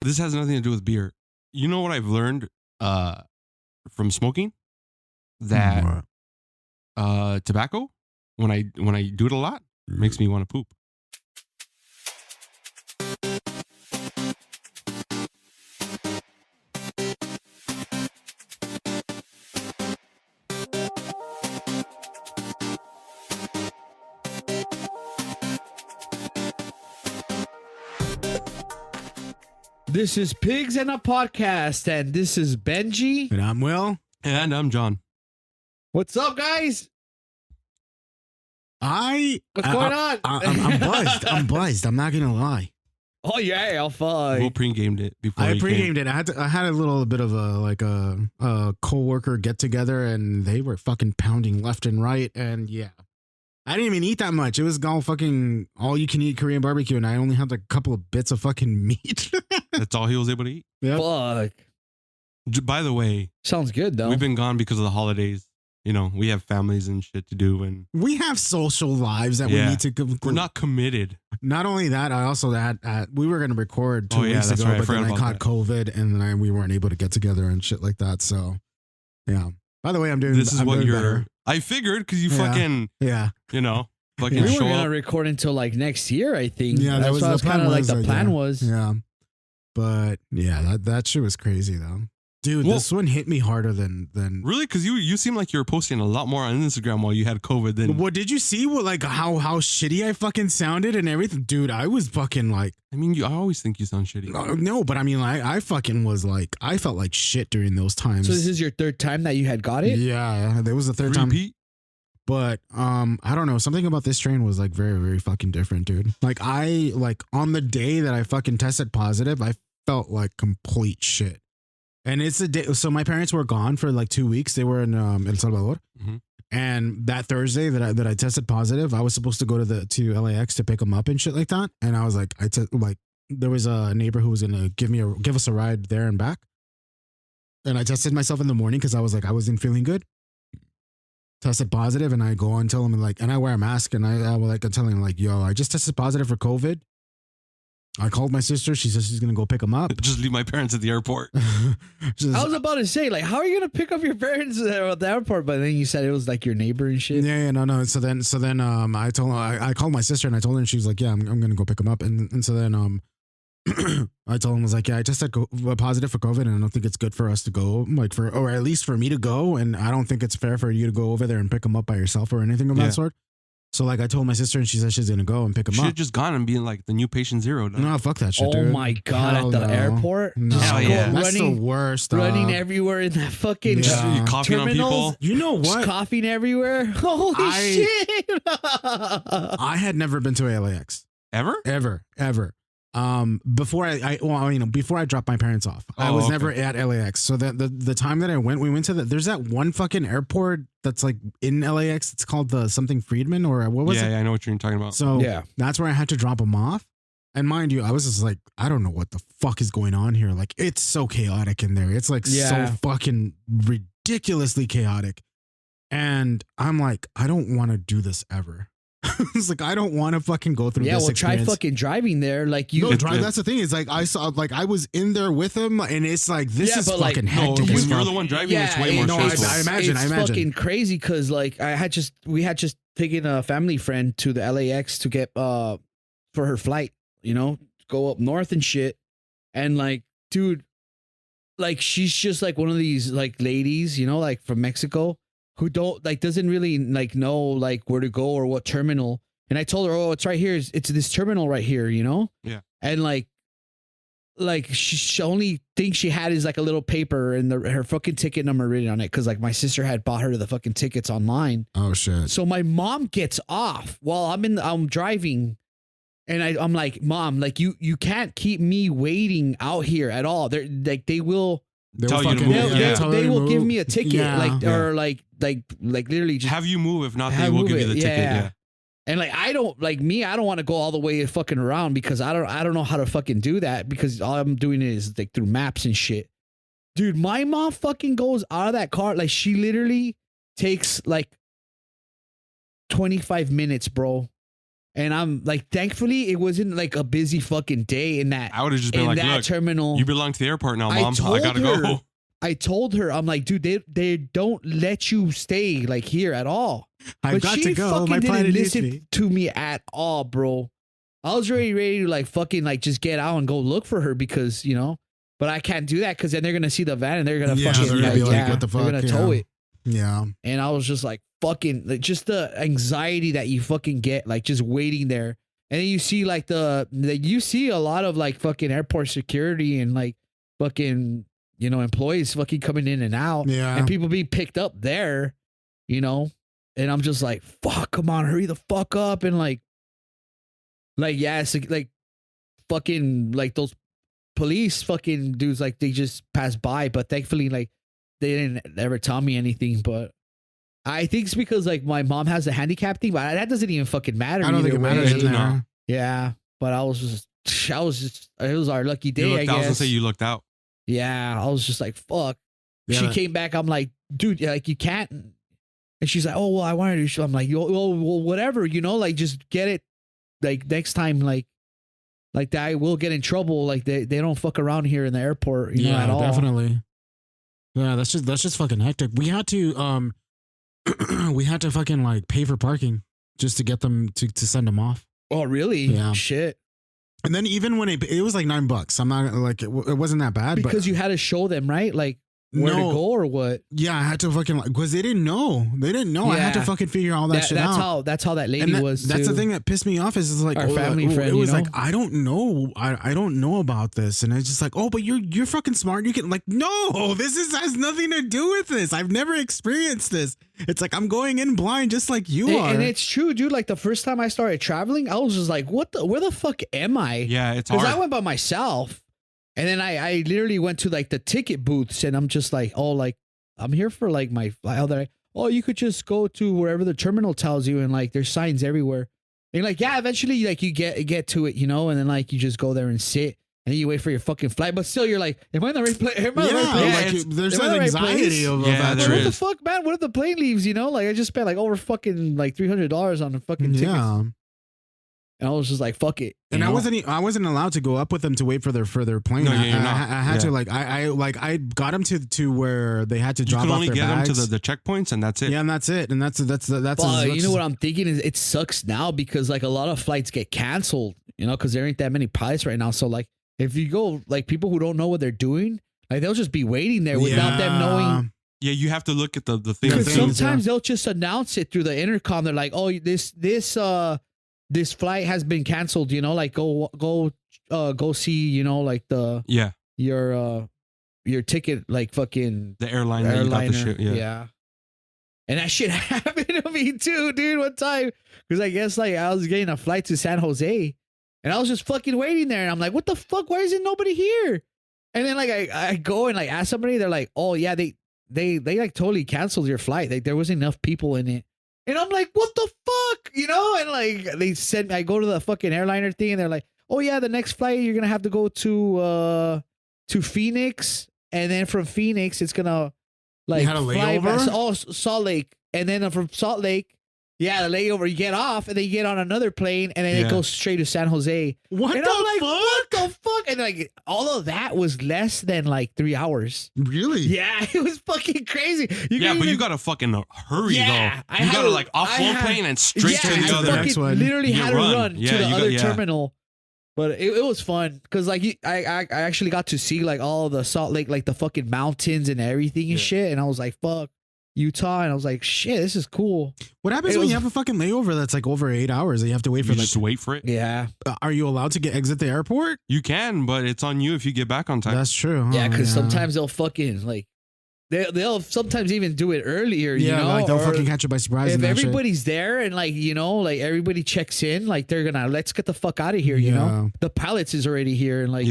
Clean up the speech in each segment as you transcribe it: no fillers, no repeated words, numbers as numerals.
this has nothing to do with beer. You know what I've learned from smoking? That tobacco, when I do it a lot, makes me want to poop. This is Pigs and a Podcast, and this is Benji. And I'm Will. And I'm John. What's up, guys? What's going on? I'm buzzed. I'm buzzed. I'm not gonna lie. Oh yeah, I'll fine. Will pre-gamed it before I he pre-gamed came. it. I had a little bit of a co-worker get together, and they were fucking pounding left and right. And yeah, I didn't even eat that much. It was all you can eat Korean barbecue, and I only had a couple of bits of fucking meat. That's all he was able to eat. Yep. Fuck. By the way, Sounds good though. we've been gone because of the holidays. You know, we have families and shit to do, and We have social lives that we Yeah. need to. we're not committed. Not only that, I also had we were going to record 2 Oh, yeah, weeks that's ago, right. I but then forgot I about caught that. COVID, and then we weren't able to get together and shit like that. So, yeah. By the way, I'm doing. This is I'm what doing you're. better. I figured because you Yeah. fucking, Yeah, fucking we show were gonna up. record until like next year, I think. yeah. That's what was kind of like the plan yeah. was. Yeah, but yeah, that shit was crazy though, dude. Well- this one hit me harder than. Really, because you seem like you were posting a lot more on Instagram while you had COVID than. What did you see? What like how shitty I fucking sounded and everything, dude? I was fucking like. I mean, I always think you sound shitty. No, but I mean, I fucking was like, I felt like shit during those times. So this is your third time that you had got it? Yeah, there was the third time. Repeat? But I don't know. Something about this strain was like very, very fucking different, dude. Like on the day that I fucking tested positive, I felt like complete shit. And it's the day. So my parents were gone for like 2 weeks. They were in El Salvador. Mhm. And that Thursday that I tested positive, I was supposed to go to LAX to pick them up and shit like that. And I was like, there was a neighbor who was gonna give us a ride there and back. And I tested myself in the morning because I was like, I wasn't feeling good. Tested positive, and I go and tell him and I wear a mask, and I was like, I'm telling him like, yo, I just tested positive for COVID. I called my sister. She says she's gonna go pick him up. Just leave my parents at the airport. She says, I was about to say, like, how are you gonna pick up your parents at the airport? But then you said it was like your neighbor and shit. yeah, no. So then, I told her, I called my sister and I told her, and she was like, yeah, I'm gonna go pick him up. And so then, I told him, I was like, yeah, I tested positive for COVID, and I don't think it's good for us to go, or at least for me to go. And I don't think it's fair for you to go over there and pick him up by yourself or anything of Yeah. that sort. So like I told my sister, and she said she's gonna go and pick him Should have up. just gone and been like the new patient zero. Dog. No, fuck that shit, Oh dude. my god! Hell at the no. airport, No, Hell yeah. that's running, the worst. running dog. everywhere in that fucking Yeah. You coughing on terminals. people. You know Just what? coughing everywhere. Holy shit! I had never been to LAX Ever? ever. Before before I dropped my parents off, I Oh, was okay. never at LAX. So the time that we went to there's that one fucking airport that's like in LAX. It's called the something Friedman or what was it? Yeah, I know what you're talking about. So Yeah. that's where I had to drop them off. And mind you, I was just like, I don't know what the fuck is going on here. Like, it's so chaotic in there. It's like Yeah. so fucking ridiculously chaotic. And I'm like, I don't want to do this ever. It's like, I don't want to fucking go through Yeah, this well, try experience. fucking driving there. Like you, No, that's the thing. Is like I saw, like I was in there with him, and it's like this Yeah, is but, like, fucking no, hectic. when as you're fuck. the one driving, it's way more no, stressful. I imagine. It's fucking crazy because like we had just taken a family friend to the LAX to get for her flight, go up north and shit, and like, dude, like she's just like one of these like ladies, like from Mexico who doesn't really like know like where to go or what terminal. And I told her, oh, it's right here. It's this terminal right here, Yeah. And like she only thing she had is like a little paper and her fucking ticket number written on it because like my sister had bought her the fucking tickets online. Oh shit. So my mom gets off while I'm driving, and I'm like, Mom, like you can't keep me waiting out here at all. They're like they will Tell you to move. they will give me a ticket or like literally just Have you move? If not, they have will move give you it. the ticket. Yeah. Yeah. And like I don't want to go all the way fucking around because I don't know how to fucking do that because all I'm doing is like through maps and shit. Dude, my mom fucking goes out of that car like she literally takes like 25 minutes, bro, And I'm like, thankfully, it wasn't like a busy fucking day in that. I would have just been like, look, terminal. you belong to the airport now, Mom. I gotta go. I told her, I'm like, dude, they don't let you stay like here at all. I've got to go. My planet needs me. To me at all, bro. I was ready to like fucking like just get out and go look for her because, you know, but I can't do that because then they're gonna see the van and they're gonna fucking be like, what the fuck? They're gonna tow it. Yeah. And I was just like fucking like just the anxiety that you fucking get like just waiting there. And then you see like you see a lot of like fucking airport security and like fucking, you know, employees fucking coming in and out. Yeah. And people being picked up there, you know. And I'm just like, fuck, come on, hurry the fuck up. And like yeah, it's like fucking like those police fucking dudes, like they just passed by, but thankfully like they didn't ever tell me anything. But I think it's because like my mom has a handicap thing, but that doesn't even fucking matter. I don't think it matters in there. Yeah, but it was our lucky day. I guess. I was gonna say you looked out. Yeah, I was just like, fuck. Yeah. She came back. I'm like, dude, like you can't. And she's like, oh well, I wanted to. I'm like, well, whatever, you know, like just get it. Like next time, like that, I will get in trouble. Like they don't fuck around here in the airport, you know, at all. Definitely. Yeah, that's just fucking hectic. We had to fucking like pay for parking just to get them to send them off. Oh really? Yeah. Shit. And then even when it was like $9, I'm not like it wasn't that bad because you had to show them, right? Like where to go or what? Yeah, I had to fucking like because they didn't know. Yeah. I had to fucking figure all that shit out. That's how that lady was. That's the thing that pissed me off is like our family friend. It was like I don't know. I don't know about this, and it's just like, oh, but you're fucking smart. You can like, no, this has nothing to do with this. I've never experienced this. It's like I'm going in blind, just like you are. And it's true, dude. Like the first time I started traveling, I was just like, where the fuck am I? Yeah, it's hard. Because I went by myself. And then I literally went to like the ticket booths and I'm just like, oh, like I'm here for like my flight. Oh, you could just go to wherever the terminal tells you and like there's signs everywhere. And like, yeah, eventually like you get to it, you know, and then like you just go there and sit and then you wait for your fucking flight. But still you're like, am I in the right place? There's an anxiety of that. What the fuck, man? What if the plane leaves, you know? Like I just spent like over fucking like $300 on the fucking tickets. Yeah. And I was just like, fuck it. And I wasn't allowed to go up with them to wait for their plane. No, I had to like I got them to where they had to drop off their bags. You can only get them to the checkpoints and that's it. Yeah, and that's it. And that's you know what I'm thinking is it sucks now because like a lot of flights get canceled, you know, because there ain't that many pilots right now. So like if you go like people who don't know what they're doing, like they'll just be waiting there without them knowing. Yeah, you have to look at the thing. Because sometimes they'll just announce it through the intercom. They're like, oh, this flight has been canceled, you know, like go see, you know, like your ticket, like fucking the airliner. You got the shit, yeah. And that shit happened to me too, dude, one time. Because I guess like I was getting a flight to San Jose and I was just fucking waiting there. And I'm like, what the fuck? Why isn't nobody here? And then like I go and like ask somebody, they're like, oh yeah, they like totally canceled your flight. Like there wasn't enough people in it. And I'm like, what the fuck? You know? And like they sent me, I go to the fucking airliner thing and they're like, oh yeah, the next flight you're gonna have to go to Phoenix. And then from Phoenix it's gonna like fly past Salt Lake. And then from Salt Lake, yeah, the layover, you get off and then you get on another plane and then it goes straight to San Jose. What and the I'm like, fuck? what the fuck? And like all of that was less than like 3 hours. Really? Yeah, it was fucking crazy. But you gotta fucking hurry though. You gotta like off one plane and straight to the other. Next one. Literally had to run to the other terminal. But it was fun because like I actually got to see like all of the Salt Lake, like the fucking mountains and everything and shit. And I was like, fuck. Utah, and I was like, shit, this is cool. What happens when you have a fucking layover that's like over 8 hours and you have to wait for just wait for it? Yeah. Are you allowed to exit the airport? You can, but it's on you if you get back on time. That's true. Yeah, because sometimes they'll fucking like they'll sometimes even do it earlier. You know? Like they'll fucking catch you by surprise. If everybody's there and like you know, like everybody checks in, like they're gonna let's get the fuck out of here. You know, the pilots is already here and like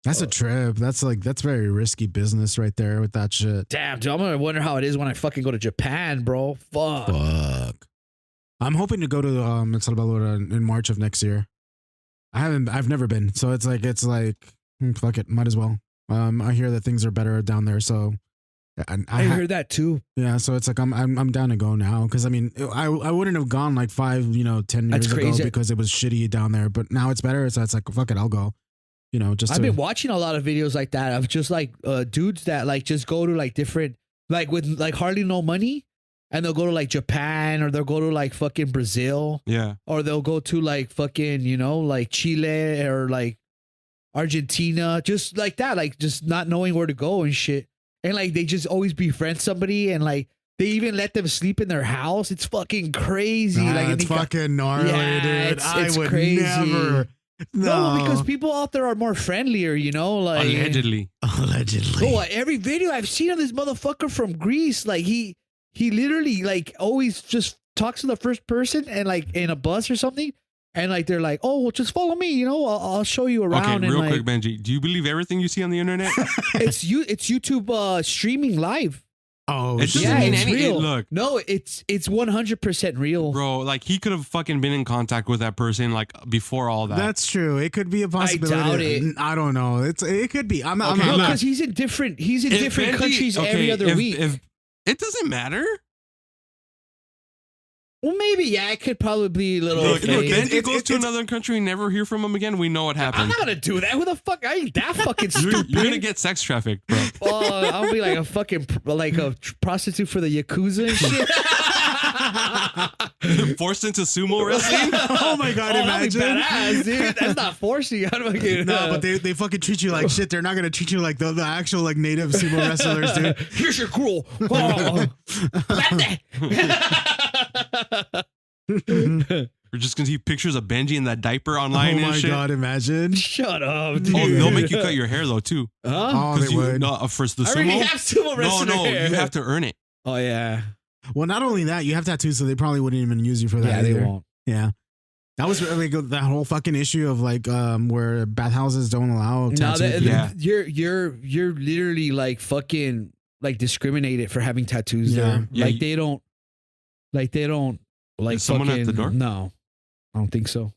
That's a trip. That's very risky business right there with that shit. Damn, dude, I'm gonna wonder how it is when I fucking go to Japan, bro. Fuck. I'm hoping to go to El Salvador in March of next year. I've never been, so it's like fuck it, might as well. I hear that things are better down there, so And I heard that too. Yeah, so it's like I'm down to go now because I mean I wouldn't have gone like 5 10 years ago because it was shitty down there, but now it's better. So it's like fuck it, I'll go. I've been watching a lot of videos like that of just like dudes that like just go to like different like with like hardly no money, and they'll go to like Japan or they'll go to like fucking Brazil, or they'll go to like fucking like Chile or like Argentina, just like that, like just not knowing where to go and shit. And like they just always befriend somebody, and like they even let them sleep in their house. It's fucking crazy. Like it's fucking gnarly, dude. It's I would crazy. Never. No, because people out there are more friendlier, like allegedly. Oh, every video I've seen of this motherfucker from Greece, like he literally like always just talks to the first person and like in a bus or something. And like they're like, oh, well, just follow me, I'll show you around. Okay, real quick, Benji, do you believe everything you see on the internet? It's YouTube streaming live. Oh, it doesn't mean anything. Real. Look, no, it's 100% real, bro. Like he could have fucking been in contact with that person like before all that. That's true. It could be a possibility. I doubt it. I don't know. It could be. I'm not because he's in different countries every other week. If it doesn't matter. Well, maybe, yeah, it could probably be a little. Look, Benji goes to another country and never hear from him again. We know what happened. I'm not gonna do that. Who the fuck? I ain't that fucking stupid. You're gonna get sex trafficked, bro. Oh, I'll be like a fucking prostitute for the Yakuza and shit. Forced into sumo wrestling. Oh my god! Imagine, badass, dude. That's not forcing you. No, but they fucking treat you like shit. They're not gonna treat you like the actual like native sumo wrestlers, dude. Here's your gruel. We're just gonna see pictures of Benji in that diaper online. Oh my god! Imagine. Shut up, dude. Oh, they'll make you cut your hair though too. Oh, they would. No, first the I sumo. already have sumo wrestler hair. You have to earn it. Oh yeah. Well, not only that, you have tattoos, so they probably wouldn't even use you for that. Yeah, either. they won't. Yeah. That was really good. That whole fucking issue of like where bathhouses don't allow tattoos. You're literally like fucking like discriminated for having tattoos there. Yeah, like they don't like is someone fucking, at the door? No, I don't think so.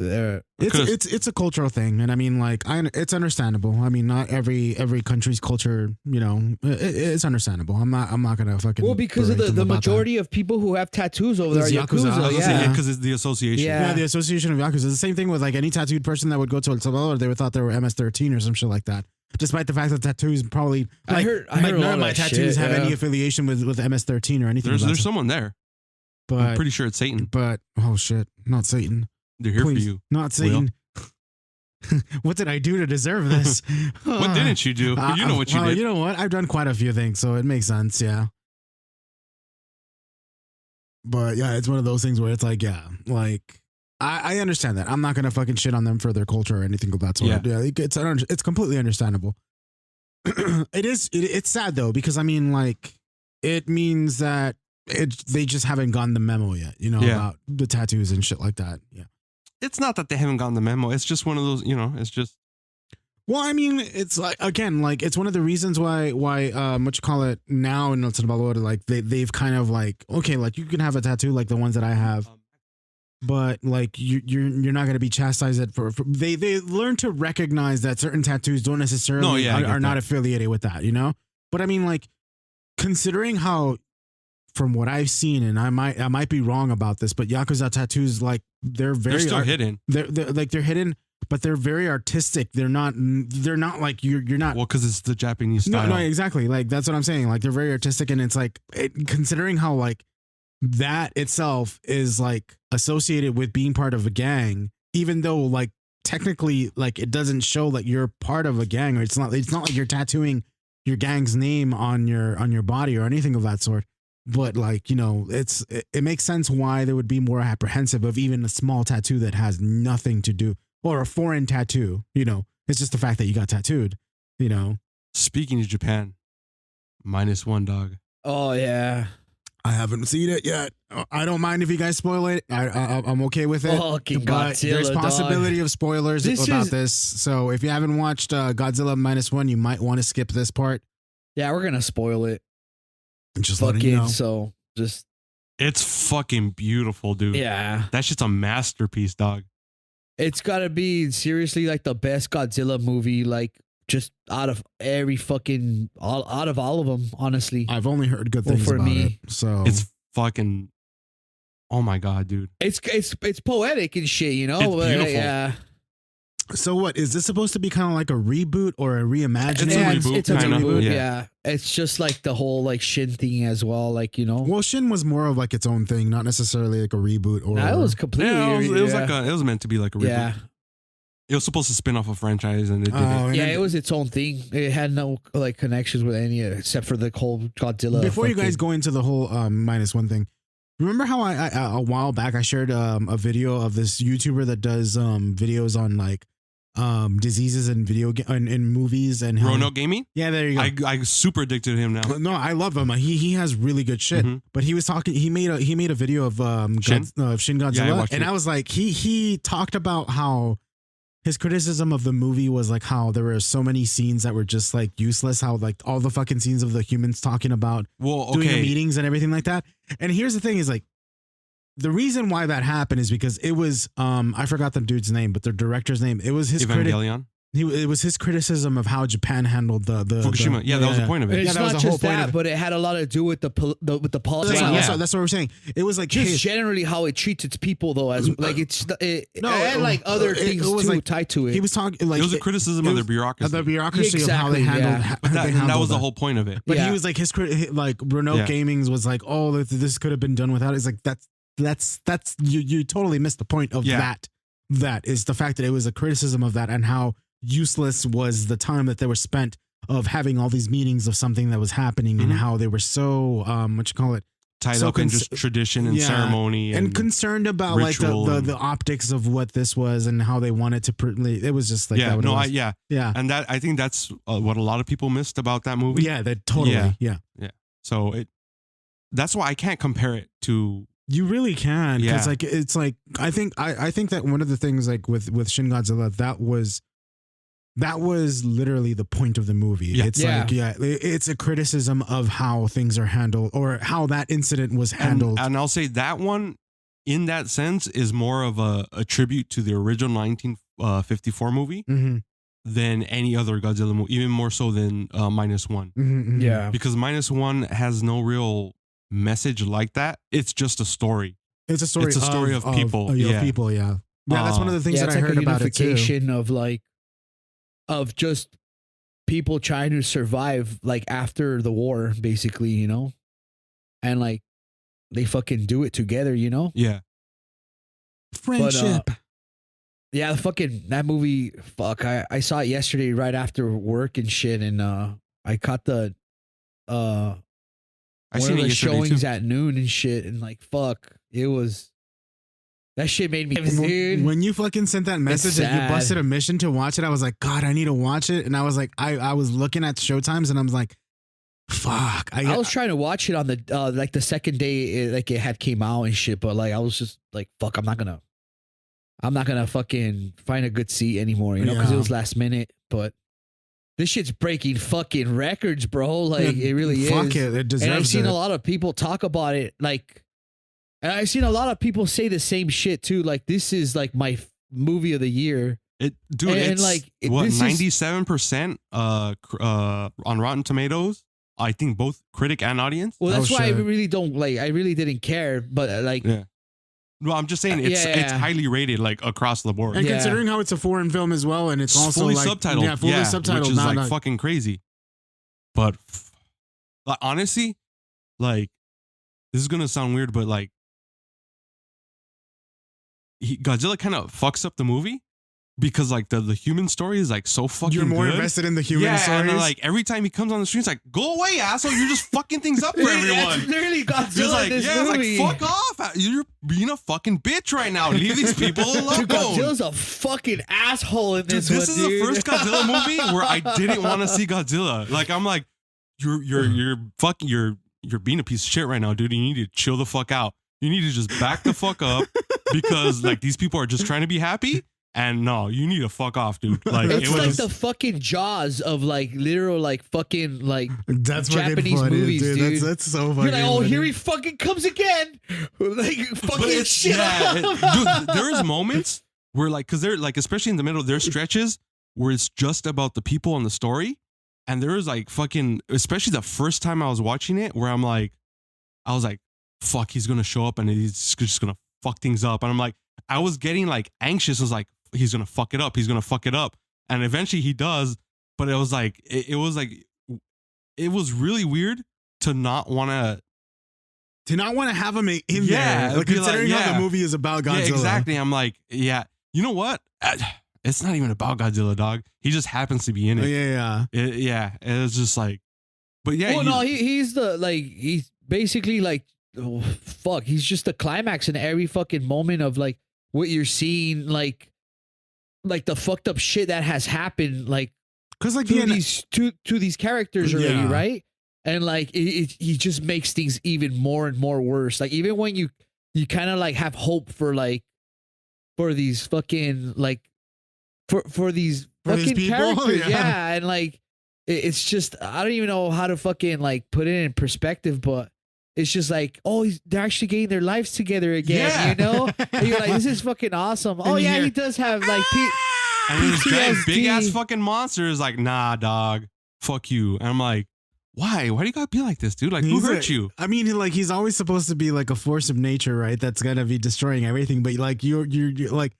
It's a cultural thing, and I mean, like, it's understandable. I mean, not every country's culture, it's understandable. I'm not gonna fucking. Well, because of the majority of people who have tattoos over there are Yakuza. Yeah, because it's the association. Yeah, the association of Yakuza. It's the same thing with like any tattooed person that would go to El Salvador. They would thought they were MS-13 or some shit like that. Despite the fact that tattoos probably, I heard none of my tattoos have any affiliation with MS-13 or anything. There's someone there. But I'm pretty sure it's Satan. But oh shit, not Satan. They're here Please, for you. Not Satan. What did I do to deserve this? What didn't you do? You know what you did. You know what? I've done quite a few things, so it makes sense. Yeah. But yeah, it's one of those things where it's like, yeah, like I understand that. I'm not gonna fucking shit on them for their culture or anything of that sort. Yeah, it's completely understandable. It's sad though, because I mean, like, it means that they just haven't gotten the memo yet, about the tattoos and shit like that. Yeah. It's not that they haven't gotten the memo. It's just one of those, it's just. Well, I mean, it's like, again, like, it's one of the reasons why what you call it now in El Salvador, like they've kind of like, okay, like you can have a tattoo like the ones that I have, but like you're not going to be chastised for they learn to recognize that certain tattoos don't necessarily are not affiliated with that, But I mean, like, considering how, from what I've seen, and I might be wrong about this, but Yakuza tattoos, like, they're still hidden. They're hidden, but they're very artistic. They're not like you're not. Well, because it's the Japanese style. No, exactly. Like, that's what I'm saying. Like, they're very artistic, and it's like, considering how like that itself is like associated with being part of a gang, even though like technically like it doesn't show that you're part of a gang, or it's not like you're tattooing your gang's name on your body or anything of that sort. But like, it makes sense why they would be more apprehensive of even a small tattoo that has nothing to do, or a foreign tattoo, it's just the fact that you got tattooed, Speaking of Japan, -1 dog. Oh yeah. I haven't seen it yet. I don't mind if you guys spoil it. I'm okay with it. Fucking but Godzilla, there's possibility of spoilers about this. So if you haven't watched Godzilla -1, you might want to skip this part. Yeah, we're gonna spoil it. Just letting you know. So just. It's fucking beautiful, dude. Yeah. That shit's a masterpiece, dog. It's gotta be seriously like the best Godzilla movie like just out of every fucking out of all of them, honestly. I've only heard good things for about me, it. So It's fucking. Oh my god, dude! It's poetic and shit, you know. It's beautiful. Yeah. So what is this supposed to be? Kind of like a reboot or a reimagining? It's a reboot, It's a kinda. reboot. Yeah. Yeah. It's just like the whole like Shin thing as well, like, you know. Well, Shin was more of like its own thing, not necessarily like a reboot or. That was completely. Yeah, it was like it was meant to be like a reboot. Yeah. It was supposed to spin off a franchise, and it didn't. and Yeah, then- it was its own thing. It had no like connections with any except for the whole Godzilla. Before you guys fucking- go into the whole minus one thing, remember how I a while back I shared a video of this YouTuber that does videos on like diseases and in movies and how Roanoke Gaming. yeah, there you go. I super addicted to him now. No, I love him. He has really good shit. Mhm. But he was talking. He made a video of Shin? Shin Godzilla, Yeah, I watched and it. I was like, he talked about how his criticism of the movie was like how there were so many scenes that were just like useless. How like all the fucking scenes of the humans talking about Well, doing the okay. meetings and everything like that. And here's the thing: is like the reason why that happened is because it was I forgot the dude's name, but the director's name. It was his Evangelion. It was his criticism of how Japan handled the Fukushima. Yeah, that was the point of it. It's Yeah, that was not the whole just point of that, it. but it had a lot to do with the politics. Yeah. That's what we're saying. It was like Just hey, generally how it treats its people, though, as like it No, and like other it things was too like- tied to it. he was talking like It was a criticism it of was- the bureaucracy. of the bureaucracy of how Exactly, they handled. yeah. how But they that handled was the that. whole point of it. But Yeah. he was like like Renault Yeah. Gaming's was like, oh, this could have been done without. It's like that's you totally missed the point of Yeah. that. That is the fact that it was a criticism of that and how useless was the time that they were spent of having all these meetings of something that was happening and Mhm. how they were so what you call it Tied So up in just tradition and yeah, ceremony and concerned about like ritual and- the optics of what this was and how they wanted to it was just like yeah, that what it no, was. yeah, yeah and that I think that's what a lot of people missed about that movie. yeah that totally Yeah. yeah. So that's why I can't compare it to. You really can because Yeah. like it's like I think that one of the things like with Shin Godzilla that was literally the point of the movie. Yeah. It's Yeah. like it's a criticism of how things are handled or how that incident was handled. And I'll say that one, in that sense, is more of a tribute to the original 1954 movie Mhm, than any other Godzilla movie, even more so than Minus One. mhm, mhm. yeah, Because Minus One has no real message like that. It's just a story. It's a story. It's a story of people. Yeah, Yeah. people. Yeah, yeah. That's one of the things yeah, that it's I like heard a about it too. unification of like of just people trying to survive like after the war, basically, you know, and like they fucking do it together, you know. Yeah. Friendship. Yeah, that movie. Fuck, I saw it yesterday right after work and shit, and I caught the I one seen of it the yesterday showings too. at noon and shit, and like fuck, it was that shit made me dude. When you fucking sent that message that you sad. busted a mission to watch it, I was like, God, I need to watch it. And I was like, I was looking at showtimes and I was like, fuck. I was trying to watch it on the like the second day it had came out and shit, but like I was just like, fuck, I'm not gonna fucking find a good seat anymore, you know, because it Yeah. was last minute. But this shit's breaking fucking records, bro. Like it really is. Fuck it. It deserves And I've seen it. a lot of people talk about it, like, and I've seen a lot of people say the same shit too. Like this is like my movie of the year. Dude, and, it's like, what, this is- 97% on Rotten Tomatoes. I think both critic and audience. Well, that's Oh, why I shit. really don't like. I really didn't care, but like, Yeah. Well, I'm just saying it's Yeah. it's highly rated like across the board. And Yeah. considering how it's a foreign film as well, and it's also fully like subtitled. Yeah, fully subtitled. which is not, like fucking crazy. But like, honestly, like this is gonna sound weird, but like Godzilla kind of fucks up the movie because like the human story is like so fucking. you're more good. invested in the human Yeah, stories. and then, like every time he comes on the screen, it's like, go away, asshole! You're just fucking things up for That's everyone. literally It's Godzilla like, in this yeah, movie. it's like, fuck off! You're being a fucking bitch right now. Leave these people alone. Dude, Godzilla's a fucking asshole in Dude, this this one, is dude. the first Godzilla movie where I didn't want to see Godzilla. Like I'm like, you're fucking you're being a piece of shit right now, dude. You need to chill the fuck out. You need to just back the fuck up because like these people are just trying to be happy. And no, you need to fuck off, dude. Like It's it was like just, the fucking Jaws of like literal like fucking like that's fucking Japanese funny, movies, dude. That's so funny. you're like, oh, here he fucking comes again, like fucking but it's, shit yeah, up. dude, there is moments where like, cause they're like, especially in the middle, there's stretches where it's just about the people and the story. And there was like fucking, especially the first time I was watching it, where I was like, fuck, he's gonna show up and he's just gonna fuck things up. And I'm like, I was getting like anxious. I was like, he's gonna fuck it up. He's gonna fuck it up. And eventually he does. But it was like, it was really weird to not want to have him in Yeah, there. Like, considering how the movie is about Godzilla. Yeah, exactly. I'm like, yeah, you know what? It's not even about Godzilla, dog. He just happens to be in it. Yeah. It was just like, but yeah. Well, no, he's basically like, oh, fuck. He's just the climax in every fucking moment of like what you're seeing, like the fucked up shit that has happened, like, because like to these characters already, right? And like he just makes things even more and more worse. Like even when you kind of like have hope for these fucking like for these fucking people? characters, yeah. And like it's just, I don't even know how to fucking like put it in perspective, but it's just like, oh, they're actually getting their lives together again, you know? And you're like, this is fucking awesome. Oh yeah, he does have like and this giant PTSD. big ass fucking monster is like, nah, dog, fuck you. And I'm like, why? Why do you gotta be like this, dude? Like, who hurt you? I mean, like, he's always supposed to be like a force of nature, right? That's gonna be destroying everything. But like, you're like,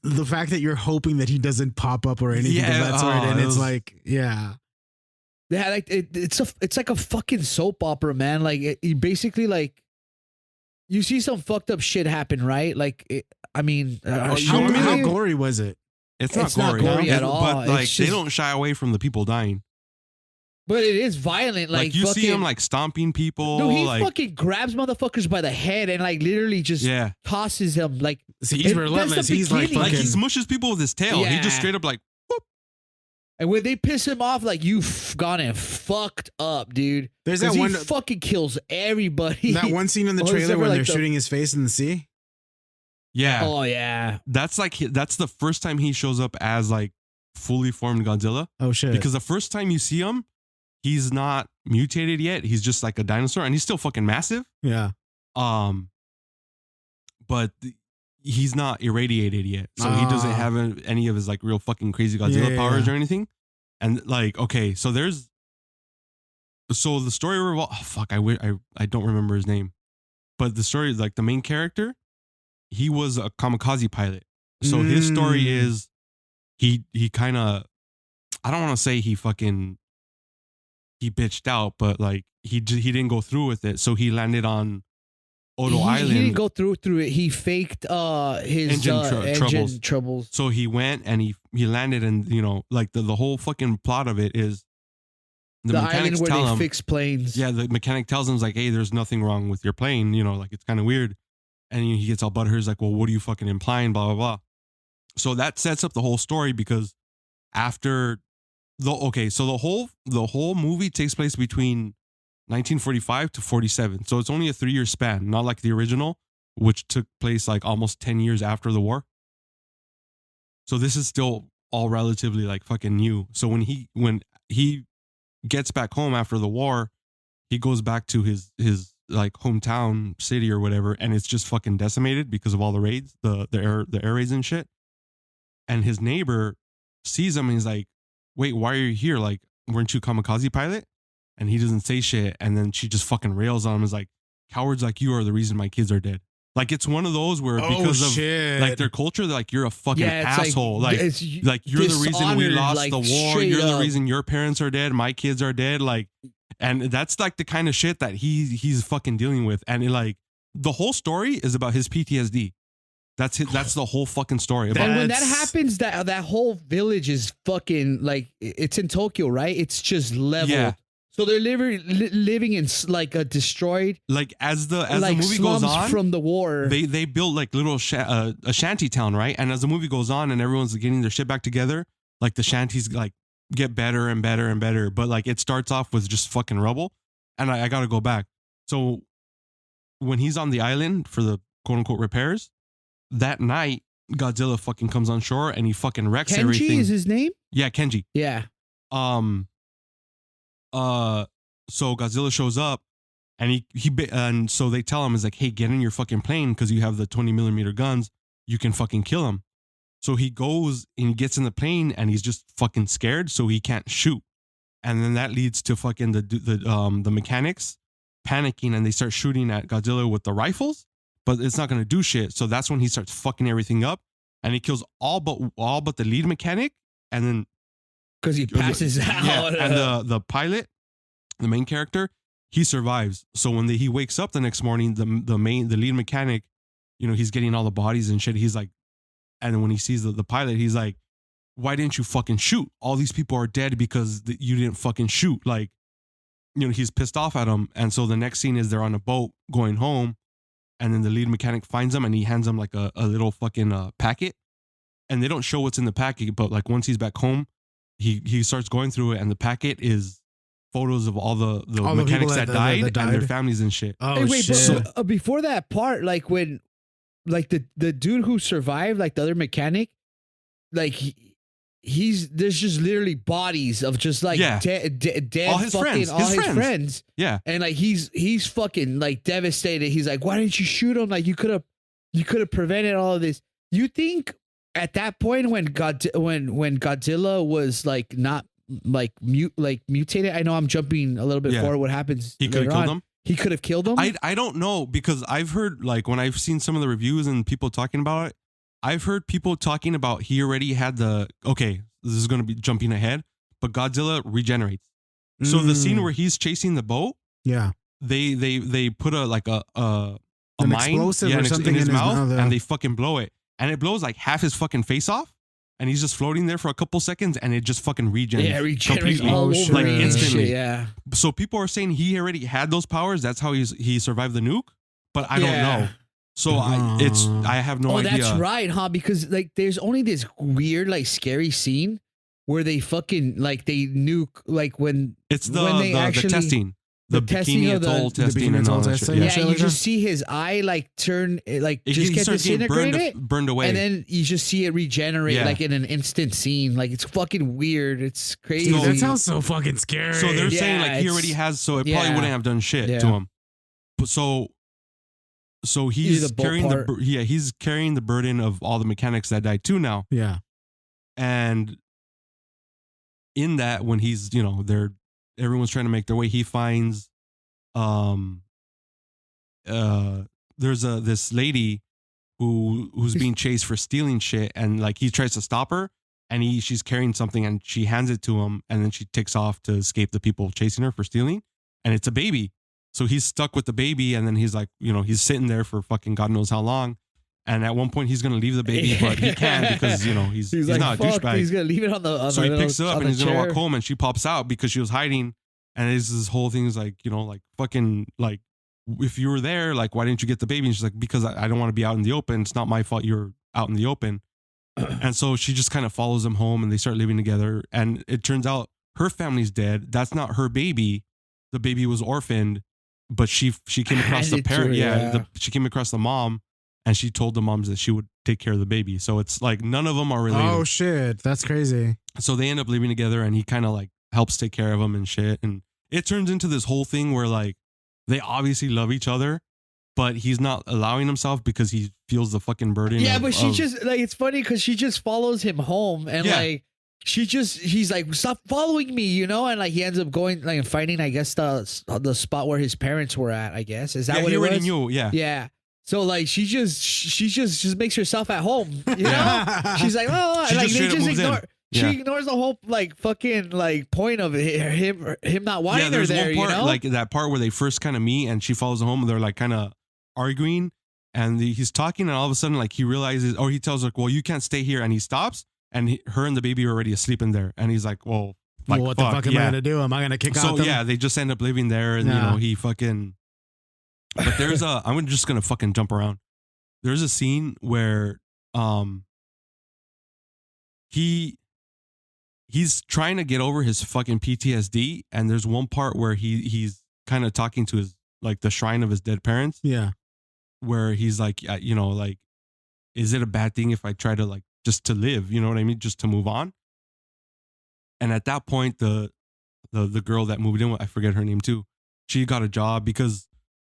the fact that you're hoping that he doesn't pop up or anything of that sort, and it's like, yeah, like it's like a fucking soap opera, man. Like you basically like, you see some fucked up shit happen, right? Like, how gory was it? It's not gory at all. But like, they don't shy away from the people dying. But it is violent. Like you see him like stomping people. No, he like, fucking grabs motherfuckers by the head and like literally just tosses them. Like, see, he's relentless. He's like he smushes people with his tail. He just straight up like, whoop. And when they piss him off, like, you've gone and fucked up, dude. There's that one. He fucking kills everybody. That one scene in the trailer where they're shooting his face in the sea. Yeah. Oh yeah. That's the first time he shows up as like fully formed Godzilla. Oh shit. Because the first time you see him, he's not mutated yet. He's just like a dinosaur, and he's still fucking massive. Yeah. But he's not irradiated yet, so he doesn't have any of his like real fucking crazy Godzilla powers or anything. And like, okay, so the story revolves. Oh fuck, I don't remember his name, but the story, like the main character, he was a kamikaze pilot. So his story is he kind of, I don't want to say he bitched out, but like he didn't go through with it. So he landed on Odo Island. He didn't go through it. He faked his engine troubles. So he went and he landed, and you know, like the whole fucking plot of it is the island where they fix planes. Yeah, the mechanic tells him, like, hey, there's nothing wrong with your plane. You know, like it's kind of weird. And he gets all butthurt. He's like, well, what are you fucking implying? Blah blah blah. So that sets up the whole story, because after the whole movie takes place between 1945 to 47. So it's only a 3-year span, not like the original, which took place like almost 10 years after the war. So this is still all relatively like fucking new. So when he gets back home after the war, he goes back to his like hometown city or whatever, and it's just fucking decimated because of all the raids, the air raids and shit. And his neighbor sees him and he's like, wait, why are you here? Like, weren't you a kamikaze pilot? And he doesn't say shit. And then she just fucking rails on him. Is like, cowards like you are the reason my kids are dead. Like, it's one of those where because of like their culture, they're like, you're a fucking asshole. Like you're the reason we lost like, the war. You're the reason your parents are dead. My kids are dead. Like, and that's like the kind of shit that he's fucking dealing with. And like the whole story is about his PTSD. That's it. That's the whole fucking story. And when that happens, that whole village is fucking like, it's in Tokyo, right? It's just leveled. Yeah. So they're living in like a destroyed, like as the movie goes on from the war. They built like little a shanty town, right? And as the movie goes on and everyone's getting their shit back together, like the shanties like get better and better and better. But like it starts off with just fucking rubble. And I got to go back. So when he's on the island for the quote unquote repairs, that night Godzilla fucking comes on shore and he fucking wrecks everything. Kenji is his name? Yeah, Kenji. Yeah. So Godzilla shows up and and so they tell him, is like, hey, get in your fucking plane because you have the 20mm guns. You can fucking kill him. So he goes and he gets in the plane and he's just fucking scared, so he can't shoot. And then that leads to fucking the mechanics panicking and they start shooting at Godzilla with the rifles, but it's not gonna do shit. So that's when he starts fucking everything up, and he kills all but the lead mechanic, and then because he passes out. Yeah, and the pilot, the main character, he survives. So when he wakes up the next morning, the lead mechanic, you know, he's getting all the bodies and shit. He's like, and when he sees the pilot, he's like, why didn't you fucking shoot? All these people are dead because you didn't fucking shoot. Like, you know, he's pissed off at him. And so the next scene is they're on a boat going home, and then the lead mechanic finds him and he hands him like a little fucking packet. And they don't show what's in the packet, but like once he's back home, he starts going through it, and the packet is photos of all the mechanics that died and their families and shit. Oh, hey, wait, shit. but before that part, like when, like the dude who survived, like the other mechanic, like there's just literally bodies of just like dead all his fucking friends. his friends. Yeah, and like he's fucking like devastated. He's like, why didn't you shoot him? Like you could have prevented all of this. You think at that point when Godzilla was like not like mutated? I know I'm jumping a little bit forward. What happens? He could have killed him. He could have killed him. I don't know, because I've heard, like, when I've seen some of the reviews and people talking about it, I've heard people talking about he already had okay, this is going to be jumping ahead, but Godzilla regenerates. So the scene where he's chasing the boat, they put a mine, explosive or something in his mouth, and they fucking blow it, and it blows like half his fucking face off, and he's just floating there for a couple seconds, and it just fucking regenerates. Yeah, regenerates completely, all over, like instantly. Shit, yeah. So people are saying he already had those powers. That's how he survived the nuke, but I don't know. So I have no idea. Oh, that's right, huh? Because like there's only this weird like scary scene where they fucking like they nuke like when it's the testing. The bikini atoll testing and all that shit. Yeah, you just see his eye like turn, like just get disintegrated, burned away, and then you just see it regenerate like in an instant scene. Like it's fucking weird. It's crazy. Dude, that sounds so fucking scary. So they're saying like he already has, so it probably wouldn't have done shit to him. But so he's carrying he's carrying the burden of all the mechanics that died too now. Yeah, and in that, when he's everyone's trying to make their way, he finds there's this lady who's being chased for stealing shit, and like he tries to stop her, and she's carrying something, and she hands it to him, and then she takes off to escape the people chasing her for stealing, and it's a baby. So he's stuck with the baby, and then he's like, he's sitting there for fucking God knows how long. And at one point he's gonna leave the baby, but he can't because he's like, not a douchebag. He's gonna leave it on the. So he picks it up and he's gonna walk home, and she pops out because she was hiding. And it's this whole thing is like, like fucking like, if you were there, like why didn't you get the baby? And she's like, because I don't want to be out in the open. It's not my fault you're out in the open. And so she just kind of follows him home, and they start living together. And it turns out her family's dead. That's not her baby. The baby was orphaned, but she came across the parent. She came across the mom. And she told the moms that she would take care of the baby. So it's like none of them are related. Oh shit, that's crazy. So they end up living together, and he kind of like helps take care of them and shit. And it turns into this whole thing where like they obviously love each other, but he's not allowing himself because he feels the fucking burden. Yeah, but she just like, it's funny because she just follows him home, and like he's like, stop following me, and like he ends up going like and finding, I guess, the spot where his parents were at. I guess is that what he it already was? knew. Yeah. So like she just makes herself at home, She's like, oh, she like just they just ignore. She ignores the whole like fucking like point of him not wanting her there. One part, like that part where they first kind of meet, and she follows him home, and they're like kind of arguing, and he's talking, and all of a sudden like he realizes, or he tells her, well, you can't stay here, and he stops, and her and the baby are already asleep in there, and he's like, well, like, what the fuck am I gonna do? Am I gonna kick out? So they just end up living there, and he fucking. But I'm just gonna fucking jump around. There's a scene where he's trying to get over his fucking PTSD, and there's one part where he's kind of talking to his like the shrine of his dead parents. Yeah. Where he's like, like, is it a bad thing if I try to like just to live? You know what I mean? Just to move on. And at that point, the girl that moved in, I forget her name too. She got a job because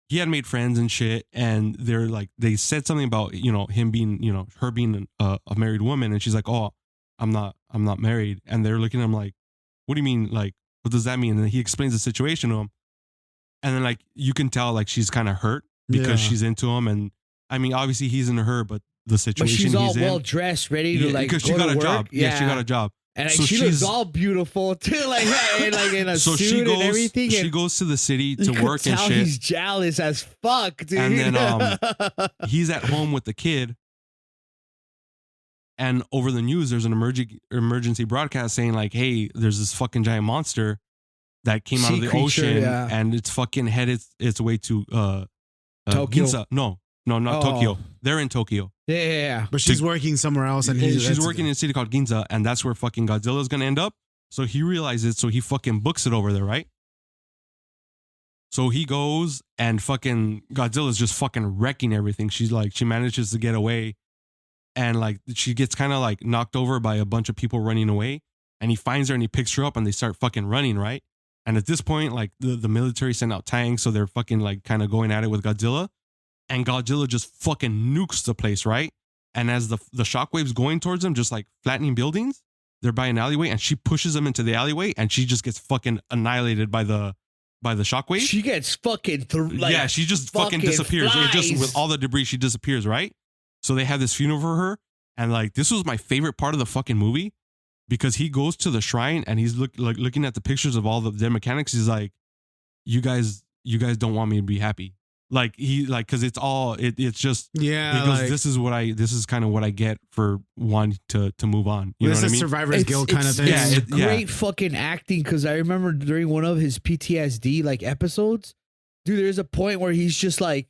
he had made friends and shit, and they're like, they said something about, him being, her being a married woman, and she's like, oh, I'm not married, and they're looking at him like, what do you mean, like, what does that mean? And then he explains the situation to him, and then like you can tell like she's kind of hurt because she's into him, and I mean obviously he's into her, but the situation But she's all he's well in, dressed, ready to like because go she got to a work. job. Yeah, she got a job. And like, So she looks she's- all beautiful too, like in a So suit she goes, and everything. she and goes to the city you to could work and tell shit. He's jealous as fuck, dude. And then he's at home with the kid. And over the news, there's an emergency broadcast saying like, "Hey, there's this fucking giant monster that came out of Sea the creature, ocean, yeah. and it's fucking headed its way to Tokyo. Ginza." No, not Oh. Tokyo. They're in Tokyo. yeah. But she's working somewhere else, and She's working in a city called Ginza, and that's where fucking Godzilla's gonna end up. So he realizes, so he fucking books it over there, right? So he goes, and fucking Godzilla's just fucking wrecking everything. She's like, she manages to get away, and like she gets kind of like knocked over by a bunch of people running away, and he finds her and he picks her up, and they start fucking running, right? And at this point, like the military sent out tanks, so they're fucking like kind of going at it with Godzilla, and Godzilla just fucking nukes the place, right? And as the shockwave's going towards them, just like flattening buildings, they're by an alleyway, and she pushes them into the alleyway, and she just gets fucking annihilated by the shockwave. She gets fucking Yeah, she just fucking disappears. It just flies. with all the debris, she disappears, right? So they have this funeral for her, and like this was my favorite part of the fucking movie, because he goes to the shrine and he's looking at the pictures of all their mechanics. He's like, you guys don't want me to be happy. Like he like, cause it's all it's just Yeah, he goes, like, this is kind of what I get for wanting to move on. You know this what I is mean? Survivor's Guild kind of thing. yeah, It's great fucking acting, because I remember during one of his PTSD like episodes, dude, there's a point where he's just like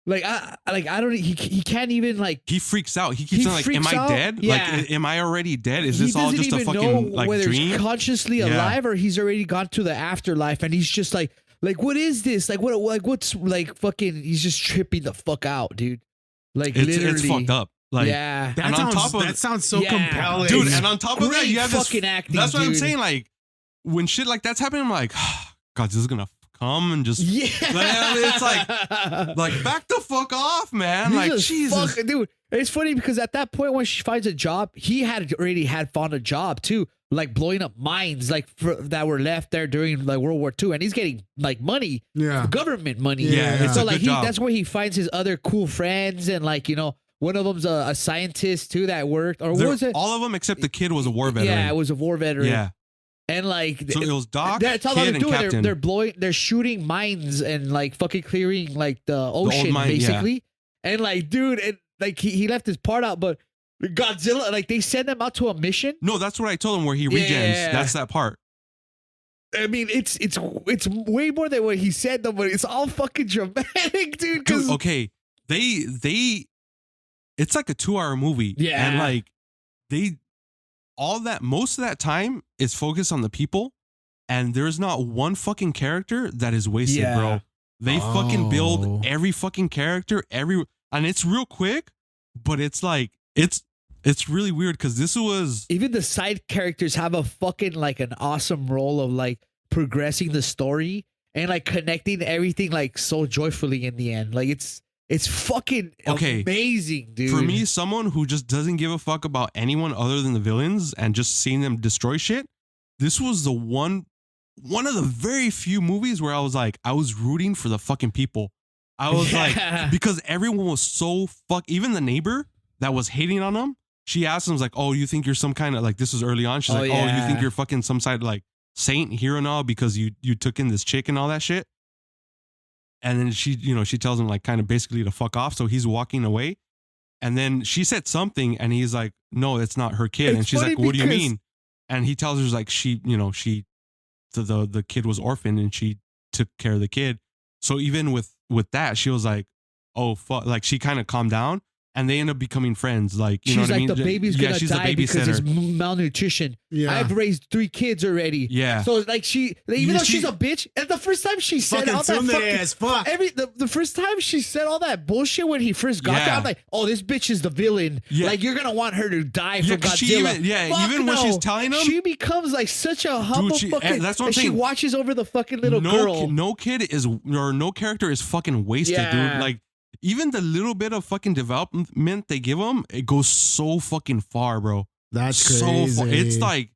I don't he can't even like He freaks out. He keeps saying like, "Am freaks I out? dead? Yeah. Like, am I already dead? Is he this all doesn't just a even fucking know like whether dream?" he's consciously Yeah. alive or he's already gone to the afterlife, and he's just like what is this? Like what's like fucking? He's just tripping the fuck out, dude. Like literally, It's fucked up. Like, yeah. That And on sounds, top of- that sounds so Yeah. compelling. dude, and on top of that, Great you have this fucking acting. That's what I'm dude. saying. Like, when shit like that's happening, I'm like, God, this is gonna come and just Yeah, it's like back the fuck off, man. He's Like, just Jesus. dude. It's funny because at that point when she finds a job, he had already found a job too, like blowing up mines like that were left there during like World War II, and he's getting like money, Yeah. government money. Yeah, it's so a like good job. that's where he finds his other cool friends, and like one of them's a scientist too that worked, or what was it? All of them except the kid was a war veteran. Yeah, it was a war veteran. Yeah. And like So it was Doc, that's all kid, they're and doing. Captain. They're shooting mines and like fucking clearing like the ocean mine, yeah. basically. And like, dude, and like he left his part out, but Godzilla, like they send him out to a mission. No, that's what I told him where he regens. Yeah. That's that part. I mean, it's way more than what he said though, but it's all fucking dramatic, dude. 'cause- Dude, okay. They it's like a 2-hour movie. Yeah. And like most of that time is focused on the people, and there's not one fucking character that is wasted, Yeah. bro. They fucking Oh. build every fucking character, and it's real quick, but it's like it's really weird because this was even the side characters have a fucking like an awesome role of like progressing the story and like connecting everything like so joyfully in the end. Like it's fucking Okay. amazing, dude. for me, someone who just doesn't give a fuck about anyone other than the villains and just seeing them destroy shit. This was the one of the very few movies where I was rooting for the fucking people. I was Yeah. like, because everyone was so even the neighbor that was hating on them. She asked him, like, "Oh, you think you're some kind of like," this was early on. She's Oh, like, "Oh, you yeah. think you're fucking some side like saint here and all because you took in this chick and all that shit." And then she tells him like kind of basically to fuck off. So he's walking away. And then she said something and he's like, "No, it's not her kid." It's And she's funny like, "What do you because- mean?" And he tells her like the kid was orphaned and she took care of the kid. So even with that, she was like, "Oh fuck," like she kind of calmed down. and they end up becoming friends. Like, you know she's what like, I mean? the baby's Yeah, gonna she's the die because it's babysitter. malnutrition. Yeah. I've raised 3 kids already. Yeah. So like even Yeah, though she's a bitch, and the first time she said Fucking all that tsundere as fuck. the first time she said all that bullshit when he first got Yeah. there, I'm like, oh, this bitch is the villain. Yeah. Like, you're gonna want her to die Yeah, from 'cause she Godzilla. even when she's telling him, she becomes like such a humble fucking. that's what I'm and she saying. watches over the fucking little no, girl. no kid is, or no character is fucking wasted, Yeah. dude. Like, even the little bit of fucking development they give them, it goes so fucking far, bro. That's So crazy. far. It's like,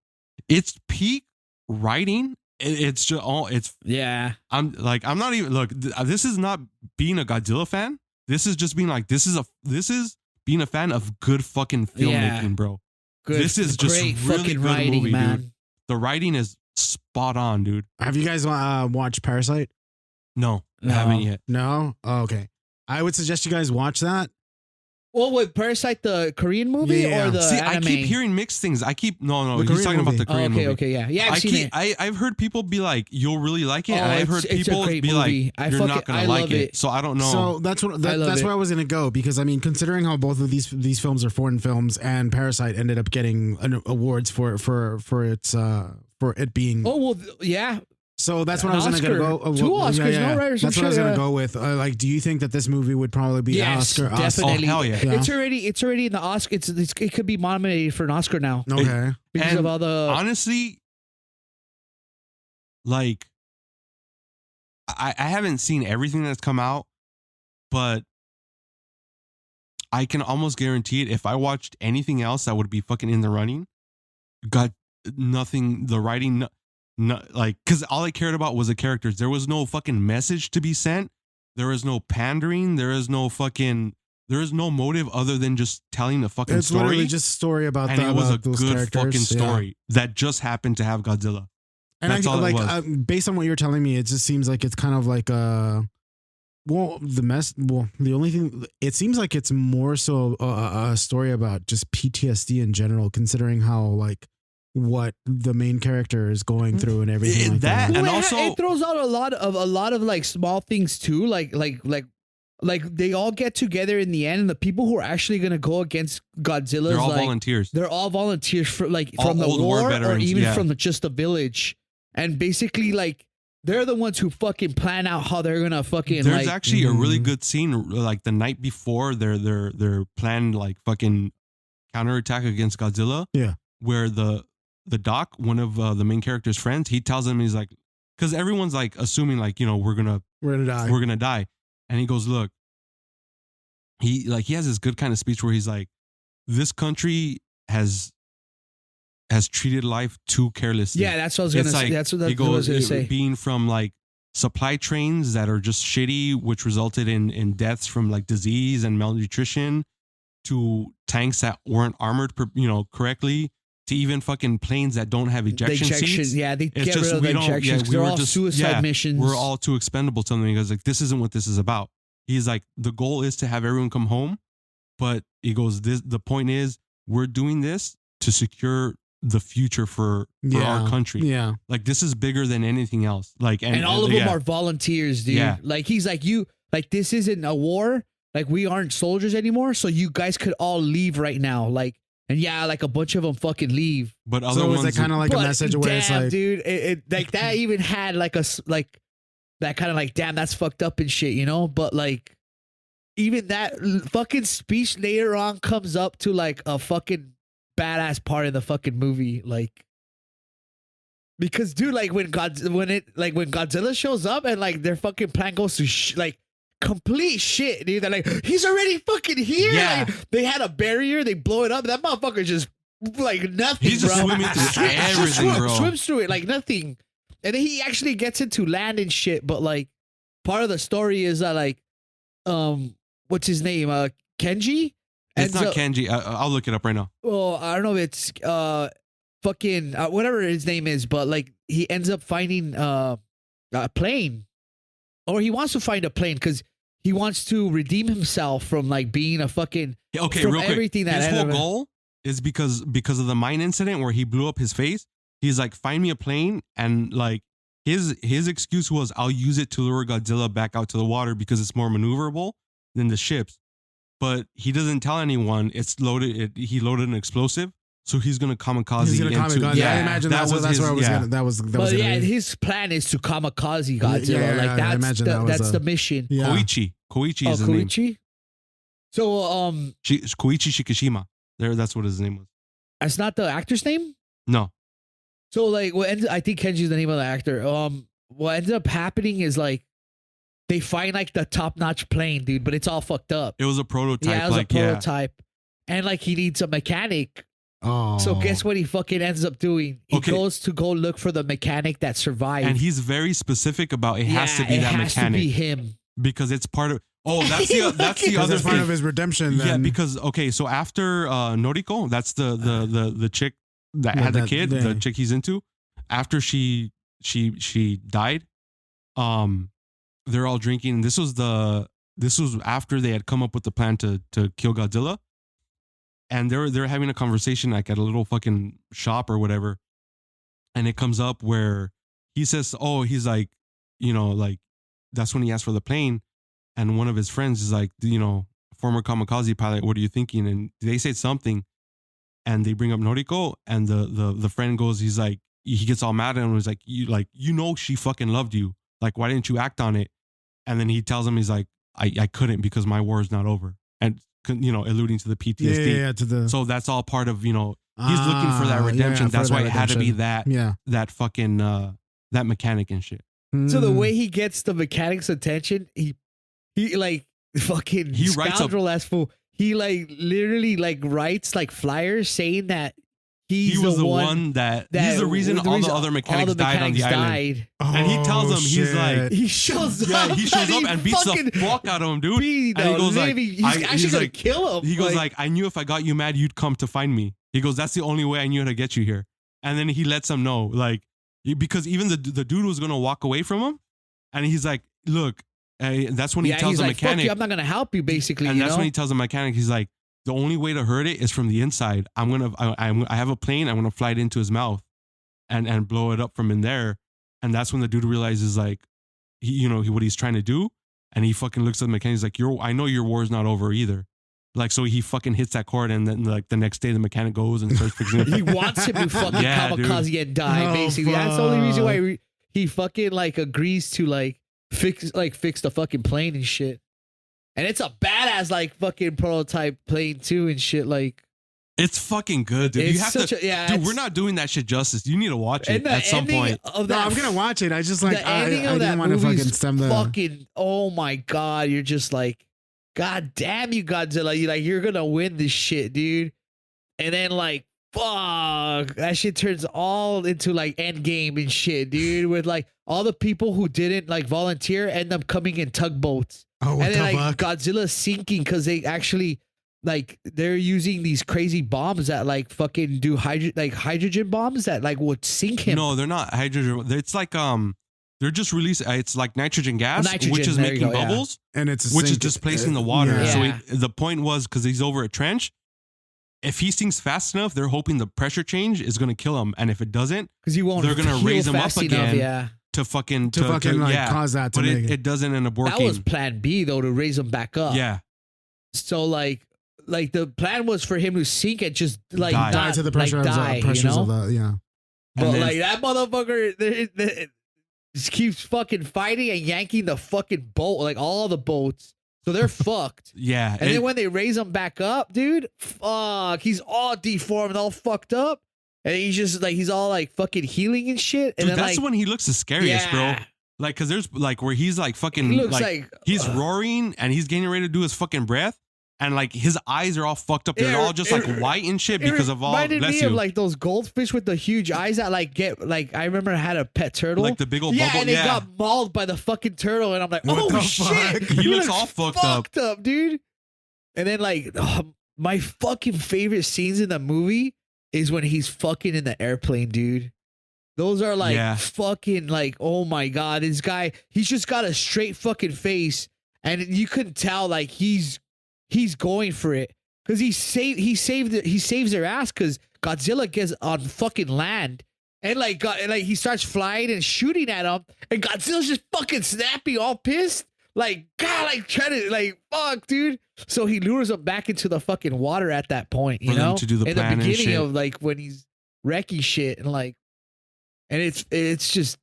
it's peak writing. It's just all, Yeah. I'm not even, look, this is not being a Godzilla fan. This is just being like, this is being a fan of good fucking filmmaking, Yeah. bro. Good, This is just great really fucking good writing, movie, man. dude. The writing is spot on, dude. Have you guys watched Parasite? No, I No. haven't yet. No? Oh, okay. I would suggest you guys watch that. Well, with Parasite, the Korean movie Yeah. or the See, anime? I keep hearing mixed things. The he's Korean talking about movie. the Korean movie. Okay, yeah, I've seen it. I've heard people be like, you'll really like it, and I've heard it's a people great be movie. like, you're not gonna I like love it. So I don't know. So that's what I love that's it. where I was gonna go, because I mean, considering how both of these films are foreign films, and Parasite ended up getting awards for its for it being. Oh well, yeah. So that's what An I was gonna go. Oscar. 2 Oscars, no, right, or some That's what I was shit, gonna yeah. go with. Like, do you think that this movie would probably be Yes, Oscar? definitely. Oh, hell yeah. Yeah. It's already in the Oscar. It could be nominated for an Oscar now Okay. because And of all the. honestly, like, I haven't seen everything that's come out, but I can almost guarantee it. If I watched anything else that would be fucking in the running, got nothing. The writing, like, because all I cared about was the characters. There was no fucking message to be sent. There is no pandering. There is no motive other than just telling a fucking It's story. literally just a story about And it was a about those good characters. fucking Yeah. story that just happened to have Godzilla. And That's all it was. based on what you're telling me, it just seems like it's kind of like the only thing, it seems like it's more so a story about just PTSD in general, considering how like what the main character is going through and everything like that. And Well, also- it throws out a lot of like small things too, like they all get together in the end, and the people who are actually gonna go against Godzilla, They're all like, volunteers. They're all volunteers for like All from the old war war or veterans, even yeah. from just the village, and basically like they're the ones who fucking plan out how they're gonna fucking There's like. actually a really good scene, like the night before their planned like fucking counterattack against Godzilla. Yeah. Where the doc, one of the main character's friends, he tells him, he's like, because everyone's like assuming like, you know, we're gonna die, and he goes, look, he has this good kind of speech where he's like, this country has treated life too carelessly. Yeah, that's what I was gonna It's say. like, That's what he I was goes, gonna say. being from like supply trains that are just shitty, which resulted in deaths from like disease and malnutrition, to tanks that weren't armored, correctly, to even fucking planes that don't have ejection seats. Yeah, they It's get just, rid of we the don't- yeah, injections. we They're were all just- suicide yeah, missions. We're all too expendable. Something. He goes like, this isn't what this is about. He's like, the goal is to have everyone come home, but he goes, the point is, we're doing this to secure the future for our country. Yeah. Like, this is bigger than anything else. Like, and all of them are volunteers, dude. Yeah. Like he's like, this isn't a war. Like, we aren't soldiers anymore, so you guys could all leave right now. Like, and yeah, like a bunch of them fucking leave. But other So ones, is it kind of like a But message where it's damn, like, dude, it like that even had like that kind of like, damn, that's fucked up and shit, you know? But like, even that fucking speech later on comes up to like a fucking badass part of the fucking movie, like. Because, dude, like when Godzilla shows up and like their fucking plan goes to like complete shit, dude. They're like, he's already fucking here. Yeah. Like, they had a barrier, they blow it up. That motherfucker just like nothing. He's just bro. swimming through everything, bro. Swims through it like nothing, and then he actually gets into land and shit. But like, part of the story is that like, what's his name? Kenji. It's not Kenji. I'll look it up right now. Well, I don't know if it's fucking whatever his name is, but like he ends up finding a plane, or he wants to find a plane because he wants to redeem himself from like being a fucking Okay, from real quick. everything that His whole ended up- goal is because of the mine incident where he blew up his face. He's like, find me a plane, and like his excuse was, I'll use it to lure Godzilla back out to the water because it's more maneuverable than the ships. but he doesn't tell anyone. It's loaded. He loaded an explosive, so he's gonna kamikaze. He's gonna kamikaze. Yeah, I imagine that's where I was gonna. That was. But yeah, his plan is to kamikaze Godzilla. Yeah, like that's the mission. Yeah. Koichi is his name. Koichi. So Koichi Shikishima. That's what his name was. That's not the actor's name. No. So like, I think Kenji's the name of the actor. What ends up happening is like, they find like the top-notch plane, dude, but it's all fucked up. It was a prototype. Yeah, it was a prototype, and like he needs a mechanic. Oh. So guess what he fucking ends up doing? He goes to go look for the mechanic that survived, and he's very specific about it has to be that mechanic. It has to be him because it's part of. Oh, that's the other part of his redemption. Then. Yeah, because so after Noriko, that's the chick that had the kid, the chick he's into. After she died, they're all drinking. And this was after they had come up with the plan to kill Godzilla, and they're having a conversation like at a little fucking shop or whatever, and it comes up where he says, "Oh, he's like, like that's when he asked for the plane." And one of his friends is like, former kamikaze pilot, what are you thinking? And they say something, and they bring up Noriko, and the friend goes, he's like, he gets all mad at him. He's like, she fucking loved you. Like, why didn't you act on it? And then he tells him, he's like, I couldn't because my war is not over. And, alluding to the PTSD. Yeah, so that's all part of, he's looking for that redemption. That's why it had to be that fucking, that mechanic and shit. So the way he gets the mechanic's attention, he like fucking scoundrel ass fool. He like literally like writes like flyers saying that he was the one that he's the reason all the other mechanics died on the island. And he tells them, he's like, he shows up. Yeah, he shows up and beats the fuck out of him, dude. And he goes like, he's actually gonna kill him. He goes like, I knew if I got you mad, you'd come to find me. He goes, that's the only way I knew how to get you here. And then he lets him know, like, because even the dude was gonna walk away from him, and he's like, look. That's when he tells the like, mechanic, fuck you, I'm not gonna help you, basically. And that's when he tells the mechanic, he's like, the only way to hurt it is from the inside. I have a plane. I'm gonna fly it into his mouth, and blow it up from in there. And that's when the dude realizes like, what he's trying to do, and he fucking looks at the mechanic. He's like, I know your war's not over either. Like, so he fucking hits that chord, and then like the next day the mechanic goes and starts fixing it. He wants him to fucking kamikaze and die. Basically, that's the only reason why he fucking like agrees to like fix the fucking plane and shit. And it's a badass like fucking prototype plane too and shit. Like, it's fucking good, dude. You have to, dude. We're not doing that shit justice. You need to watch it at some point. No, I'm gonna watch it. I just like the ending of that movie is fucking. Oh my god, you're just like, god damn you, Godzilla. You're gonna win this shit, dude. And then like, fuck, that shit turns all into like end game and shit, dude. With like all the people who didn't like volunteer end up coming in tugboats. Oh, and then like Godzilla's sinking because they actually like they're using these crazy bombs that like fucking do hydrogen bombs that like would sink him. No, they're not hydrogen. It's like they're just releasing. It's like nitrogen gas, which is making bubbles, and it's which is displacing the water. Yeah. So the point was because he's over a trench. If he sinks fast enough, they're hoping the pressure change is going to kill him, and if it doesn't, because he won't, they're going to raise him up again. To fucking cause that to but make it doesn't end up working. That was plan B though, to raise him back up. Yeah. So like the plan was for him to sink and just like die to the pressure of the pressures of the But then, like that motherfucker just keeps fucking fighting and yanking the fucking boat, like all the boats. So they're fucked. Yeah. And then when they raise him back up, dude, fuck, he's all deformed, all fucked up. And he's just like, he's all like fucking healing and shit. And dude, then that's when he looks the scariest, bro. Like, cause there's like where he's like fucking, he looks like he's roaring and he's getting ready to do his fucking breath. And like his eyes are all fucked up. They're all just like white and shit because of all. It reminded me of like those goldfish with the huge eyes that like get like, I remember I had a pet turtle. Like the big old bubble. And they got mauled by the fucking turtle. And I'm like, oh shit. He looks all fucked up, dude. And then like my fucking favorite scenes in the movie is when he's fucking in the airplane, dude. Those are like fucking like, oh my god, this guy, he's just got a straight fucking face, and you couldn't tell like he's going for it because he saves their ass because Godzilla gets on fucking land and like he starts flying and shooting at him, and Godzilla's just fucking snappy, all pissed. like God, like trying to like fuck, dude. So he lures him back into the fucking water at that point, you For them know, to do the in the plan and beginning shit. of like when he's wrecking shit and like, and it's just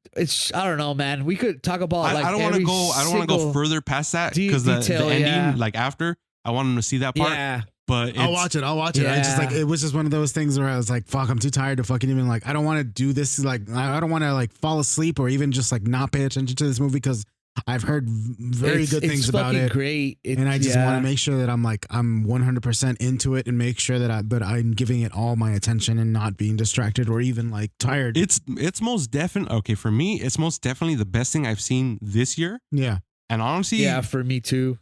I don't know, man. We could talk about like I don't want to go. I don't want to go further past that because the ending, yeah. like after, I want him to see that part. Yeah, But I'll watch it. I just like, it was just one of those things where I was like, fuck, I'm too tired to fucking even like, I don't want to do this. Like, I don't want to like fall asleep or even just like not pay attention to this movie because I've heard very good things about it. Great. And I just want to make sure that I'm 100% into it and make sure that I'm giving it all my attention and not being distracted or even like tired. It's most definitely, okay, for me, it's most definitely the best thing I've seen this year. Yeah. And honestly, yeah, for me too.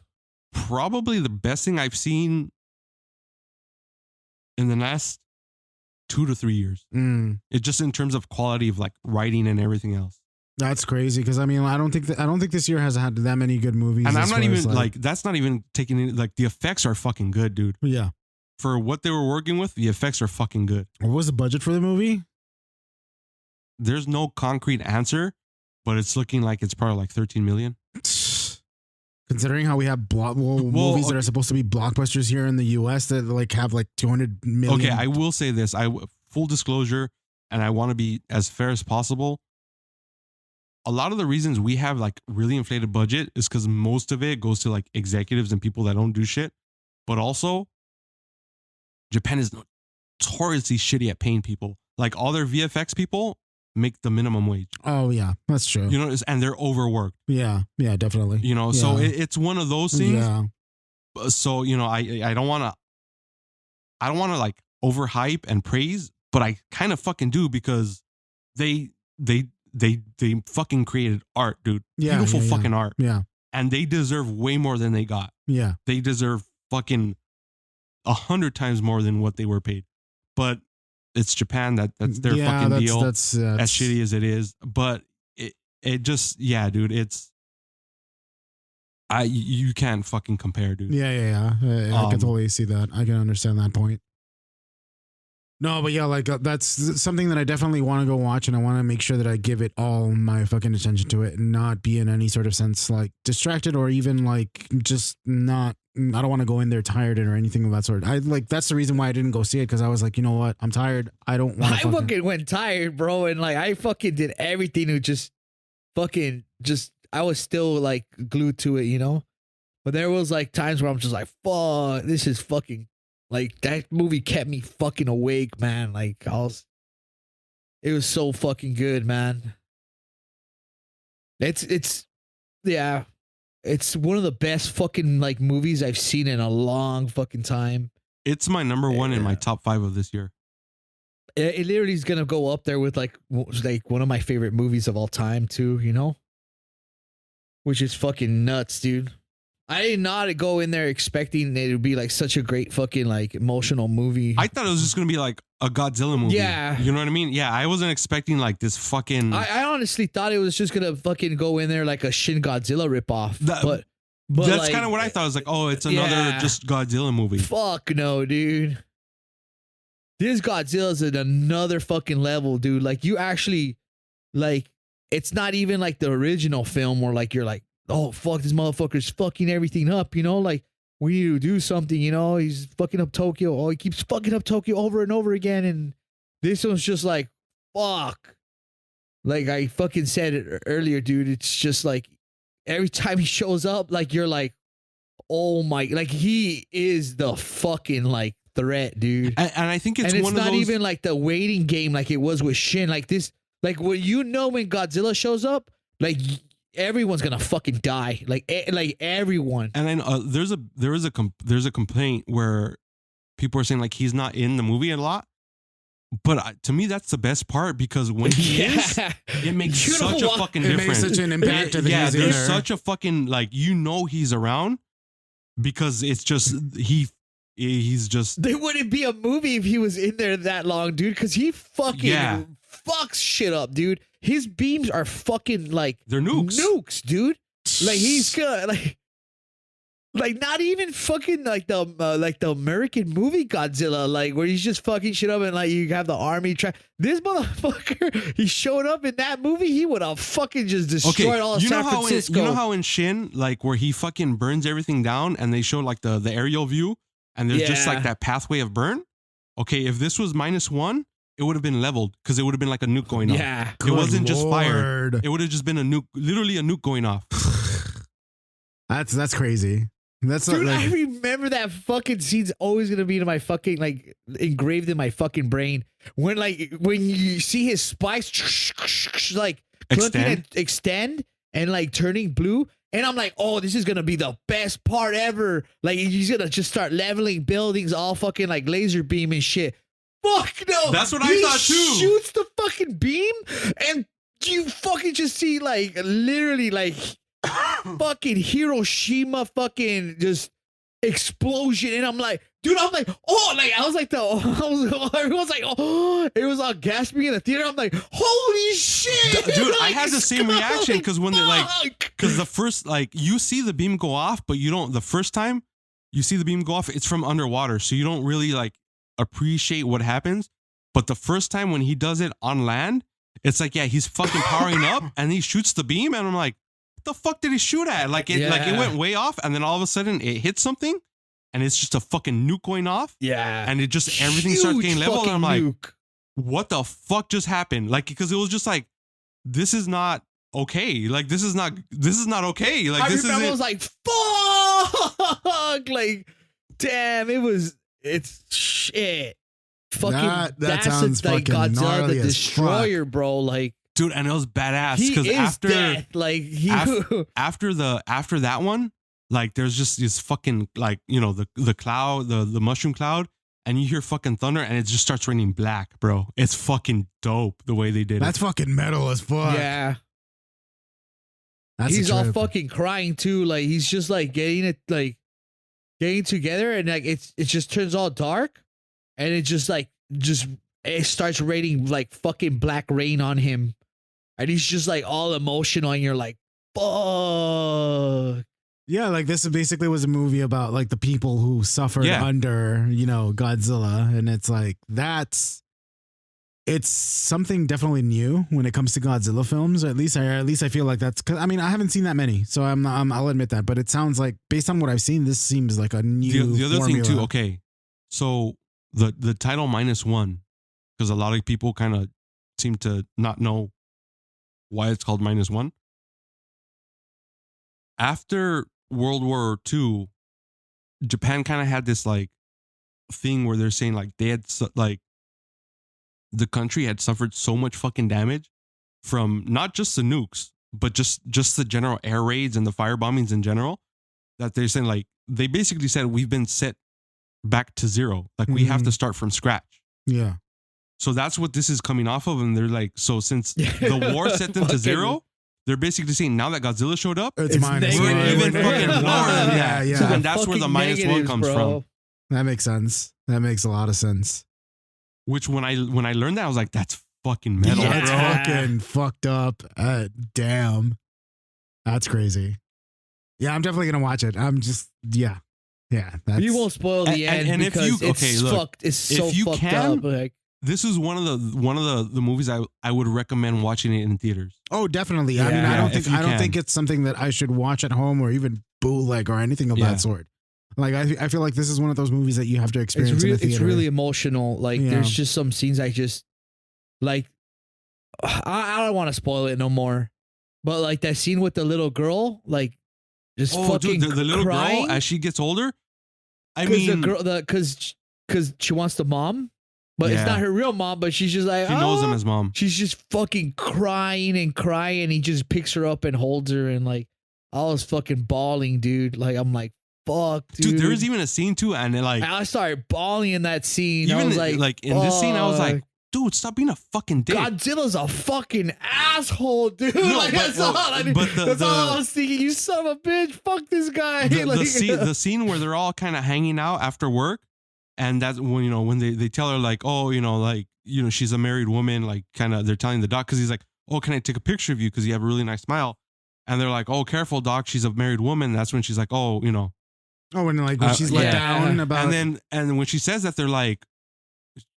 Probably the best thing I've seen in the last 2 to 3 years. It just in terms of quality of like writing and everything else. That's crazy because I mean I don't think this year has had that many good movies. And I'm not even like that's not even taking it, like the effects are fucking good, dude. Yeah. For what they were working with, the effects are fucking good. What was the budget for the movie? There's no concrete answer, but it's looking like it's probably like 13 million. Considering how we have movies that are supposed to be blockbusters here in the US that like have like 200 million. Okay, I will say this. Full disclosure, and I want to be as fair as possible. A lot of the reasons we have like really inflated budget is because most of it goes to like executives and people that don't do shit. But also, Japan is notoriously shitty at paying people. Like all their VFX people make the minimum wage. Oh yeah, that's true. You know, and they're overworked. Yeah, definitely. You know, so it's one of those things. Yeah. So you know, I don't want to like overhype and praise, but I kind of fucking do because they fucking created art, dude. Yeah, beautiful fucking art. Yeah, and they deserve way more than they got. Yeah, they deserve fucking 100 times more than what they were paid. But it's Japan. That's their fucking deal. That's as shitty as it is, but it just dude. It's you can't fucking compare, dude. Yeah. I can totally see that. I can understand that point. No, but yeah, like that's something that I definitely want to go watch, and I want to make sure that I give it all my fucking attention to it, and not be in any sort of sense like distracted or even like just not. I don't want to go in there tired or anything of that sort. I like that's the reason why I didn't go see it because I was like, you know what, I'm tired. I don't want. I fucking went tired, bro, and like I fucking did everything to just fucking just. I was still like glued to it, you know. But there was like times where I'm just like, fuck, this is fucking. Like that movie kept me fucking awake, man. Like it was so fucking good, man. It's one of the best fucking like movies I've seen in a long fucking time. It's my number one in my top 5 of this year. It literally is gonna go up there with like one of my favorite movies of all time too, you know? Which is fucking nuts, dude. I did not go in there expecting it would be like such a great fucking like emotional movie. I thought it was just gonna be like a Godzilla movie. Yeah. You know what I mean? Yeah, I wasn't expecting like this fucking. I honestly thought it was just gonna fucking go in there like a Shin Godzilla ripoff. But that's like, kind of what I thought. I was like, oh, it's another just Godzilla movie. Fuck no, dude. This Godzilla's at another fucking level, dude. Like you actually, like, it's not even like the original film where like you're like, oh fuck, this motherfucker's fucking everything up, you know? Like we need to do something, you know? He's fucking up Tokyo. Oh, he keeps fucking up Tokyo over and over again. And this one's just like, fuck. Like I fucking said it earlier, dude. It's just like every time he shows up, like you're like, oh my, like he is the fucking like threat, dude. And I think it's and one it's of not those... even like the waiting game like it was with Shin. Like this, like when you know when Godzilla shows up, like everyone's gonna fucking die. Like everyone. And then there's a complaint where people are saying like he's not in the movie a lot. But to me, that's the best part because when he is, it makes such a fucking difference. It makes such an impact. There's such a fucking like he's around because it's just he's just. There wouldn't be a movie if he was in there that long, dude. Because he fucking fucks shit up, dude. His beams are fucking like they're nukes, dude. Like he's good. Like Like not even fucking like the American movie Godzilla, like where he's just fucking shit up and like you have the army track. This motherfucker, he showed up in that movie, he would have fucking just destroyed all of San Francisco. You know how in Shin, like where he fucking burns everything down and they show like the aerial view and there's just like that pathway of burn. Okay, if this was -1, it would have been leveled because it would have been like a nuke going off. Yeah, it wasn't just fire. It would have just been a nuke, literally a nuke going off. That's crazy. That's dude, like, I remember that fucking scene's always gonna be in my fucking like engraved in my fucking brain. When you see his spikes like extend and like turning blue, and I'm like, oh, this is gonna be the best part ever. Like he's gonna just start leveling buildings, all fucking like laser beam and shit. Fuck no! That's what I thought too. Shoots the fucking beam, and you fucking just see like literally like. Fucking Hiroshima fucking just explosion, and I'm like, dude, oh, like I was like everyone's like, oh, it was all gasping in the theater. I'm like, holy shit, dude! like, I had the same reaction because when they like, because the first like you see the beam go off, but you don't. The first time you see the beam go off, it's from underwater, so you don't really like appreciate what happens. But the first time when he does it on land, it's like, yeah, he's fucking powering up, and he shoots the beam, and I'm like, the fuck did he shoot at? Like it went way off, and then all of a sudden it hits something, and it's just a fucking nuke going off. Yeah, and it just everything starts getting leveled. And I'm like, what the fuck just happened? Like because it was just like, this is not okay. Like this is not okay. Like this is. I was like, fuck. Like, damn, it's shit. Fucking that sounds like fucking Godzilla the Destroyer, fuck. Bro. Like. Dude, and it was badass because after that one, like there's just this fucking like the cloud, the mushroom cloud, and you hear fucking thunder, and it just starts raining black, bro. It's fucking dope the way they did it. That's fucking metal as fuck. Yeah, he's all fucking crying too. Like he's just like getting together, and like it just turns all dark, and it just it starts raining like fucking black rain on him. And he's just like all emotional, and you're like, fuck. Yeah, like this basically was a movie about like the people who suffered under, Godzilla. And it's like, it's something definitely new when it comes to Godzilla films. Or at least I feel like that's, cause I mean, I haven't seen that many, so I'll admit that, but it sounds like based on what I've seen, this seems like a new the other formula. thing too. Okay. So the title -1, because a lot of people kind of seem to not know why it's called -1. After World War II, Japan kind of had this like thing where they're saying like they had like the country had suffered so much fucking damage from not just the nukes, but just the general air raids and the fire bombings in general, that they're saying like they basically said we've been set back to zero. Like we have to start from scratch. Yeah. So that's what this is coming off of. And they're like, so since the war set them to zero, they're basically saying now that Godzilla showed up, it's minus we're one. even fucking lower than that. Yeah. So and that's where the -1 comes from. That makes sense. That makes a lot of sense. Which when I learned that, I was like, that's fucking metal. Yeah. That's fucking fucked up. Damn. That's crazy. Yeah, I'm definitely going to watch it. Yeah. We won't spoil the end and because it's so fucked up. Like, this is one of the movies I would recommend watching it in theaters. Oh, definitely. Yeah. I mean, I don't think it's something that I should watch at home or even bootleg or anything of that sort. Like I feel like this is one of those movies that you have to experience in the theater. It's really emotional. Like there's just some scenes I just like. I don't want to spoil it no more, but like that scene with the little girl, like just fucking dude, the little crying girl as she gets older. I mean, the girl, because she wants the mom. But it's not her real mom, but she's just like, she knows him as mom. She's just fucking crying and crying. And he just picks her up and holds her. And like, I was fucking bawling, dude. Like, I'm like, fuck, dude. Dude, there was even a scene too. And like, I started bawling in that scene. I was like in this scene, I was like, dude, stop being a fucking dick. Godzilla's a fucking asshole, dude. No, like, that's all I was thinking. You son of a bitch. Fuck this guy. The scene where they're all kind of hanging out after work. And that's when, when they tell her like, oh, she's a married woman, like kind of they're telling the doc, because he's like, oh, can I take a picture of you? Because you have a really nice smile. And they're like, oh, careful, doc. She's a married woman. And that's when she's like, oh, Oh, and like when she's let yeah. down about, and then when she says that, they're like,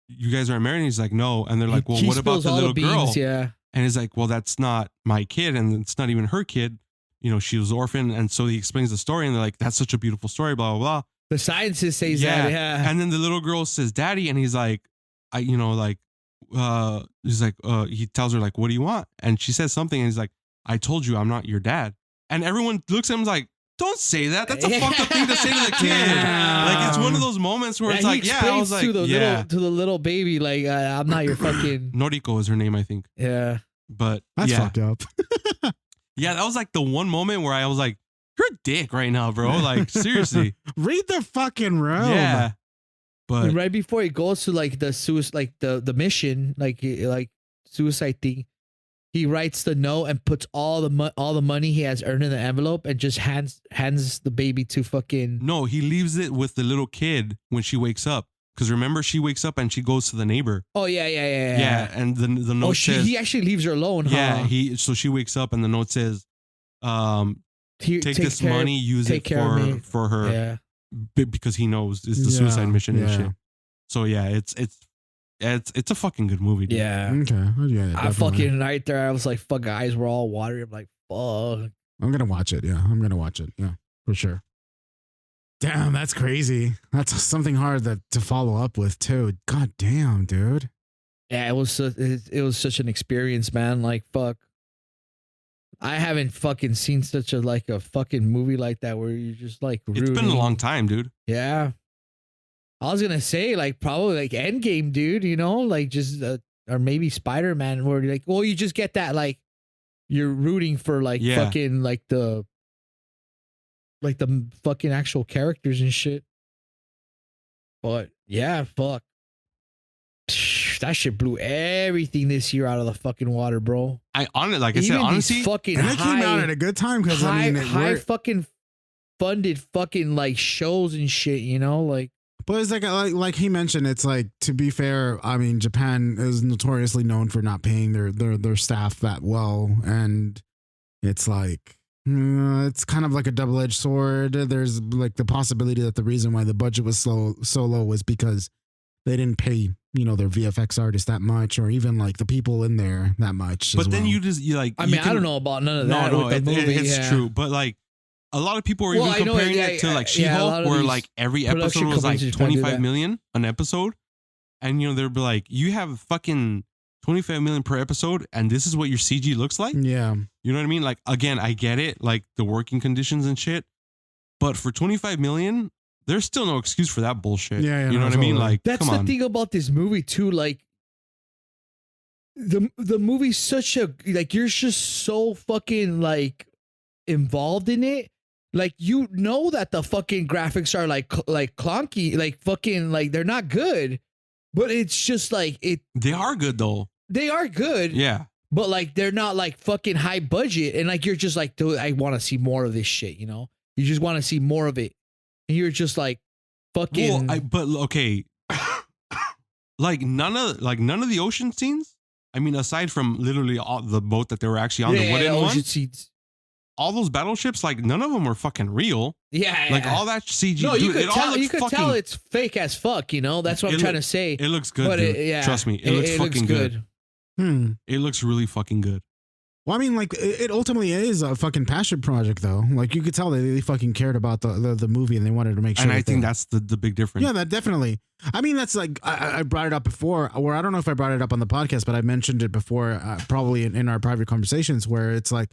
"You guys aren't married." And he's like, "No." And they're like, "Well, He what about spills the all little girl?" beans, yeah. And he's like, "Well, that's not my kid, and it's not even her kid. You know, she was orphaned." And so he explains the story, and they're like, "That's such a beautiful story." Blah blah blah. The scientist says that, yeah. And then the little girl says, "Daddy," and he's like, he's like, he tells her like, "What do you want?" And she says something, and he's like, "I told you I'm not your dad." And everyone looks at him like, "Don't say that. That's a fucked up thing to say to the kid." Yeah. Like, it's one of those moments where it's like, he I was like, to the little baby, like, I'm not your fucking. Noriko is her name, I think. Yeah. But that's yeah. fucked up. Yeah, that was like the one moment where I was like, "You're a dick right now, bro." Like, seriously. Read the fucking room. Yeah. But And right before he goes to like the suicide, like the mission, like suicide thing, he writes the note and puts all the money he has earned in the envelope and just hands the baby to fucking. no, he leaves it with the little kid when she wakes up. Because remember, she wakes up and she goes to the neighbor. Oh yeah. Yeah, and the note says, he actually leaves her alone. yeah, huh? so she wakes up and the note says, Take this care- money, use take it care of me. for her, Yeah. because he knows it's the Yeah, suicide mission and yeah. shit. So yeah, it's a fucking good movie, dude. Yeah. Okay. Oh, yeah, I definitely. fucking right there. I was like, fuck, eyes were all watery. I'm like, fuck. I'm gonna watch it. Yeah, I'm gonna watch it. Yeah, for sure. Damn, that's crazy. That's something hard to follow up with too. God damn, dude. Yeah, it was such an experience, man. Like, fuck. I haven't fucking seen such a fucking movie like that where you're just like It's been a long time, dude. Yeah. I was gonna say like probably like Endgame, dude. You know, like just or maybe Spider-Man, where you're like, well, you just get that like you're rooting for like Yeah. fucking like the fucking actual characters and shit. But yeah, fuck. That shit blew everything this year out of the fucking water, bro. Like I said, Even these honestly, fucking And it came out at a good time because I mean, high fucking funded fucking like shows and shit, you know, like. but it's like he mentioned, it's like, to be fair, I mean, Japan is notoriously known for not paying their staff that well, and it's like it's kind of like a double-edged sword. There's like the possibility that the reason why the budget was so low was because they didn't pay, you know, their VFX artists that much, or even like the people in there that much. but as then well. you like. I mean, I don't know about none of that. No, with the movie, it's yeah. true. But like, a lot of people were Well, even I know, comparing yeah, it to like yeah, a She-Hulk, lot of where these like every production episode was like companies are trying to do 25 that. million an episode, and you know they'd be like, you have fucking 25 million per episode, and this is what your CG looks like. Yeah. You know what I mean? Like, again, I get it, like the working conditions and shit, but for 25 million, there's still no excuse for that bullshit. Yeah, you know what I mean? totally. Like, That's come the on. thing about this movie too. Like the movie's such a like you're just so fucking like involved in it. Like you know that the fucking graphics are like clunky, like fucking like they're not good, but it's just like it. They are good though. They are good, Yeah. but like they're not like fucking high budget, and like you're just like, dude, I want to see more of this shit. You know, you just want to see more of it, and you're just like, fucking. Well, but okay, like none of the ocean scenes. I mean, aside from literally all the boat that they were actually on, the wooden one, ocean seats. all those battleships, like none of them were fucking real. Yeah, Like all that CG. No, dude, you could it all tell. looks You could fucking, tell it's fake as fuck. You know, that's what I'm It trying look- to say. It looks good, But dude. yeah, Trust me, it looks fucking good. It looks really fucking good. Well, I mean, like it ultimately is a fucking passion project, though. Like you could tell they fucking cared about the movie and they wanted to make sure. And I that think they- that's the big difference. Yeah, that definitely. I mean, that's like I brought it up before, or I don't know if I brought it up on the podcast, but I mentioned it before, probably in our private conversations, where it's like,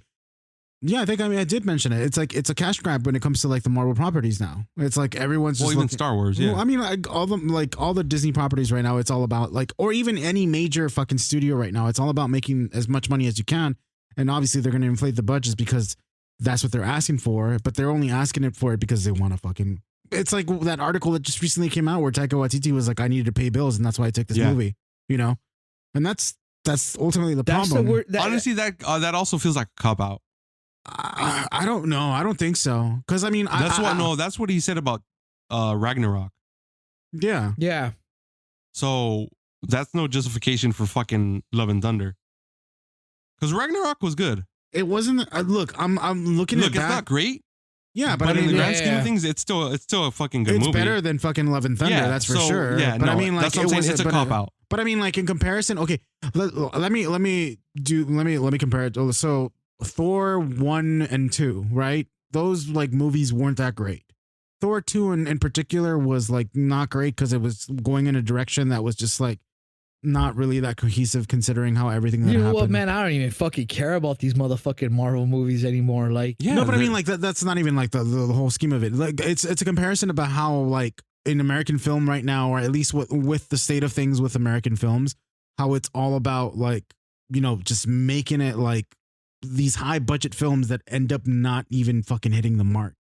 yeah, I did mention it. It's like it's a cash grab when it comes to like the Marvel properties now. It's like everyone's just Well, even looking- Star Wars, yeah. Well, I mean, like all the Disney properties right now, it's all about like, or even any major fucking studio right now, it's all about making as much money as you can. And obviously, they're going to inflate the budgets because that's what they're asking for. But they're only asking it for it because they want to fucking. It's like that article that just recently came out where Taika Waititi was like, "I needed to pay bills, and that's why I took this Yeah. movie." You know, and that's ultimately the That's problem. the word. Honestly, that also feels like a cop out. I don't know. I don't think so. Because I mean, That's what he said about Ragnarok. Yeah. Yeah. So that's no justification for fucking Love and Thunder. Because Ragnarok was good. It wasn't. Look, I'm looking Look, at it's that. not great, Yeah, but I in mean, the grand yeah. scheme of things, it's still a fucking good it's movie. better than fucking Love and Thunder. Yeah, That's for so, sure. Yeah, but no, I mean, like, that's what I'm saying. It's a cop out. But I mean, like in comparison, okay, let me compare it. So Thor 1 and 2, right? Those like movies weren't that great. Thor 2 in particular was like not great because it was going in a direction that was just like not really that cohesive considering how everything that You know happened. what, man? I don't even fucking care about these motherfucking Marvel movies anymore. Like, Yeah, No, but I mean, like that's not even like the whole scheme of it. Like it's a comparison about how like in American film right now, or at least with the state of things with American films, how it's all about like, you know, just making it like these high budget films that end up not even fucking hitting the mark,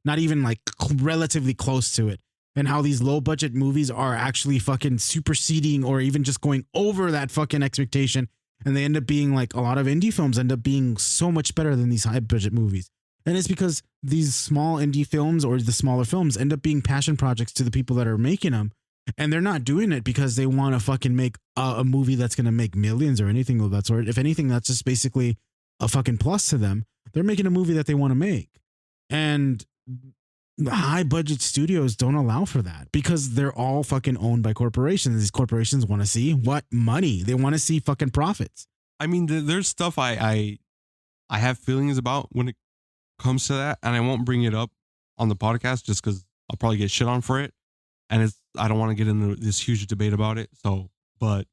not even like relatively close to it. And how these low budget movies are actually fucking superseding or even just going over that fucking expectation. And they end up being like a lot of indie films end up being so much better than these high budget movies. And it's because these small indie films or the smaller films end up being passion projects to the people that are making them. And they're not doing it because they want to fucking make a movie that's going to make millions or anything of that sort. If anything, that's just basically a fucking plus to them. They're making a movie that they want to make. And high budget studios don't allow for that because they're all fucking owned by corporations. These corporations want to see what money. They want to see fucking profits. I mean, there's stuff I have feelings about when it comes to that, and I won't bring it up on the podcast just because I'll probably get shit on for it, and I don't want to get into this huge debate about it. So, but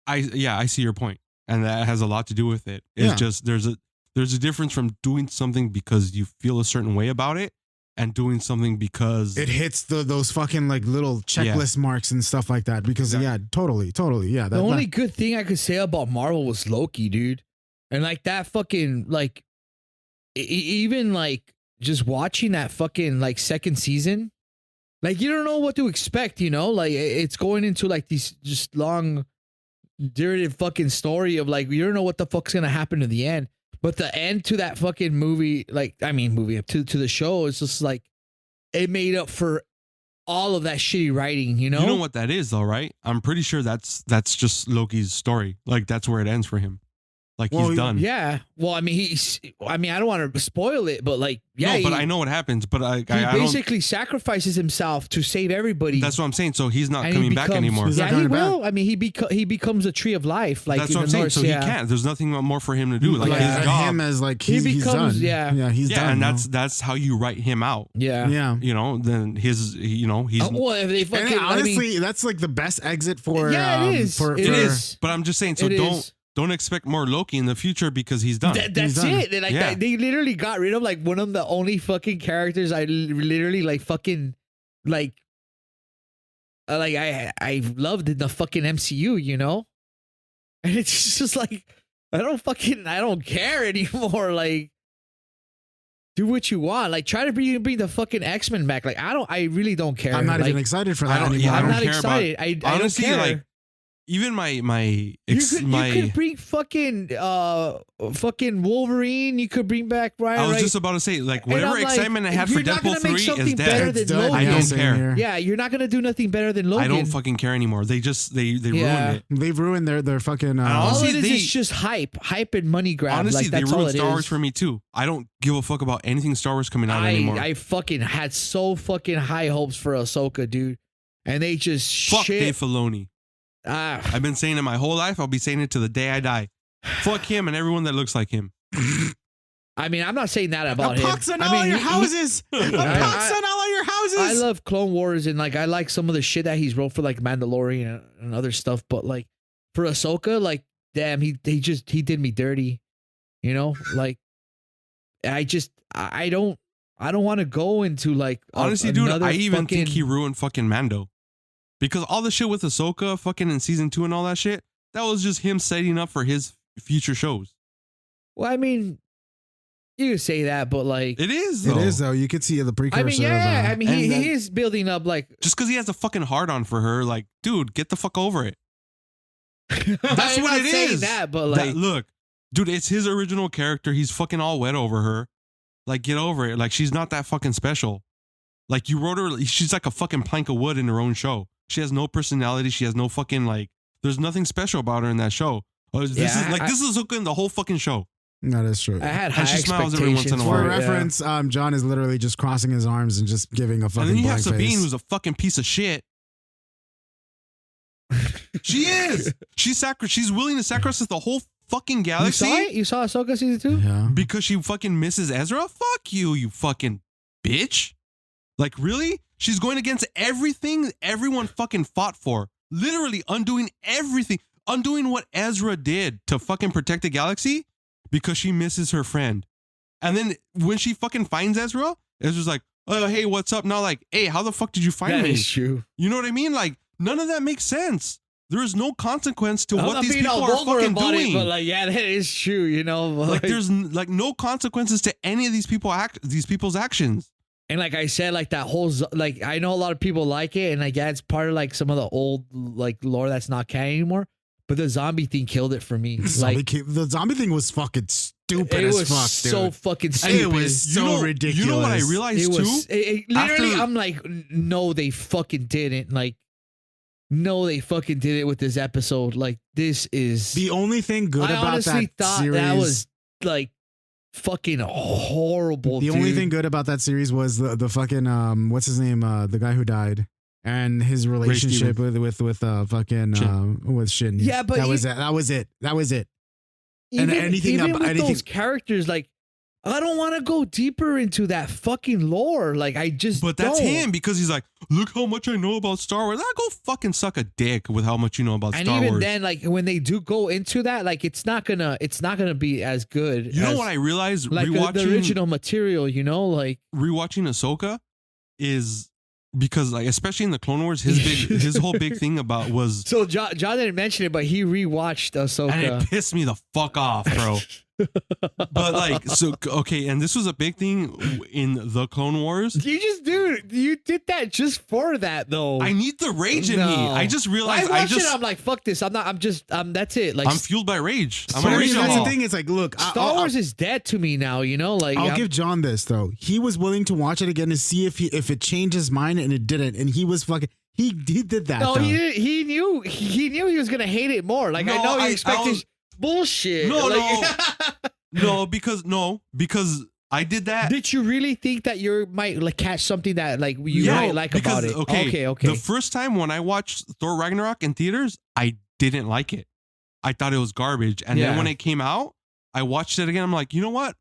I see your point, and that has a lot to do with it. It's just there's a difference from doing something because you feel a certain way about it, and doing something because it hits those fucking like little checklist marks and stuff like that. Because totally, yeah. The only good thing I could say about Marvel was Loki, dude, and like that fucking like, even like just watching that fucking like second season, like you don't know what to expect, you know, like it's going into like these just long, derivative fucking story of like you don't know what the fuck's gonna happen to the end. But the end to that fucking movie, like, I mean, to the show, it's just like, it made up for all of that shitty writing, you know? You know what that is, though, right? I'm pretty sure that's just Loki's story. Like, that's where it ends for him. Like, he's done. Yeah. Well, I mean, I don't want to spoil it, but like, yeah. No, but I know what happens. But I basically sacrifices himself to save everybody. That's what I'm saying. So he's not coming back anymore. Yeah, he will. I mean, he becomes a tree of life. Like that's what I'm saying. North, so he can't. There's nothing more for him to do. Like his job. him as like he's done. He's done. And that's how you write him out. Yeah. You know, then he's. Well, if they fucking, and honestly, that's like the best exit for. Yeah, it is. It is. But I'm just saying. So don't expect more Loki in the future because he's done. That's it. Like they literally got rid of like one of the only fucking characters I literally like fucking like I loved in the fucking MCU, you know? And it's just like I don't care anymore. Like, do what you want. Like, try to bring the fucking X-Men back. Like, I really don't care. I'm not even excited for that anymore. I'm not care excited. About, honestly, I don't care. like, even you could bring fucking Wolverine. You could bring back Ryan. I was just about to say, like, whatever excitement I had for Deadpool 3 is dead. I don't care. Yeah, you're not gonna do nothing better than Logan. I don't fucking care anymore. They ruined it. They've ruined their fucking. All it is just hype and money grab. Honestly, like, that's they ruined all it Star Wars is. for me too. I don't give a fuck about anything Star Wars coming out anymore. I fucking had so fucking high hopes for Ahsoka, dude, and they just fuck Dave Filoni. Ah. I've been saying it my whole life. I'll be saying it to the day I die. Fuck him and everyone that looks like him. I mean, I'm not saying that about him. Pox on all your houses. Pox on all your houses. I love Clone Wars and like I like some of the shit that he's wrote for like Mandalorian and other stuff, but like for Ahsoka, like damn, he did me dirty. You know, like I don't want to go into like honestly, dude. I even think he ruined fucking Mando. Because all the shit with Ahsoka fucking in season 2 and all that shit, that was just him setting up for his future shows. Well, I mean, you could say that, but like it is though. It is though. You could see the precursor. I mean, yeah. I mean, he is building up like just because he has a fucking hard on for her, like, dude, get the fuck over it. That's I'm what not it saying is. that, but like, look, dude, it's his original character. He's fucking all wet over her. Like, get over it. Like, she's not that fucking special. Like, you wrote her. She's like a fucking plank of wood in her own show. She has no personality. She has no fucking like. There's nothing special about her in that show. This is Ahsoka in the whole fucking show. That is true. I had high And she smiles every once in a expectations while. For for it, yeah. reference, John is literally just crossing his arms and just giving a fucking And then you have blank Sabine, face. who's a fucking piece of shit. She is. She's willing to sacrifice the whole fucking You galaxy saw it? You saw Ahsoka season 2? Yeah. because she fucking misses Ezra. Fuck you, you fucking bitch. Like, really? She's going against everything everyone fucking fought for. Literally undoing everything. Undoing what Ezra did to fucking protect the galaxy because she misses her friend. And then when she fucking finds Ezra, Ezra's like, oh, hey, what's up? Now, like, hey, how the fuck did you find That me? is true. You know what I mean? Like, none of that makes sense. There is no consequence to I'm what not these being people all are vulgar fucking about doing. it, but like, yeah, that is true. You know, Like, there's like no consequences to any of these people's actions. and like I said, like that whole like I know a lot of people like it, and like yeah, it's part of like some of the old like lore that's not canon anymore. But the zombie thing killed it for me. Like The zombie thing was fucking stupid it as was fuck, so dude. fucking stupid. It was so ridiculous. You know what I realized It was too? literally. After- I'm like, no, they fucking didn't. Like, no, they fucking did it with this episode. Like, this is. The only thing good I about honestly that thought series, that was like fucking horrible. the only dude. thing good about that series was the fucking what's his name, the guy who died, and his relationship with fucking with Shin. Yeah, but that was it. That was it. even, and anything even about with anything. those characters, like, I don't want to go deeper into that fucking lore. Like, I just. But that's don't. him because he's like, look how much I know about Star Wars. I go fucking suck a dick with how much you know about And Star even Wars. then, like when they do go into that, like it's not gonna be as good. You know as, what I realized like rewatching the original material, you know, like rewatching Ahsoka is because like especially in the Clone Wars, his whole big thing about was so. John didn't mention it, but he rewatched Ahsoka. and it pissed me the fuck off, bro. But like so okay, and this was a big thing in the Clone Wars. You did that just for that though. I need the rage in me. No. I just I realized watched it. I'm like, fuck this. That's it. Like I'm fueled by rage. I'm But a I rage mean, that's the ball. thing. It's like, look, Star Wars is dead to me now. You know, like I'll give John this though. He was willing to watch it again to see if it changed his mind, and it didn't. And he was fucking. He did that. No, though. he knew he was gonna hate it more. Like I No, know he I expected was- bullshit. No, like, because I did that. Did you really think that you might like catch something that like you might like because, about it? Okay, okay. The first time when I watched Thor Ragnarok in theaters, I didn't like it. I thought it was garbage. And Yeah. then when it came out, I watched it again. I'm like, you know what?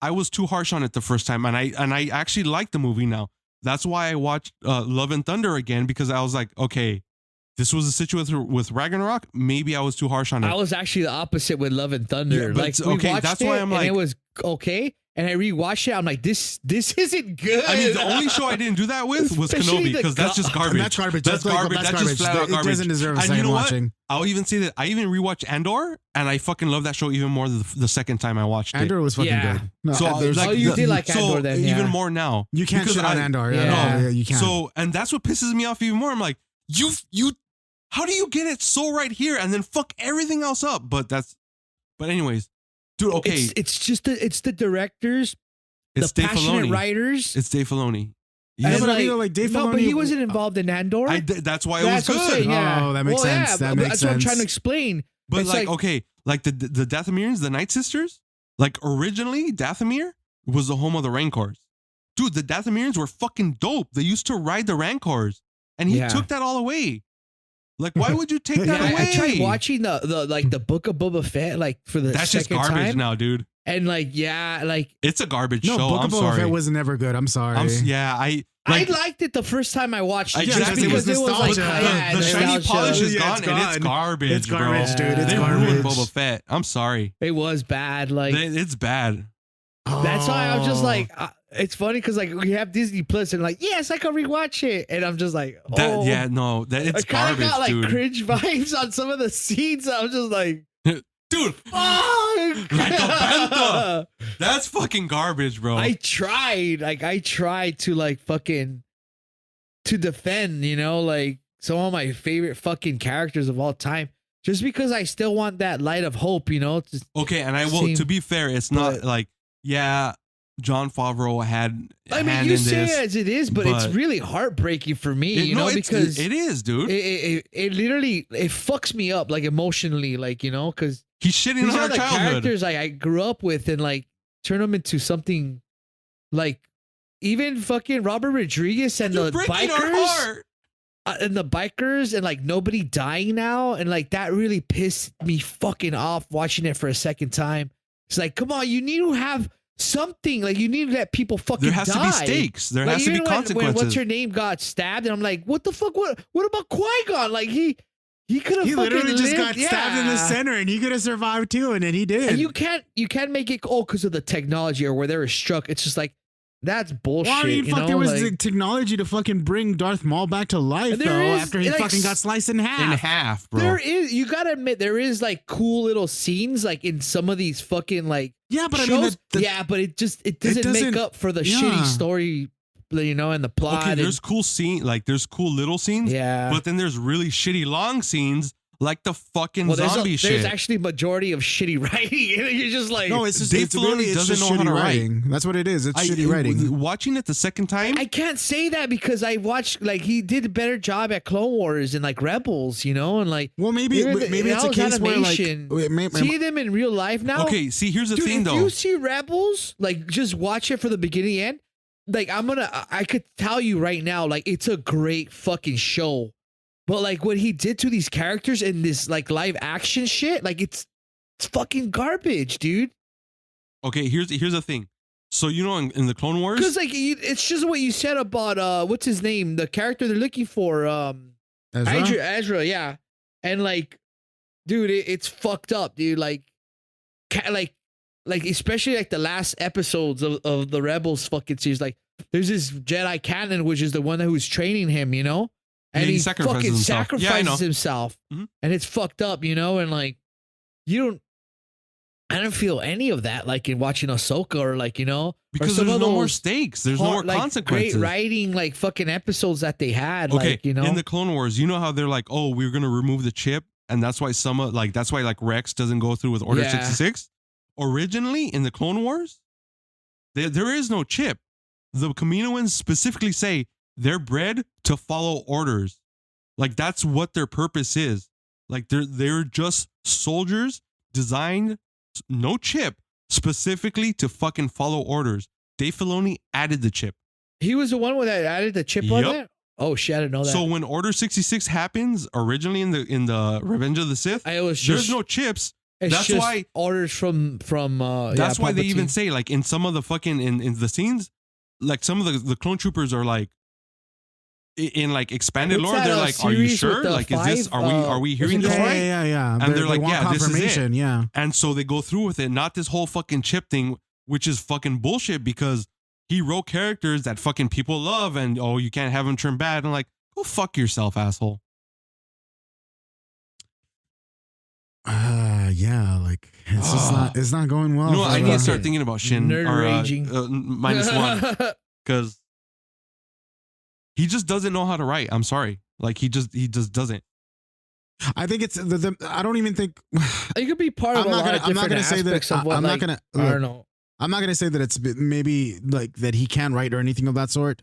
I was too harsh on it the first time, and I actually like the movie now. That's why I watched Love and Thunder again, because I was like, okay, this was a situation with Ragnarok. Maybe I was too harsh on it. I was actually the opposite with Love and Thunder. Yeah, but like we okay, watched that's it why I'm and like- it was okay. And I rewatched it. I'm like, this isn't good. I mean, the only show I didn't do that with was Especially Kenobi, the because that's just garbage. That's garbage. That's garbage. That's That's just flat out It garbage. doesn't deserve a And you second know what? watching. I'll even say that I even rewatched Andor, and I fucking love that show even more the second time I watched it. Andor was fucking Yeah. good. No, So there's- Oh, you did like Andor then, yeah. even more now. you can't because shit on I- Andor. Yeah. Yeah, no, you can't. So, and that's what pisses me off even more. I'm like, you, how do you get it so right here and then fuck everything else up? But anyways, dude, okay, it's the directors, it's the Dave passionate Filoni. writers. It's Dave Filoni. Yeah, and but I mean, like Dave no, but Filoni- he wasn't involved in Andor. That's why it That's was what I'm good. saying, yeah. Oh, that makes sense. Yeah, That but makes that's what I'm trying sense. to explain. But It's like, okay, like the Dathomirians, the Night Sisters, like originally Dathomir was the home of the Rancors. Dude, the Dathomirians were fucking dope. They used to ride the Rancors, and he Yeah. took that all away. Like, why would you take that Yeah, away? I tried watching the Book of Boba Fett like for the That's just second garbage time, now, dude. and like yeah, like It's a garbage No, show. Book I'm of Boba sorry. Fett was never good. I'm sorry. I liked it the first time I watched it, I just just- it was because it was like nostalgia. yeah, the shiny nostalgia. polish is Yeah, gone, it's and it's gone. garbage. It's garbage, bro. dude. It's they garbage. ruined Boba Fett. I'm sorry. It was bad. Like It's bad. that's why I'm just Oh. like, it's funny because like we have Disney Plus and like yes, I can rewatch it, and I'm just like, oh, That yeah, no, that I it's kind of garbage, got like dude. cringe vibes on some of the scenes. I'm just like, Dude, fuck. Like a bantha. that's fucking garbage, bro. I tried to like fucking to defend, you know, like some of my favorite fucking characters of all time, just because I still want that light of hope, you know. Okay, and I will. Seem- To be fair, it's not but- like yeah. Jon Favreau had. I mean, hand you in say this, it as it is, but it's really heartbreaking for me, because it is, dude. it literally it fucks me up like emotionally, like because He's shitting these on are our the childhood. characters I grew up with and like turn them into something like even fucking Robert Rodriguez and You're the breaking our bikers. heart. And the bikers and like nobody dying now, and like that really pissed me fucking off watching it for a second time. It's like, come on, you need to have something. Like you need to let people fucking die. There has to be stakes. There Like, has to be even consequences. when what's her name got stabbed, and I'm like, what the fuck? What about Qui-Gon? Like he could have. He literally just got lived. stabbed in the center, and he could have survived too, and then he did. And you can't make it because of the technology or where they were struck. It's just like that's bullshit. Well, I mean, fuck, know? there was Like, the technology to fucking bring Darth Maul back to life, And there though, is, after he like, fucking got sliced in half. in half, bro. there is, you gotta admit, there is like cool little scenes like in some of these fucking like Yeah, but shows. I mean, But it doesn't make doesn't- up for the yeah. shitty story, and the plot. Okay, and- there's cool scene, like there's cool little scenes, yeah. but then there's really shitty long scenes, like the fucking Well, zombie there's shit. actually majority of shitty writing, and you're just like, no, it's just Dave it's Filoni really it's doesn't just know how shitty to write. writing. That's what it is. It's shitty writing. Watching it the second time, I can't say that because I watched like he did a better job at Clone Wars and like Rebels, and like Well, maybe even maybe it's a that was case where like animation. wait, see them in real life now. okay. See, here's the Dude, thing, if though. you see Rebels, like just watch it from the beginning and end. Like I could tell you right now, like it's a great fucking show. But like what he did to these characters in this like live action shit, like it's fucking garbage, dude. Okay, here's the thing. So in the Clone Wars, Because like it's just what you said about what's his name, the character they're looking for, Ezra, yeah, and like, dude, it's fucked up, dude. Like especially like the last episodes of the Rebels fucking series. Like, there's this Jedi canon, which is the one who's training him, and he he sacrifices fucking himself. sacrifices Yeah, I know. himself, Mhm. and it's fucked up, and like I don't feel any of that like in watching Ahsoka or like or because some there's of no more those stakes. There's no more like, consequences. Great writing, like fucking episodes that they had. Okay, like, in the Clone Wars, you know how they're like, oh, we're gonna remove the chip, and that's why Rex doesn't go through with Order Yeah. 66. Originally, in the Clone Wars, there is no chip. The Kaminoans specifically say they're bred to follow orders. Like that's what their purpose is. Like they're just soldiers designed, no chip, specifically to fucking follow orders. Dave Filoni added the chip. he was the one that added the chip on Yup. there. Oh shit, I didn't know that. So when Order 66 happens, originally in the Revenge of the Sith, I was there's just no chips. it's that's just why- orders from That's why they even Palpatine. say, like, in some of the fucking in the scenes, like some of the clone troopers are like in like expanded What's lore, that, they're like, are you series sure? with the Like, is this five, are we hearing was it this yeah, right? yeah. And they're They like, want yeah, this is it. confirmation. Yeah. And so they go through with it, not this whole fucking chip thing, which is fucking bullshit because he wrote characters that fucking people love, and oh, you can't have them turn bad. And like, go fuck yourself, asshole. Yeah, like it's just it's not going well. You know, for I need to the- start thinking about Shin Nerd or raging. minus one because he just doesn't know how to write. I'm sorry, like he just doesn't. I think it's I don't even think It could be part of I'm a not lot gonna. of I'm not different gonna say that. aspects of what, I'm like, not gonna. I don't know. I'm not gonna say that it's maybe like that he can't write or anything of that sort.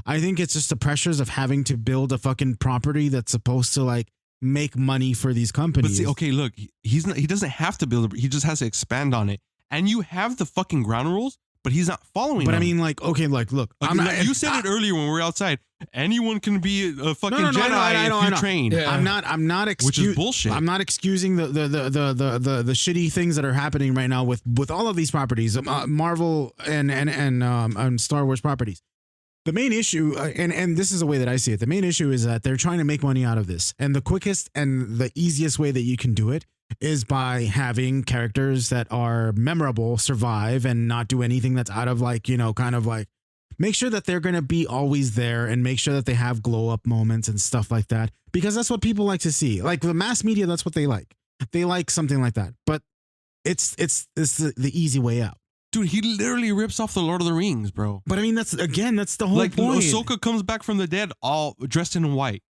I think it's just the pressures of having to build a fucking property that's supposed to like make money for these But companies. see, okay, look, he's not. He doesn't have to build it. He just has to expand on it. And you have the fucking ground rules, but he's not following. But I them. mean, like, okay, like, look, Like, I'm not. you said it earlier when we were outside. Anyone can be a fucking no, Jedi I know, if I you know. train. Yeah. I'm not Which is bullshit. I'm not excusing the shitty things that are happening right now with all of these properties, Marvel and Star Wars properties. The main issue, and this is the way that I see it, the main issue is that they're trying to make money out of this, and the quickest and the easiest way that you can do it is by having characters that are memorable survive and not do anything that's out of like, kind of like make sure that they're going to be always there and make sure that they have glow up moments and stuff like that, because that's what people like to see. Like the mass media, that's what they like. They like something like that, but it's the easy way out. Dude, he literally rips off the Lord of the Rings, bro. But I mean, that's the whole Like point. Ahsoka comes back from the dead all dressed in white.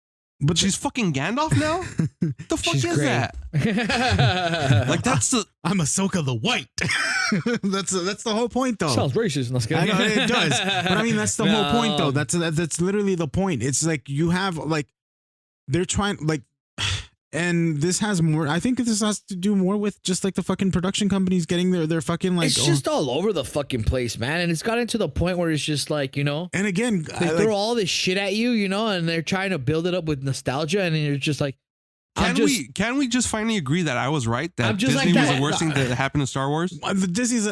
But she's fucking Gandalf now. The fuck She's is great. that? Like that's the. I'm Ahsoka the White. that's the whole point, though. Sounds racist. No, I know it does, but I mean that's the whole point, though. That's literally the point. It's like you have like they're trying like, and this has more. I think this has to do more with just like the fucking production companies getting their fucking like. It's just all over the fucking place, man, and it's gotten to the point where it's just like, you know. And again, They throw all this shit at you, you know, and they're trying to build it up with nostalgia, and you're just like, Can we just finally agree that I was right? That I'm just Disney like was that. the worst thing that happened to Star Wars? Disney's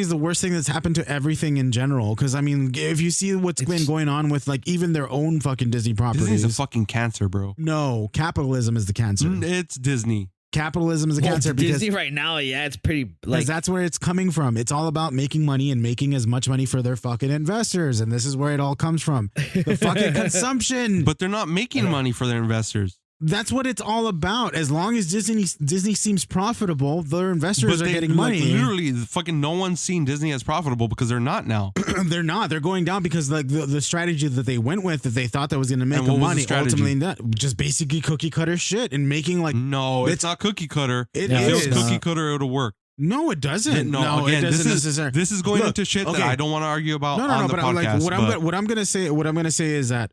the worst thing that's happened to everything in general. Because I mean, if you see what's been going on with like even their own fucking Disney properties, Disney's a fucking cancer, bro. No, capitalism is the cancer. It's Disney. Capitalism is a cancer because Disney right now, yeah, it's pretty like that's where it's coming from. It's all about making money and making as much money for their fucking investors, and this is where it all comes from. The fucking consumption. But they're not making money for their investors. That's what it's all about. As long as Disney seems profitable, their investors are getting money. Like, literally, fucking no one's seen Disney as profitable because they're not now. They're not. They're going down because like the strategy that they went with that they thought that was going to make them money ultimately not. Just basically cookie cutter shit and making like no, it's not cookie cutter. If it was cookie cutter, it would have worked. No, it doesn't. No, again, it doesn't necessarily. This is going into shit that I don't want to argue about on the podcast. What I'm gonna say is that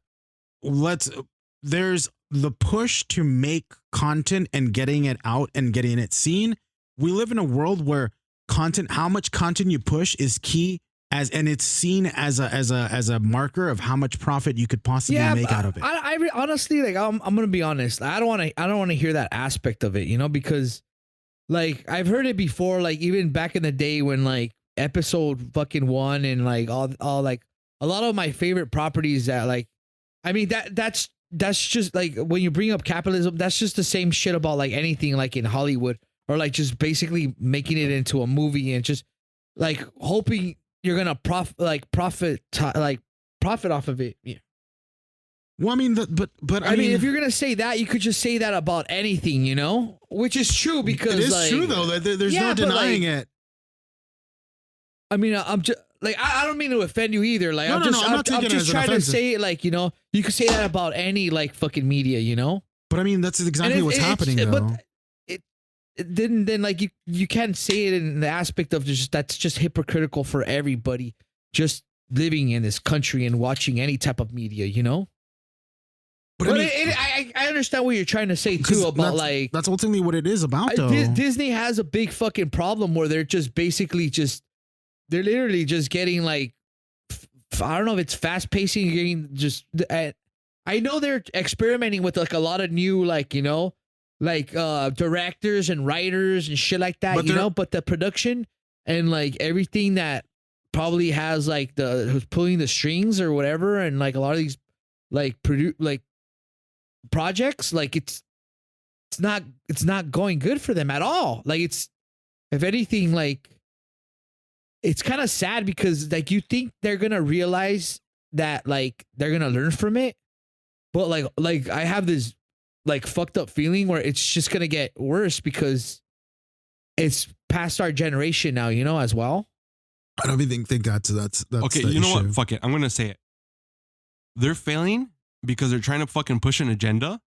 there's the push to make content and getting it out and getting it seen. We live in a world where how much content you push is key and it's seen as a marker of how much profit you could possibly make out of it. I honestly, like, I'm gonna be honest. I don't want to hear that aspect of it, you know, because like I've heard it before, like even back in the day when like episode fucking 1 and like all like a lot of my favorite properties that like, I mean that's just like when you bring up capitalism, that's just the same shit about like anything like in Hollywood or like just basically making it into a movie and just like hoping you're gonna profit off of it. Yeah. Well, I mean, but I mean, if you're gonna say that, you could just say that about anything, you know, which is true because it is like, true though. There's no denying it. I mean, I'm just like I don't mean to offend you either. Like I'm not just trying to say it, like, you know, you could say that about any like fucking media, you know. But I mean, that's exactly what's happening though. But then like you can't say it in the aspect of just that's just hypocritical for everybody just living in this country and watching any type of media, you know. But I understand what you're trying to say too about like that's ultimately what it is about though. Disney has a big fucking problem where they're just basically they're literally just getting like I don't know if it's fast pacing, getting just I know they're experimenting with like a lot of new like, you know, like directors and writers and shit like that, you know, but the production and like everything that probably has like who's pulling the strings or whatever, and like a lot of these like projects, like it's not going good for them at all. Like it's, if anything, like it's kind of sad because like you think they're gonna realize that like they're gonna learn from it, but like I have this like fucked up feeling where it's just gonna get worse because it's past our generation now, you know, as well. I don't even think that's okay. You know what? Fuck it. I'm gonna say it. They're failing because they're trying to fucking push an agenda,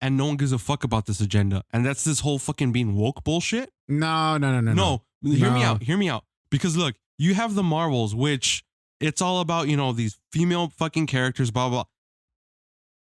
and no one gives a fuck about this agenda, and that's this whole fucking being woke bullshit. No. Hear me out. Because look, you have the Marvels, which it's all about, you know, these female fucking characters, blah blah.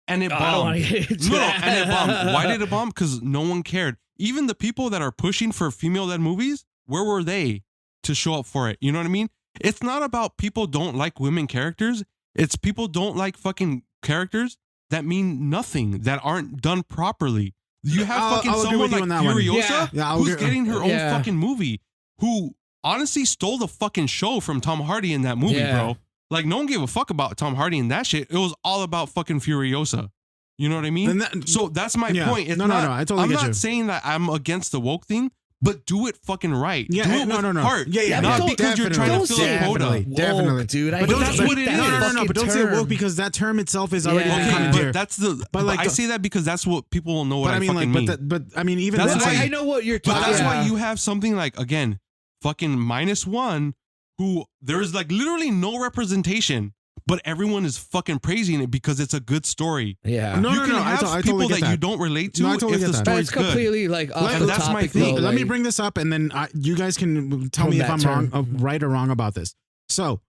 And it bombed. And it bombed. Why did it bomb? Because no one cared. Even the people that are pushing for female-led movies, where were they to show up for it? You know what I mean? It's not about people don't like women characters. It's people don't like fucking characters that mean nothing, that aren't done properly. You have someone like Furiosa who's getting her own fucking movie, who honestly stole the fucking show from Tom Hardy in that movie, bro. Like, no one gave a fuck about Tom Hardy in that shit. It was all about fucking Furiosa. You know what I mean? So that's my point. It's I totally get you. I'm not saying that I'm against the woke thing, but do it fucking right. Yeah, do it with heart. Yeah. Not because you're trying to fill a quota. Definitely, dude. But that's what it is. No. But don't say woke because that term itself is already but that's the. But like, I say that because that's what people will know what I fucking mean. But I mean, even that's I know what you're talking. But that's why you have something like, again, fucking Minus One, who there's like literally no representation, but everyone is fucking praising it because it's a good story. Yeah. No, You can have I people totally get that you that. don't relate to No, I totally if get the that. story's That's good. completely like off And the that's my topic, thing. though, Let me like- bring this up, and then you guys can tell From me if that I'm term. wrong, right or wrong about this. So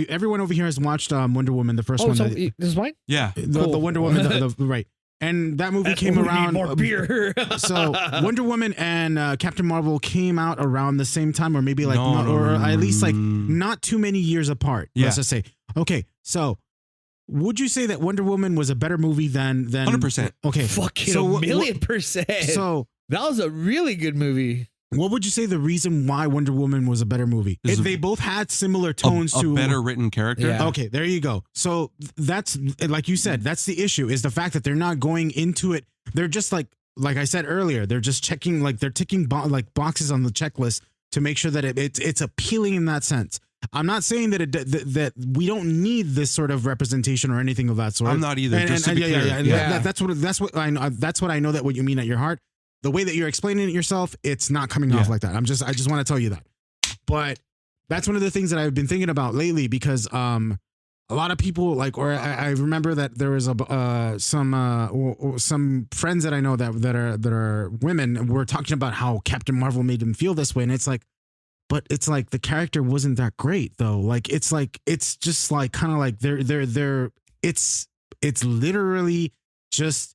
everyone over here has watched Wonder Woman, the first Oh, one, so the, this is mine? Yeah. the Wonder Woman, right? And that movie came around. More beer. So Wonder Woman and Captain Marvel came out around the same time, or maybe like, or at least like not too many years apart. Yeah. Let's just say. Okay, so would you say that Wonder Woman was a better movie than 100%. Okay, Fucking so a million percent. So that was a really good movie. what would you say the reason why Wonder Woman was a better movie? Is They both had similar tones a to better written character. Yeah. Okay, there you go. So that's like you said, that's the issue, is the fact that they're not going into it. They're just like I said earlier, they're just checking, like they're ticking boxes on the checklist to make sure that it's appealing in that sense. I'm not saying that that we don't need this sort of representation or anything of that sort. I'm not either. Just to be clear. Yeah. That's what I know. That's what I know that what you mean at your heart. The way that you're explaining it yourself, it's not coming off like that. I just want to tell you that. But that's one of the things that I've been thinking about lately, because a lot of people I remember that there was some friends that I know that are women were talking about how Captain Marvel made them feel this way, and it's like, but it's like the character wasn't that great though. Like it's just like kind of like it's literally just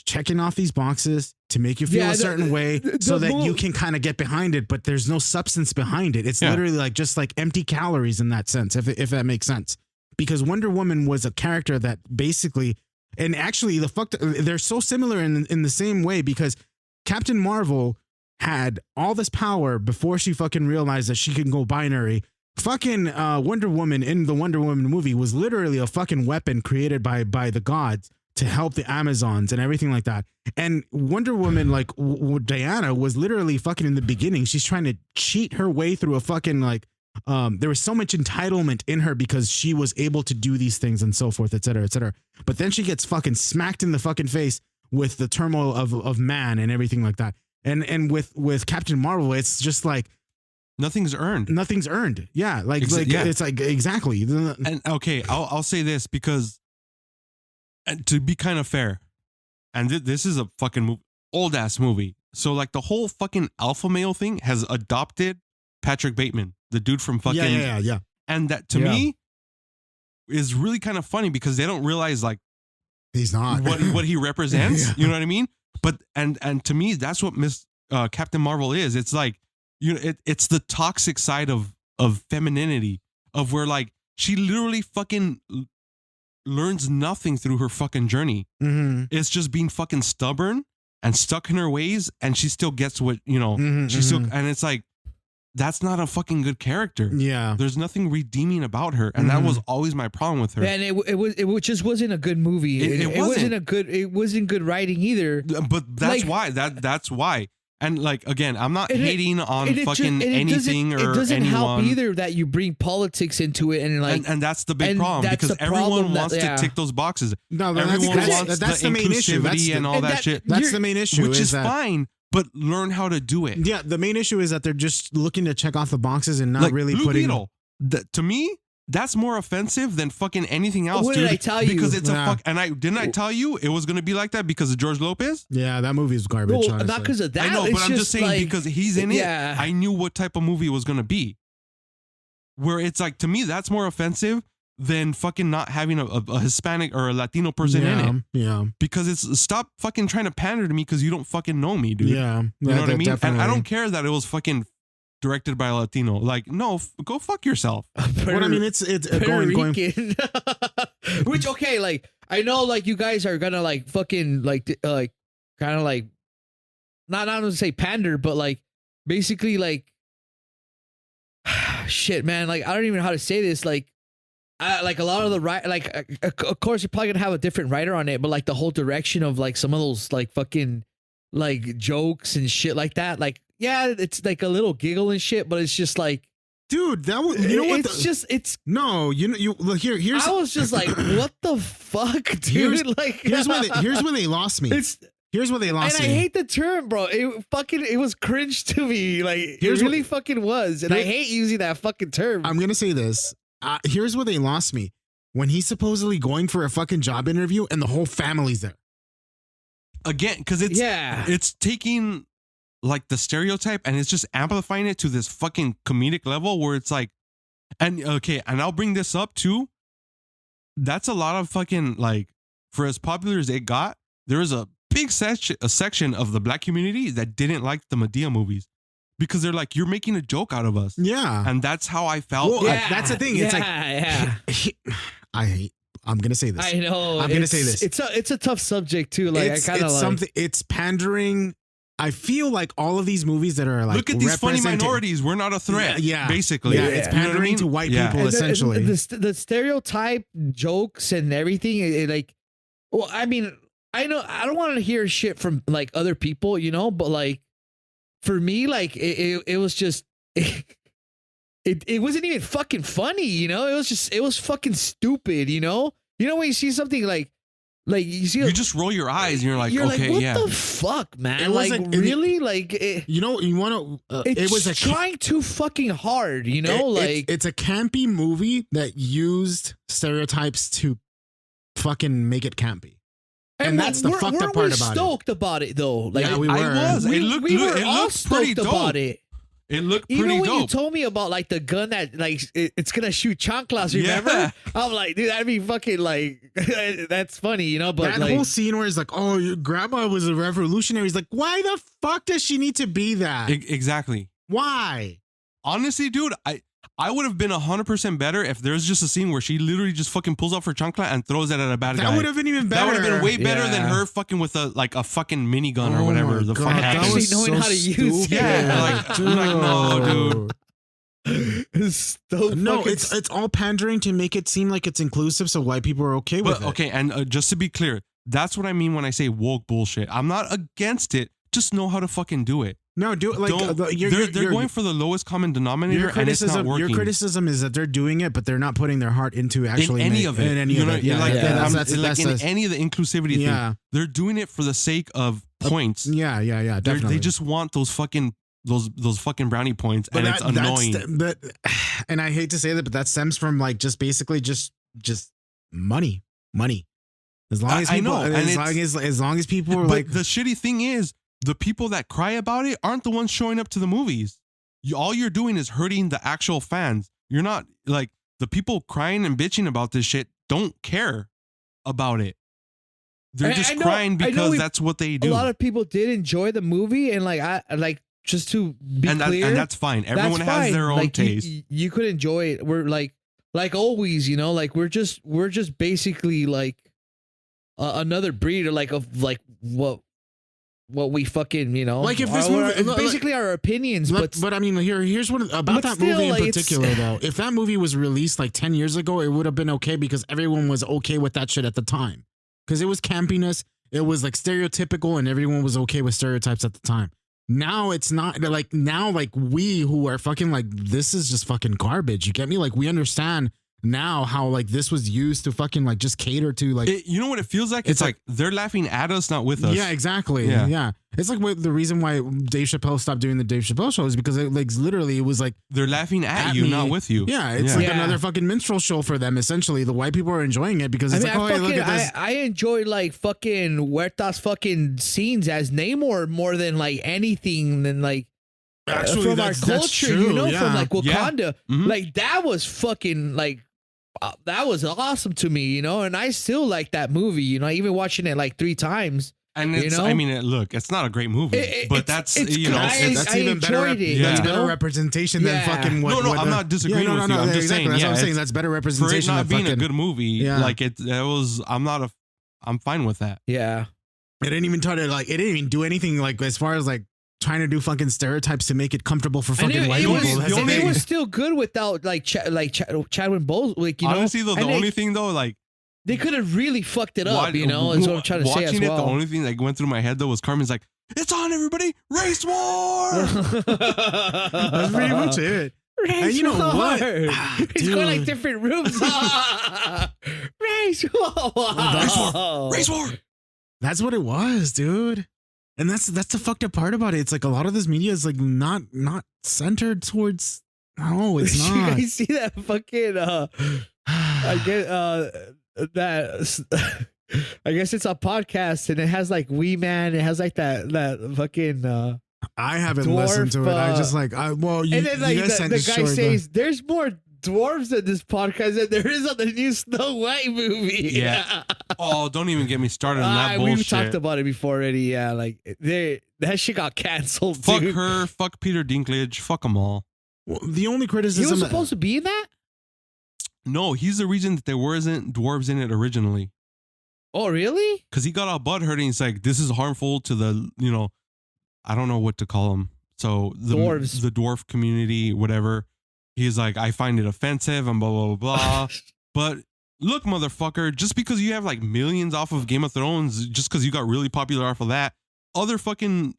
checking off these boxes to make you feel a certain way so that you can kind of get behind it, but there's no substance behind it. It's literally like just like empty calories in that sense, if that makes sense. Because Wonder Woman was a character that basically, and actually they're so similar in the same way, because Captain Marvel had all this power before she fucking realized that she can go binary. Fucking Wonder Woman in the Wonder Woman movie was literally a fucking weapon created by the gods to help the Amazons and everything like that. And Wonder Woman, like Diana, was literally fucking in the beginning, she's trying to cheat her way through a fucking there was so much entitlement in her because she was able to do these things and so forth, et cetera, et cetera. But then she gets fucking smacked in the fucking face with the turmoil of man and everything like that. And with Captain Marvel, it's just like Nothing's earned. Yeah, it's like exactly. And okay, I'll say this because, and to be kind of fair, and this is a fucking old ass movie. So like the whole fucking alpha male thing has adopted Patrick Bateman, the dude from fucking yeah. And that to me is really kind of funny because they don't realize like he's not what he represents. Yeah. You know what I mean? But and to me, that's what Captain Marvel is. It's like, you know, it's the toxic side of femininity, of where like she literally fucking learns nothing through her fucking journey. Mm-hmm. It's just being fucking stubborn and stuck in her ways, and she still gets what, you know, Mm-hmm, still, and it's like, that's not a fucking good character. Yeah. There's nothing redeeming about her, and that was always my problem with her. And it just wasn't a good movie. It wasn't. It wasn't good writing either. But that's Like- why that's why. And like, again, I'm not And it- hating on And it fucking just- and anything or it doesn't help anyone. either that you bring politics into it, and like And that's the big and problem, that's because the everyone problem wants that- to tick those boxes. No, Everyone that's wants the main issue. inclusivity and all and that that- shit, That's You're- the main issue, which is that, fine. But learn how to do it. Yeah, the main issue is that they're just looking to check off the boxes and not Like really Blue putting. Beetle. To me, that's more offensive than fucking anything else, What dude. did I tell you? Because it's Yeah. a fuck. And I tell you it was gonna be like that because of George Lopez. Yeah, that movie is garbage. well, honestly. not because of that. I know, it's but I'm just saying like, because he's in it. yeah. I knew what type of movie it was gonna be. Where it's like, to me, that's more offensive than fucking not having a Hispanic or a Latino person in it. Yeah, Because it's, stop fucking trying to pander to me because you don't fucking know me, dude. yeah. You know what I mean? And I don't care that it was fucking directed by a Latino. Like, no, go fuck yourself. What I mean, it's Puerto going. Rican. Which, okay, like I know, like you guys are gonna like fucking like kind of like not to say pander, but like basically like shit, man. Like I don't even know how to say this. Like a lot of the of course you're probably gonna have a different writer on it, but like the whole direction of like some of those like fucking like jokes and shit like that. Like yeah, it's like a little giggle and shit, but it's just like. Dude, that was, you know what? It's no, you look here. Here's I was just like, what the fuck, dude? here's where they lost me. Here's where they lost and me. I hate the term, bro. It was cringe to me. Like Here's it really fucking was, and I hate using that fucking term. I'm gonna say this. here's where they lost me. When he's supposedly going for a fucking job interview and the whole family's there. Again, because it's taking like the stereotype and it's just amplifying it to this fucking comedic level where it's like, and I'll bring this up too. That's a lot of fucking like, for as popular as it got, there was a big section of the black community that didn't like the Madea movies. Because they're like, you're making a joke out of us. Yeah. And that's how I felt. Well, that's the thing. It's I'm going to say this. I know. I'm going to say this. It's a tough subject too. Like I kind of like something. It's pandering. I feel like all of these movies that are like, look at these funny minorities. We're not a threat. Yeah. Basically. Yeah. It's pandering to white people, and essentially. The stereotype jokes and everything. Like, well, I mean, I know I don't want to hear shit from like other people, you know, but like, for me, like it was just it wasn't even fucking funny, you know. It was fucking stupid, you know. You know when you see something like you see, you just roll your eyes and you're like, okay, what yeah. the fuck, man? It was like really, like you know, you want to. It was trying too fucking hard, you know. It's a campy movie that used stereotypes to fucking make it campy. And that's the fucked up part about it. We're stoked about it though. Like yeah, we were. I was. We were all stoked about it. It looked pretty Even when dope. you told me about like the gun that like it's gonna shoot chanclas, remember? Yeah. I'm like, dude, that'd be fucking like that's funny, you know. But that like, whole scene where it's like, oh, your grandma was a revolutionary. He's like, why the fuck does she need to be that? Exactly. Why? Honestly, dude, I would have been 100% better if there's just a scene where she literally just fucking pulls off her chancla and throws it at a bad guy. That would have been even better. That would have been way better than her fucking with a fucking minigun or whatever. The fucking actually knowing how to use it. Yeah, like no, dude. It's all pandering to make it seem like it's inclusive, so white people are okay with it. Okay, and just to be clear, that's what I mean when I say woke bullshit. I'm not against it. Just know how to fucking do it. No, do it like they're going for the lowest common denominator, and it's not working. Your criticism is that they're doing it, but they're not putting their heart into actually in any of it. In any of it, in any of the inclusivity thing, they're doing it for the sake of points. Yeah, definitely. They just want those fucking fucking brownie points, and it's annoying. And I hate to say that, but that stems from like just basically just money. As long as people, as long as people are like, the shitty thing is, the people that cry about it aren't the ones showing up to the movies. All you're doing is hurting the actual fans. You're not like the people crying and bitching about this shit don't care about it. They're just crying because that's what they do. A lot of people did enjoy the movie, and like just to be clear, and that's fine. Everyone has their own taste. You could enjoy it. We're like always, you know, like we're just basically like another breed, or like of like what we fucking, you know, like if this movie, basically our opinions, but I mean, here's what about that movie in particular though. If that movie was released like 10 years ago, it would have been okay because everyone was okay with that shit at the time, because it was campiness, it was like stereotypical, and everyone was okay with stereotypes at the time. Now it's not. Like now, like we who are fucking like, this is just fucking garbage. You get me? Like we understand now how like this was used to fucking like just cater to like, you know what it feels like? It's like they're laughing at us, not with us. Yeah, exactly. Yeah. It's like the reason why Dave Chappelle stopped doing the Dave Chappelle show is because it was like they're laughing at you, not with you. Yeah, it's like another fucking minstrel show for them. Essentially, the white people are enjoying it because it's look at this. I enjoy like fucking Huerta's fucking scenes as Namor more than like anything than like. Actually, from our culture, you know, from like Wakanda, like that was fucking like. That was awesome to me, you know, and I still like that movie, you know, even watching it like 3 times. And it's, I mean, look, it's not a great movie, but that's even better. That's better representation than fucking what. No, I'm not disagreeing with you. I'm just saying, that's what I'm saying. That's better representation. For it not being a good movie, like it was. I'm fine with that. Yeah, it didn't even try to like. It didn't even do anything like as far as like trying to do fucking stereotypes to make it comfortable for fucking white people. It was still good without like Chadwick Boseman. Like, you know, honestly, though, the only thing though, like they could have really fucked it up. You know, is what I'm trying to say as well. Watching it, the only thing that went through my head though was Carmen's like, "It's on, everybody! Race war!" That's pretty much it. And you know what? He's going like different rooms. Race war! Race war! That's what it was, dude. And that's the fucked up part about it. It's like a lot of this media is like not centered towards No, it's You not. guys see that fucking I guess that I guess it's a podcast and it has like Wee Man. It has like that fucking I haven't dwarf, listened to it. I just like you, and then like you guys sent the this guy short, says there's more dwarves in this podcast than there is on the new Snow White movie. Yeah. Oh, don't even get me started on that bullshit. We've talked about it before already. Yeah, like that shit got canceled. Fuck dude. her. Fuck Peter Dinklage. Fuck them all. Well, the only He criticism was supposed to be in that. No, he's the reason that there wasn't dwarves in it originally. Oh, really? Because he got all butthurt and he's like, this is harmful to the, I don't know what to call them. So the Dwarves. the dwarf community, whatever. He's like, I find it offensive and blah, blah, blah, blah. But look, motherfucker, just because you have like millions off of Game of Thrones, just because you got really popular off of that, other fucking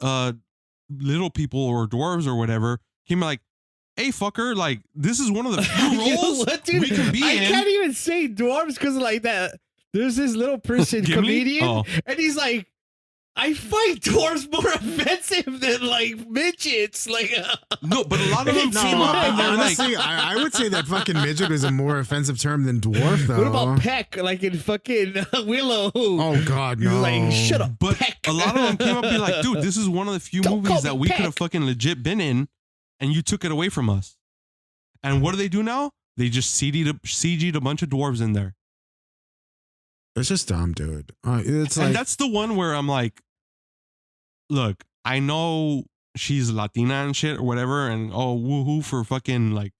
little people or dwarves or whatever came like, hey, fucker, like, this is one of the few You know roles what, dude? we can be I in. can't even say dwarves because like that. There's this little person Gimli? comedian, Oh. and he's like, I find dwarves more offensive than like midgets. Like, No, but a lot of them No, came up and they're like, honestly, I would say that fucking midget is a more offensive term than dwarf, though. what about Peck? Like in fucking Willow. Oh God, He's no! like, shut up, but Peck. a lot of them came up and be like, dude, this is one of the few Don't call movies that me we could Peck. have fucking legit been in, and you took it away from us. And what do they do now? They just CG'd a bunch of dwarves in there. It's just dumb, dude. It's like And that's the one where I'm like, look, I know she's Latina and shit or whatever, and woohoo for fucking like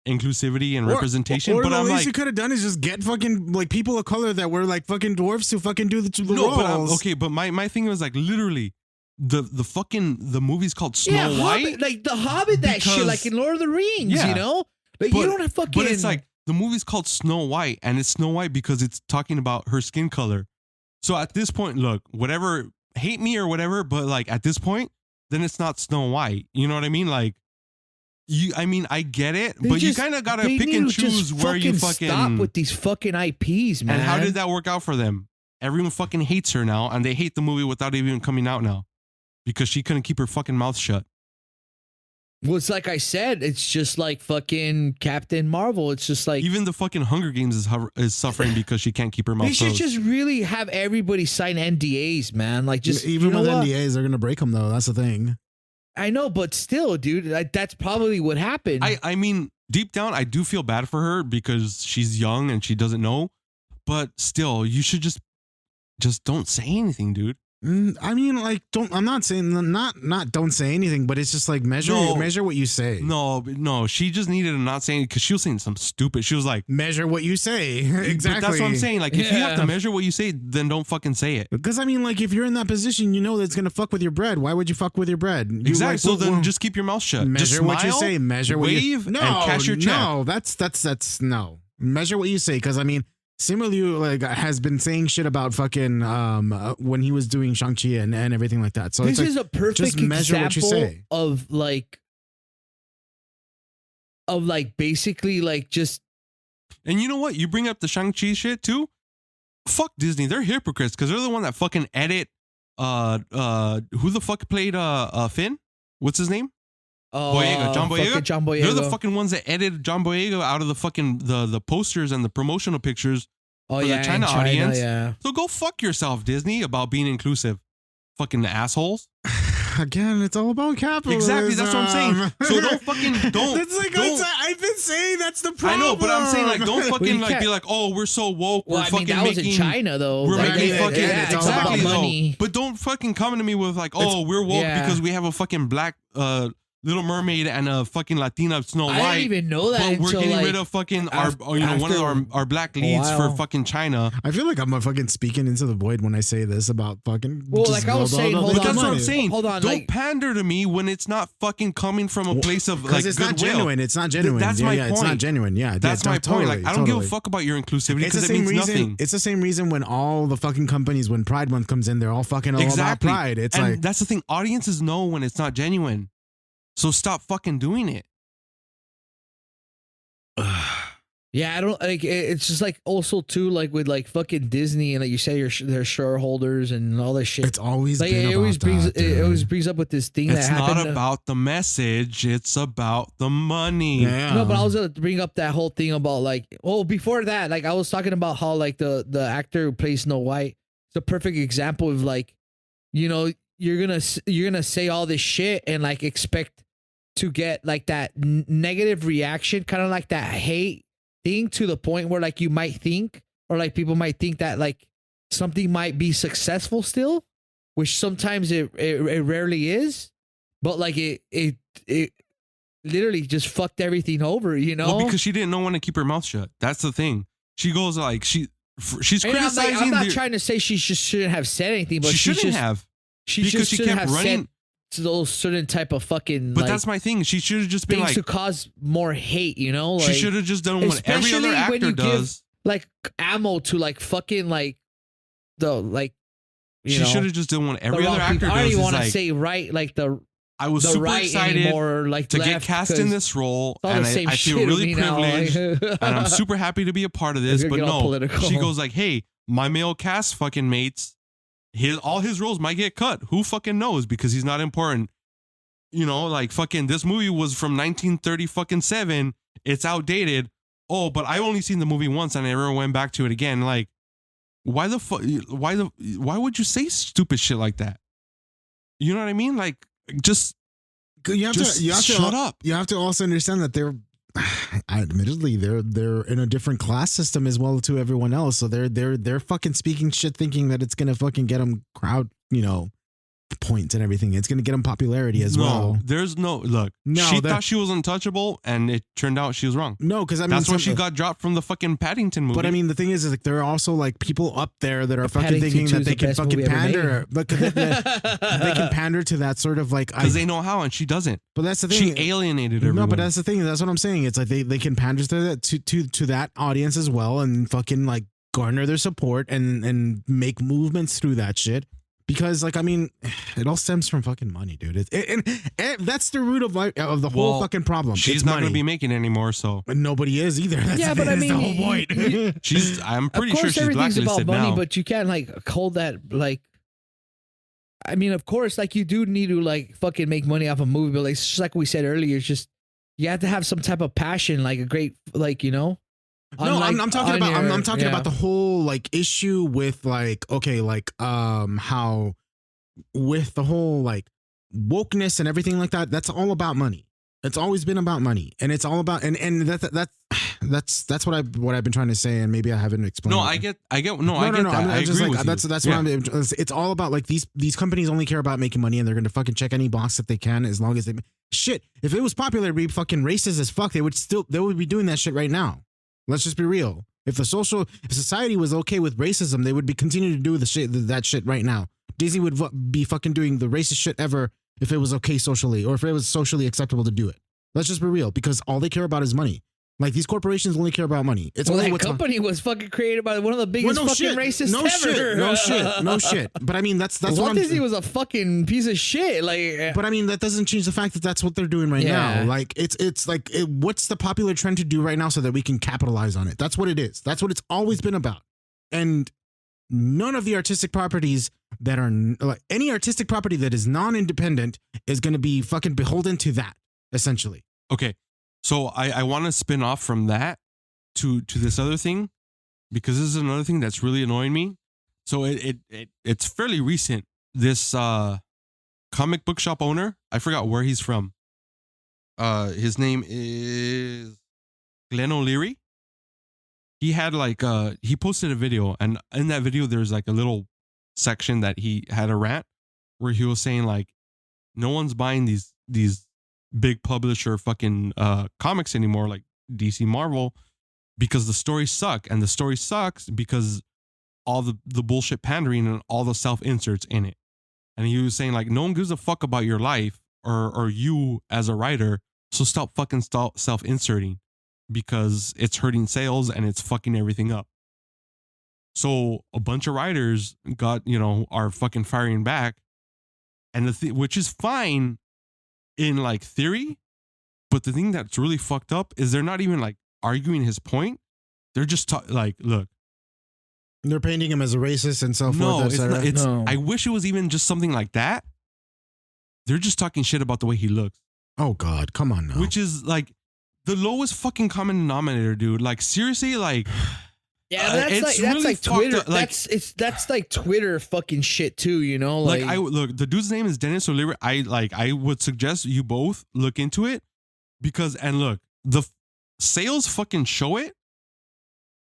inclusivity and representation. Or But the I'm least like, you could have done is just get fucking like people of color that were like fucking dwarfs to fucking do the no, roles. but okay, but my thing was like literally the movie's called Snow White. Hobbit, like the Hobbit, that shit, Because- like in Lord of the Rings, Yeah. you know? Like But- you don't have fucking. But it's like the movie's called Snow White, and it's Snow White because it's talking about her skin color. So at this point, look, whatever, hate me or whatever, but like at this point, then it's not Snow White. You know what I mean? Like, I get it, They but just- you kind of gotta they pick need and to just choose where you fucking stop with these fucking IPs, man. And how did that work out for them? Everyone fucking hates her now, and they hate the movie without even coming out now because she couldn't keep her fucking mouth shut. Well, it's like I said, it's just like fucking Captain Marvel. It's just like Even the fucking Hunger Games is suffering because she can't keep her mouth they should closed. just really have everybody sign NDAs, man. Like just even you know with what? NDAs, they're gonna break them though. That's the thing. I know, but still, dude, that's probably what happened. I mean, deep down, I do feel bad for her because she's young and she doesn't know. But still, you should just don't say anything, dude. I mean, like, I'm not saying not don't say anything, but it's just like measure what you say. No, she just needed to not say it because she was saying some stupid. She was like, Measure what you say. Exactly. But that's what I'm saying. Like, if you have to Yeah. measure what you say, then don't fucking say it. Because I mean, like, if you're in that position, you know that's gonna fuck with your bread. Why would you fuck with your bread? You, Exactly. like, So then just keep your mouth shut. measure Just what you smile, say. Measure what you wave, and cash your check. No, that's no. Measure what you say. Because I mean, similarly, like, has been saying shit about fucking when he was doing Shang-Chi and everything like that. So this it's is like, a perfect just measure what you example say. of basically like just And you know what? You bring up the Shang-Chi shit too. Fuck Disney. They're hypocrites because they're the one that fucking edit. Who the fuck played Finn? What's his name? Boyega. John fucking Boyega. John Boyega. They're the fucking ones that edited John Boyega out of the fucking the posters and the promotional pictures. oh for the yeah, in China audience. Yeah. So go fuck yourself, Disney, about being inclusive. Fucking assholes. Again, it's all about capitalism. Exactly, that's what I'm saying. So don't fucking don't. That's like don't I've been saying that's the I problem. know, but I'm saying like don't fucking you like can't- be like, oh, we're so woke. Well, We're I mean, fucking that was in making China though. We're Like, making yeah, fucking yeah, it's all exactly about though. money. But don't fucking come to me with like, oh, we're woke yeah. because we have a fucking black Little Mermaid and a fucking Latina Snow I White. didn't even know that But we're until getting like, rid of fucking after- one of our black leads for while. fucking China. I feel like I'm fucking speaking into the void when I say this about fucking. Well, just like I was saying, hold But on, that's what I'm like- saying. hold on, Don't like- pander to me when it's not fucking coming from a place of because like it's not goodwill. genuine. It's not genuine. That's yeah, my yeah, It's not point. genuine. Yeah, That's yeah, my totally, point. Like I don't give a totally. fuck about your inclusivity It's the because it same means reason. nothing. It's the same reason when all the fucking companies, when Pride Month comes in, they're all fucking all Exactly. about Pride. It's and like that's the thing. Audiences know when it's not genuine. So stop fucking doing it. Yeah, I don't like it's just like also too like with like fucking Disney and like you say they're shareholders and all this shit. It's always Like been it always about brings that, it always dude. brings up with this thing It's that happened. not about the message. It's about the money. Yeah. No, but I was gonna bring up that whole thing about like, oh, before that, like I was talking about how like the actor who plays Snow White, it's a perfect example of like, you know, you're gonna say all this shit and like expect to get like that negative reaction, kind of like that hate thing to the point where like you might think or like people might think that like something might be successful still, which sometimes it rarely is, but like it literally just fucked everything over, you know? Well, because she didn't know when to keep her mouth shut. That's the thing. She goes like she's And criticizing. I'm not trying to say she just shouldn't have said anything, but she shouldn't just, have. She because just she shouldn't kept have running. said those certain type of fucking. But like, that's my thing. She should have just been things like. to cause more hate, you know? Like, She should have just done what every especially other when actor you give, does. like ammo to like fucking like the like. You She know, should have just done what the every wrong other actor people. I don't does. even Is want to like, say right, like the I was the super right excited anymore, like to get left, cast in 'cause this role, it's all and the same I feel shit to really me now, like- privileged, and I'm super happy to be a part of this. You're But getting all no, political. she goes like, "Hey, my male cast fucking mates, all his roles might get cut. Who fucking knows? Because he's not important. You know, like fucking this movie was from 1930 fucking 7. It's outdated. Oh, but I only seen the movie once and I never went back to it again. Like, why the fuck? Why would you say stupid shit like that? You know what I mean? Like, just You have Just to shut up. You have to also understand that admittedly they're in a different class system as well to everyone else. So they're fucking speaking shit, thinking that it's gonna fucking get them crowd, points and everything. It's gonna get them popularity as well. There's no look. No, she thought she was untouchable, and it turned out she was wrong. No, because I mean That's why she got dropped from the fucking Paddington movie. But I mean, the thing is like there are also like people up there that are fucking Paddington thinking 2 that is they the can best fucking movie ever pander, made. but they can pander to that sort of like. because they know how, and she doesn't. But that's the thing. She alienated everyone. No, but that's the thing. That's what I'm saying. It's like they can pander to that to that audience as well, and fucking like garner their support and make movements through that shit. Because like I mean, it all stems from fucking money, dude. And that's the root of the whole fucking problem. She's It's not money. going to be making it anymore. So And nobody is either. That's Yeah, the, but I that's the mean, whole point. I'm pretty of sure course, she's everything's blacklisted about money, now. but you can't like hold that like. I mean, of course, like you do need to like fucking make money off a movie, but like it's just like we said earlier, it's just you have to have some type of passion, like a great, like No, I'm talking about I'm talking about the whole like issue with like okay like how with the whole like wokeness and everything like that. That's all about money. It's always been about money, and it's all about and that's what I've been trying to say, and maybe I haven't explained. No, it. I get that. I just agree like with you. that's Yeah. what it's all about. Like these companies only care about making money, and they're gonna fucking check any box that they can as long as they shit. If it was popular to be fucking racist as fuck, they would be doing that shit right now. Let's just be real. If society was okay with racism, they would be continuing to do that shit right now. Disney would be fucking doing the racist shit ever if it was okay socially, or if it was socially acceptable to do it. Let's just be real, because all they care about is money. Like these corporations only care about money. It's Well, only that what's company was fucking created by one of the biggest fucking racists no ever. shit, no shit. But I mean, that's what Walt I'm. Disney was a fucking piece of shit. Like, But I mean, that doesn't change the fact that that's what they're doing right Yeah. now. Like it's like what's the popular trend to do right now so that we can capitalize on it? That's what it is. That's what it's always been about. And none of the artistic properties that are like any artistic property that is non-independent is going to be fucking beholden to that. Essentially, Okay, so I want to spin off from that to this other thing, because this is another thing that's really annoying me. So it's fairly recent. This comic book shop owner, I forgot where he's from. His name is Glenn O'Leary. He had like he posted a video, and in that video there's like a little section that he had a rant where he was saying like, no one's buying these big publisher fucking comics anymore, like DC, Marvel, because the stories suck, and the story sucks because all the bullshit pandering and all the self inserts in it. And he was saying like, no one gives a fuck about your life or you as a writer, so stop fucking self inserting, because it's hurting sales and it's fucking everything up. So a bunch of writers are fucking firing back, and which is fine in like theory, but the thing that's really fucked up is they're not even like arguing his point. They're just like, look. They're painting him as a racist and so forth. No, it's etc. not. It's. No. I wish it was even just something like that. They're just talking shit about the way he looks, Oh God, come on now. which is like the lowest fucking common denominator, dude. Like seriously, like. Yeah, It's that's really like fucked Twitter. up, like- That's like Twitter fucking shit too. You know, Like I look, the dude's name is Dennis O'Leary. I would suggest you both look into it because look, the sales fucking show it.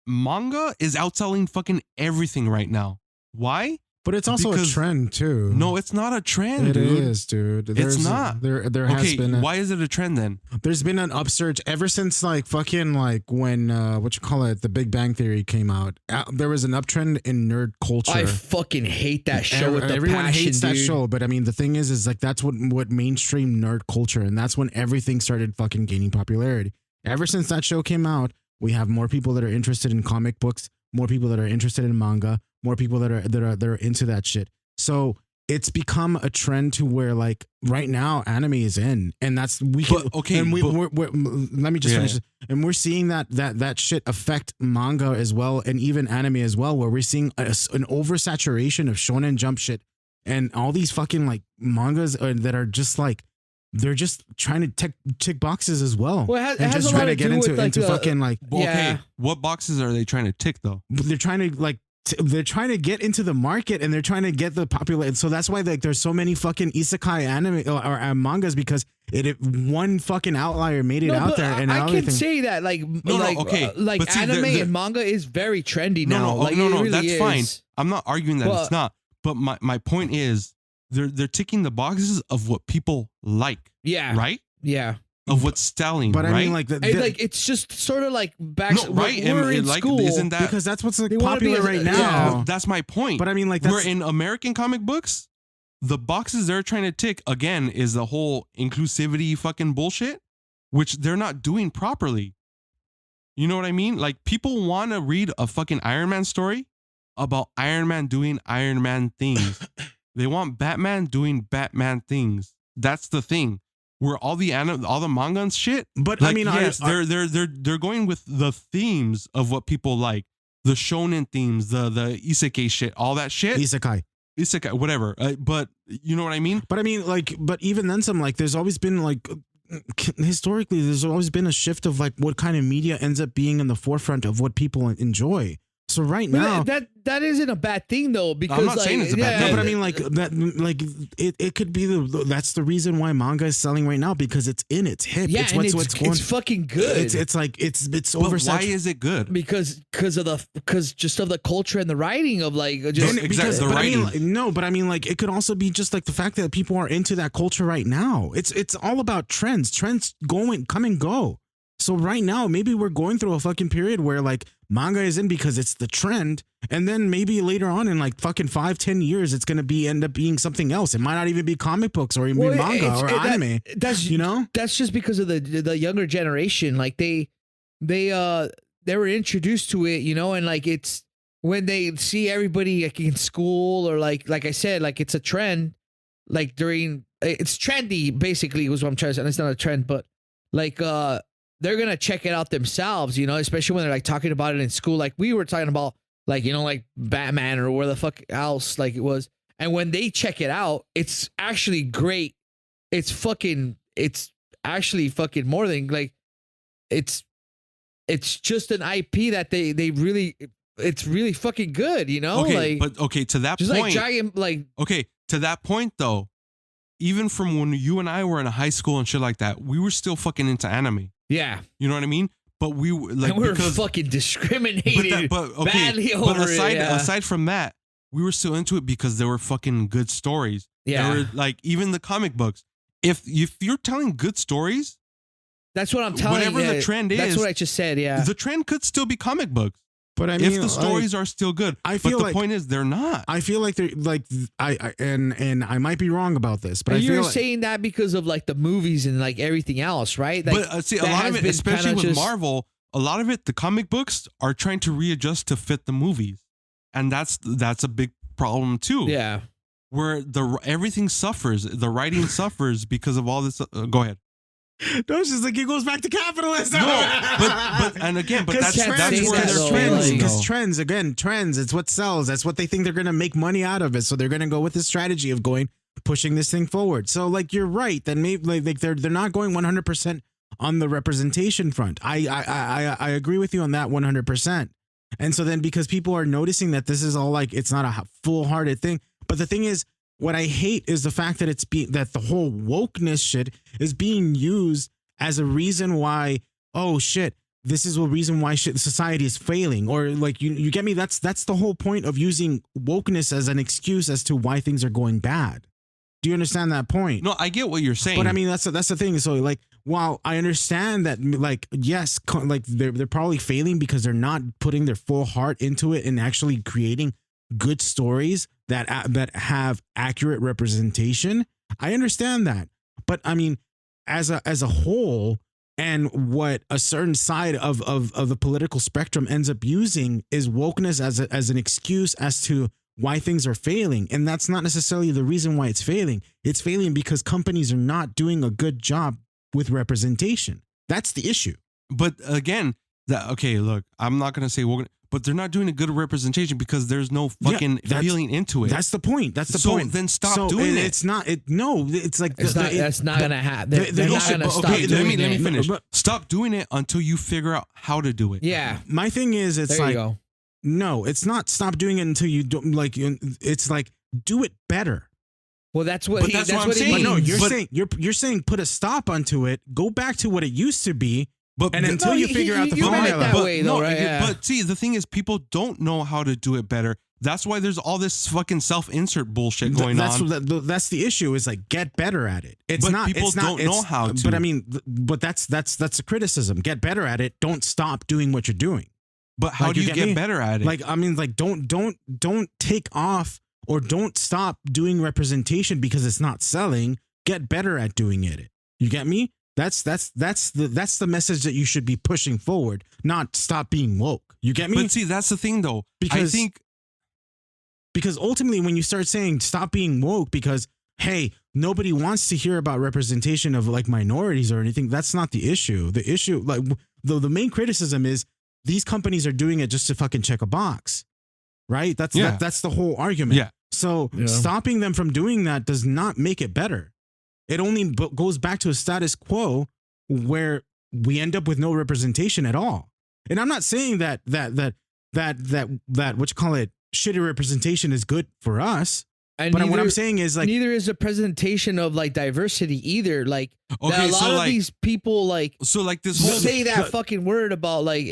Manga is outselling fucking everything right now. Why? but it's also because- a trend too. No, it's not a trend, it dude. is, dude. It's not. There has Okay, been. why is it a trend then? There's been an upsurge ever since like fucking like when what you call it, the Big Bang Theory came out. There was an uptrend in nerd culture. I fucking hate that show with the Everyone passion, hates that dude. show, but I mean the thing is like that's what mainstream nerd culture, and that's when everything started fucking gaining popularity. Ever since that show came out, we have more people that are interested in comic books, more people that are interested in manga, more people that are into that shit. So it's become a trend to where like right now anime is in, and that's we can But, okay, And we're, let me just Yeah. finish. And we're seeing that shit affect manga as well, and even anime as well, where we're seeing an oversaturation of Shonen Jump shit, and all these fucking like mangas that are just like they're just trying to tick boxes as well. Well, it and has just a lot trying to to get do into with, like, into the- fucking like Well, Yeah. okay, what boxes are they trying to tick though? they're trying to like they're trying to get into the market, and they're trying to get the popular. So that's why like there's so many fucking isekai anime or mangas, because one fucking outlier made it No, out but there, and I everything. can say that like okay, like but see, anime they're- and manga is very trendy now. No, like, no, it no, really that's is. fine. I'm not arguing that But- it's not. But my point is they're ticking the boxes of what people like, Yeah, right? yeah. Of what's selling, But right? I mean, like And, like it's just sort of like back no, right? when we're in like, school. isn't that because that's what's like They wanna be popular as- right yeah. now. Well, that's my point. But I mean, like we're that's in American comic books. The boxes they're trying to tick again is the whole inclusivity fucking bullshit, which they're not doing properly. You know what I mean? Like people want to read a fucking Iron Man story about Iron Man doing Iron Man things. They want Batman doing Batman things. That's the thing. Where all the manga and shit. But Like, I mean, yes, they're going with the themes of what people like, the shonen themes, the isekai shit, all that shit. isekai. Isekai, whatever. But you know what I mean? But I mean, like, but even then, some like, there's always been like, historically, there's always been a shift of like what kind of media ends up being in the forefront of what people enjoy. So right But now, that isn't a bad thing though, because not like, saying it's a bad no, thing. but I mean, like that, like it could be that's the reason why manga is selling right now, because it's hip. yeah, it's and what's going. it's fucking good. It's like it's But oversaturated. why is it good? because just of the culture and the writing of like just And exactly, Because, the but I mean, writing. no, but I mean, like, it could also be just like the fact that people are into that culture right now. It's all about trends. Trends come and go. So right now, maybe we're going through a fucking period where like manga is in because it's the trend, and then maybe later on in like fucking 5-10 years, it's gonna end up being something else. It might not even be comic books or even Well, manga or anime. That's You know? that's just because of the younger generation. Like they were introduced to it, you know, and like it's when they see everybody like in school or like I said, like it's a trend. Like it's trendy basically was what I'm trying to say. And it's not a trend, but like they're gonna check it out themselves, you know, especially when they're like talking about it in school. Like we were talking about like, you know, like Batman or where the fuck else like it was. And when they check it out, it's actually great. It's actually fucking more than like it's just an IP that they really it's really fucking good, you know? Okay, like but okay, to that just point. like giant like Okay, to that point though, even from when you and I were in high school and shit like that, we were still fucking into anime. yeah. You know what I mean? But we were like And we were because fucking discriminated badly but over aside it. Yeah. aside from that, we were still into it because there were fucking good stories. Yeah. There were, like even the comic books. If you're telling good stories, That's what I'm telling you. whatever the trend That's is, what I just said, yeah. the trend could still be comic books But I mean, if the stories are still good. I But feel the like- point is they're not. I feel like they're like and I might be wrong about this, but And I feel you're like, saying that because of like the movies and like everything else, right? Like, But see, a that lot has of it, been especially kinda with just- Marvel, a lot of it, the comic books are trying to readjust to fit the movies, and that's a big problem too. Yeah. Where everything suffers, the writing suffers because of all this. Go ahead. No, it's just like it goes back to capitalism. No, but and again, but that's can't say where that, they're though. trends. Like- Because trends. It's what sells. That's what they think they're gonna make money out of it. So they're gonna go with the strategy of pushing this thing forward. So like you're right. Then maybe like they're not going 100% on the representation front. I agree with you on that 100%. And so then because people are noticing that this is all like it's not a full-hearted thing. But the thing is, what I hate is the fact that that the whole wokeness shit is being used as a reason why, oh shit, this is a reason why society is failing. Or like you get me? That's the whole point of using wokeness as an excuse as to why things are going bad. Do you understand that point? No, I get what you're saying. But I mean, that's the thing. So like, while I understand that, like, yes, like they're probably failing because they're not putting their full heart into it and actually creating good stories that have accurate representation. I understand that. But I mean, as a whole, and what a certain side of the political spectrum ends up using is wokeness as an excuse as to why things are failing. And that's not necessarily the reason why it's failing. It's failing because companies are not doing a good job with representation. That's the issue. But again, okay, look, I'm not going to say woke, but they're not doing a good representation because there's no fucking feeling into it. That's the point. That's the point. So then stop doing it. It's not. No, it's like that's not gonna happen. They're not gonna stop okay, doing let me it. finish. Stop doing it until you figure out how to do it. Yeah, my thing is, it's there like, you go. no, it's not stop doing it until you don't like. It's like do it better. Well, that's what. But that's what I'm he saying. But no, means. you're saying put a stop onto it. Go back to what it used to be. But And until you figure out the you meant it formula. that way, though, right? Yeah. But see, the thing is, people don't know how to do it better. That's why there's all this fucking self-insert bullshit going on. That's the issue. Is like get better at it. It's But not. people it's not, don't know how to. But I mean, but that's a criticism. Get better at it. Don't stop doing what you're doing. But how Like, do you you get me? get better at it? Like I mean, like don't take off or don't stop doing representation because it's not selling. Get better at doing it. You get me? That's the message that you should be pushing forward, not stop being woke. You get me? But see, that's the thing though. Because- I think Because ultimately, when you start saying stop being woke because, hey, nobody wants to hear about representation of like minorities or anything, that's not the issue. The issue, like the main criticism is these companies are doing it just to fucking check a box, right? That's the whole argument. Yeah. So stopping them from doing that does not make it better. It only goes back to a status quo where we end up with no representation at all. And I'm not saying that what you call it, shitty representation is good for us. And But what I'm saying is like neither is a presentation of like diversity either. Like Okay, a lot so, of like- these people like so. Like this whole say that fucking word about like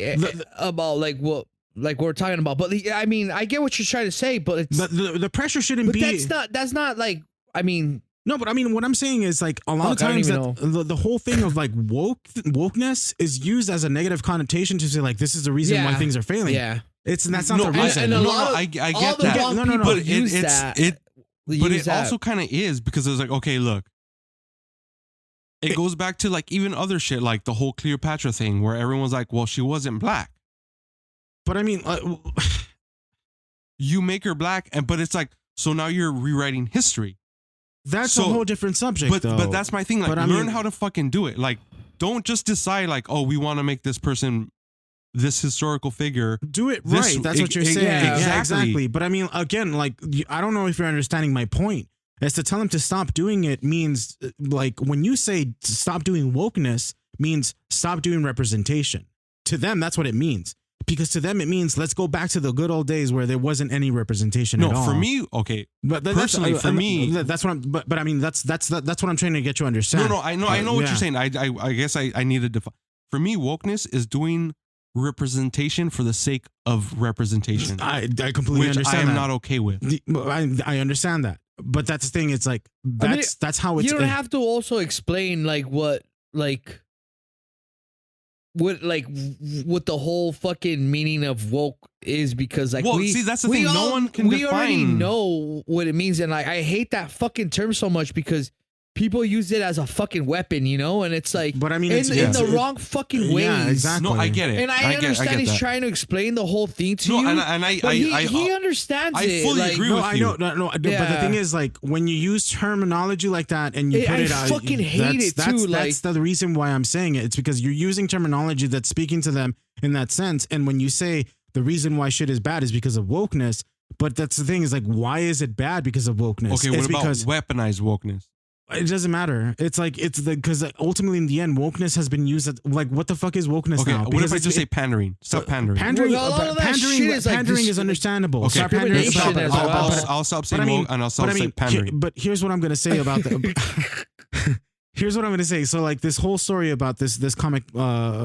what like we're talking about. But I mean, I get what you're trying to say, but it's the pressure shouldn't but be. that's not like I mean. No, but I mean, what I'm saying is like a lot Fuck, of I don't times even that the whole thing of like wokeness is used as a negative connotation to say like this is the reason why Yeah. things are failing. Yeah. That's not the and reason. a No, lot of- I get all the that. wrong No, no, no. people But use it's that. but use it that. also kind of is because it's like, okay, look, it goes back to like even other shit like the whole Cleopatra thing where everyone's like, well, she wasn't black. But I mean, You make her black, but it's like, so now you're rewriting history. that's So- a whole different subject. But though. that's my thing. Like, But I learn mean- how to fucking do it. Like, don't just decide like, oh, we want to make this person this historical figure. do it This- right. That's what you're e- saying. yeah, Yeah, exactly. exactly. But I mean, again, like I don't know if you're understanding my point. As to tell them to stop doing it means like when you say stop doing wokeness means stop doing representation. To them, that's what it means. Because to them, it means let's go back to the good old days where there wasn't any representation at No, all. for me, okay. But personally, for me- that's what I'm. But I mean, that's what I'm trying to get you to understand. No, I know what Yeah. you're saying. I guess I need to define. For me, wokeness is doing representation for the sake of representation, I completely which I understand am that. not okay with. I understand that, but that's the thing. It's like that's how it's. You don't have to also explain like what the whole fucking meaning of woke is because like Well, see, that's the thing. No one can we already define. know what it means and like I hate that fucking term so much because people use it as a fucking weapon, you know, and it's like, But I mean, in the wrong fucking ways. Yeah, exactly. No, I get it. And I understand get he's that. trying to explain the whole thing to you. And but he understands I it. fully like, agree No, with I you. know, but the thing is, like, when you use terminology like that and you put I it out, fucking hate it too. That's the reason why I'm saying it. It's because you're using terminology that's speaking to them in that sense. And when you say the reason why shit is bad is because of wokeness, but that's the thing is like, why is it bad because of wokeness? Okay, what about weaponized wokeness? It doesn't matter. It's like because ultimately in the end, wokeness has been used. Like, what the fuck is wokeness Okay, now? what if I just say pandering? Stop pandering. Pandering, Well, a lot of that shit is like pandering is understandable. Okay, Stop pandering. discrimination as well. I'll stop saying woke and I'll stop saying pandering. But here's what I'm gonna say about the. Here's what I'm gonna say. So like this whole story about this comic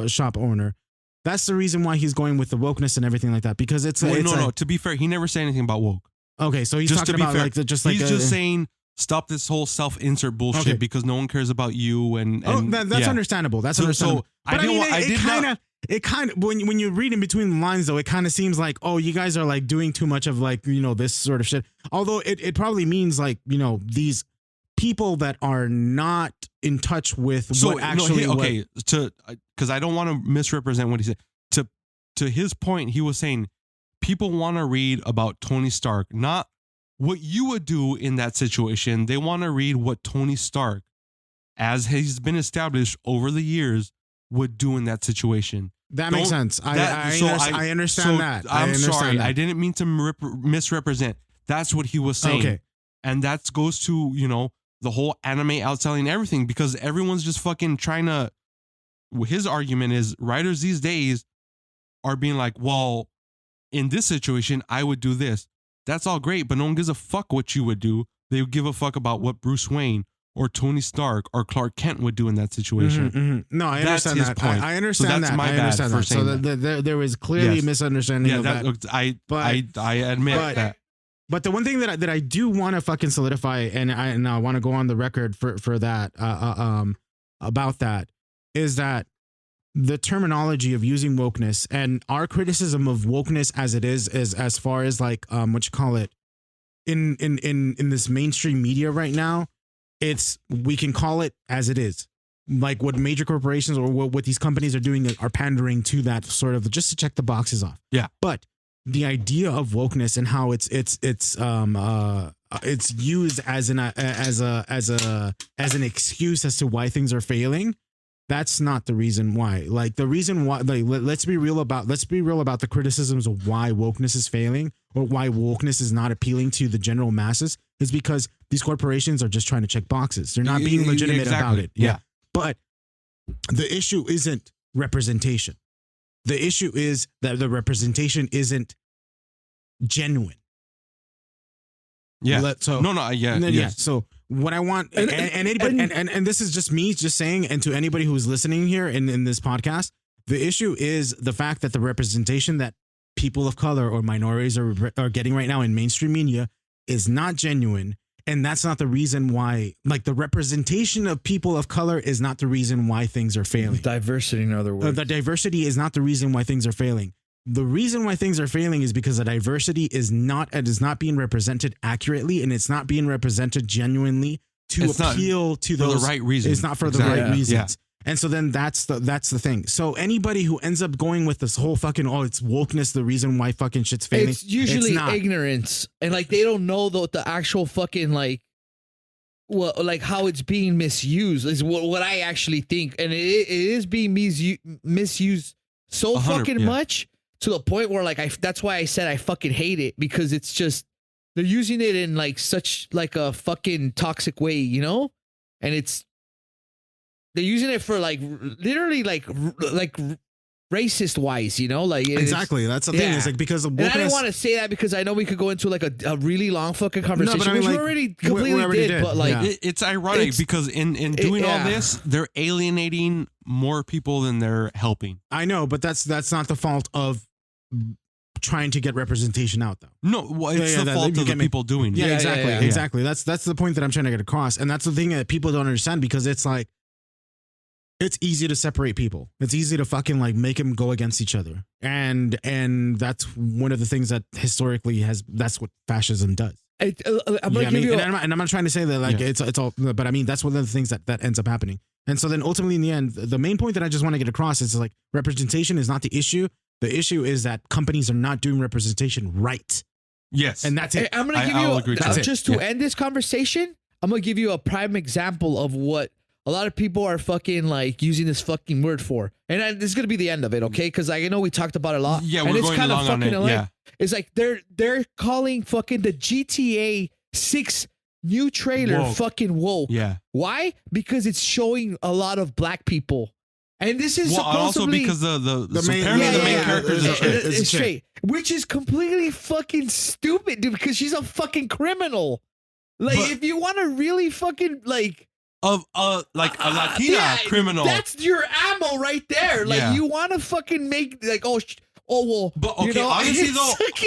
shop owner, that's the reason why he's going with the wokeness and everything like that, because it's no. To be fair, he never said anything about woke. Okay, so he's Just talking to be about fair, like just saying stop this whole self-insert bullshit Okay. because no one cares about you and that's yeah. understandable. That's So understandable. I But didn't want- I did not- it kind of when you read in between the lines though, it kind of seems like, oh, you guys are like doing too much of like, you know, this sort of shit. Although it probably means like, you know, these people that are not in touch with what actually because I don't want to misrepresent what he said. To his point, he was saying people want to read about Tony Stark, not what you would do in that situation. They want to read what Tony Stark, as he's been established over the years, would do in that situation. That makes sense. I understand that. I'm sorry. That. I didn't mean to misrepresent. That's what he was saying. Okay. And that goes to, you know, the whole anime outselling everything because everyone's just fucking trying to. His argument is writers these days are being like, well, in this situation, I would do this. That's all great, but no one gives a fuck what you would do. They would give a fuck about what Bruce Wayne or Tony Stark or Clark Kent would do in that situation. Mm-hmm, mm-hmm. No, I That's understand his that. point. I understand So that's that. my I bad understand for that. So saying there was clearly Yes. misunderstanding Yeah, of that. I admit that. But the one thing that I do want to fucking solidify, and I want to go on the record for that about that, is that the terminology of using wokeness and our criticism of wokeness as it is as far as like what you call it in this mainstream media right now, we can call it as it is. Like what major corporations or what these companies are doing are pandering to that sort of just to check the boxes off. Yeah. But the idea of wokeness and how it's used as an excuse as to why things are failing. That's not the reason why. Like the reason why, like let's be real about the criticisms of why wokeness is failing or why wokeness is not appealing to the general masses is because these corporations are just trying to check boxes. They're not being legitimate about it. Yeah. But the issue isn't representation. The issue is that the representation isn't genuine. Yeah. Yeah. So what I want, and anybody, and this is just me just saying, and to anybody who's listening here in this podcast, the issue is the fact that the representation that people of color or minorities are getting right now in mainstream media is not genuine. And that's not the reason why, like the representation of people of color is not the reason why things are failing. Diversity, in other words. The diversity is not the reason why things are failing. The reason why things are failing is because the diversity is not being represented accurately, and it's not being represented genuinely to appeal to the right reasons. It's not for the right reasons. And so then that's the thing. So anybody who ends up going with this whole fucking, it's wokeness, the reason why fucking shit's failing. It's usually ignorance. And like they don't know the actual fucking like how it's being misused is what I actually think. And it is being misused so fucking much to the point where like that's why I said I fucking hate it, because it's just they're using it in like such like a fucking toxic way, you know? And they're using it for like literally like racist wise, you know, like exactly. That's the thing. It's like because of wokeness, and I didn't want to say that because I know we could go into like a really long fucking conversation, but I mean, which like, we already completely did. But like, it's ironic because in doing all this, they're alienating more people than they're helping. I know, but that's not the fault of trying to get representation out, though. No, well, it's the fault of the people doing it. Yeah, exactly. That's the point that I'm trying to get across, and that's the thing that people don't understand, because it's like it's easy to separate people. It's easy to fucking like make them go against each other, and that's one of the things that historically that's what fascism does. I'm gonna give you. And I'm not trying to say that like it's all, but I mean that's one of the things that ends up happening. And so then ultimately in the end, the main point that I just want to get across is like representation is not the issue. The issue is that companies are not doing representation right. Yes, and that's it. I'm gonna give you just to end this conversation. I'm gonna give you a prime example of what a lot of people are fucking like using this fucking word for, and this is gonna be the end of it, okay? Because I know we talked about it a lot. Yeah, and we're it's going kind long of fucking on it. Yeah, it's like they're calling fucking the GTA 6 new trailer woke. Fucking woke. Yeah. Why? Because it's showing a lot of black people. And this is supposedly also because the main character is straight, which is completely fucking stupid, dude. Because she's a fucking criminal. Like, if you want to really fucking like a Latina criminal, that's your ammo right there. Like, you want to fucking make like well, but okay.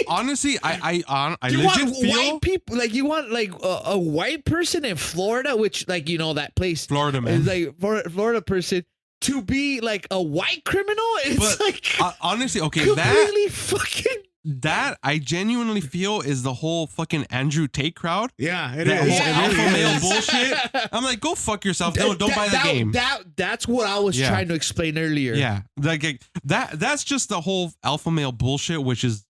Honestly, I you legit want feel white people. Like, you want like a white person in Florida, which like that place, Florida man, is like Florida person. To be like a white criminal, it's like honestly, okay, that I genuinely feel is the whole fucking Andrew Tate crowd. Yeah, it that is. Whole alpha male bullshit. I'm like, go fuck yourself. No, don't buy the game. That's what I was trying to explain earlier. Yeah, like that's just the whole alpha male bullshit, which is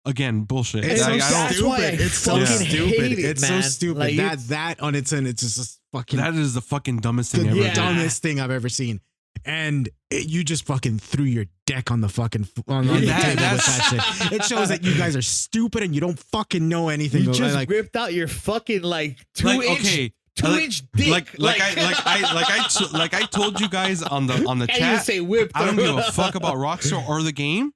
again bullshit. It's like, so stupid. It's so stupid. It's so man. stupid. Like, that on its own, it's just fucking. That is the fucking dumbest thing ever. The dumbest thing I've ever seen. And you just fucking threw your deck on the fucking on the table with that shit. It shows that you guys are stupid and you don't fucking know anything. You just ripped out your fucking like 2-inch dick. Like I told you guys on the chat. Say whipped. I don't give a fuck about Rockstar or the game.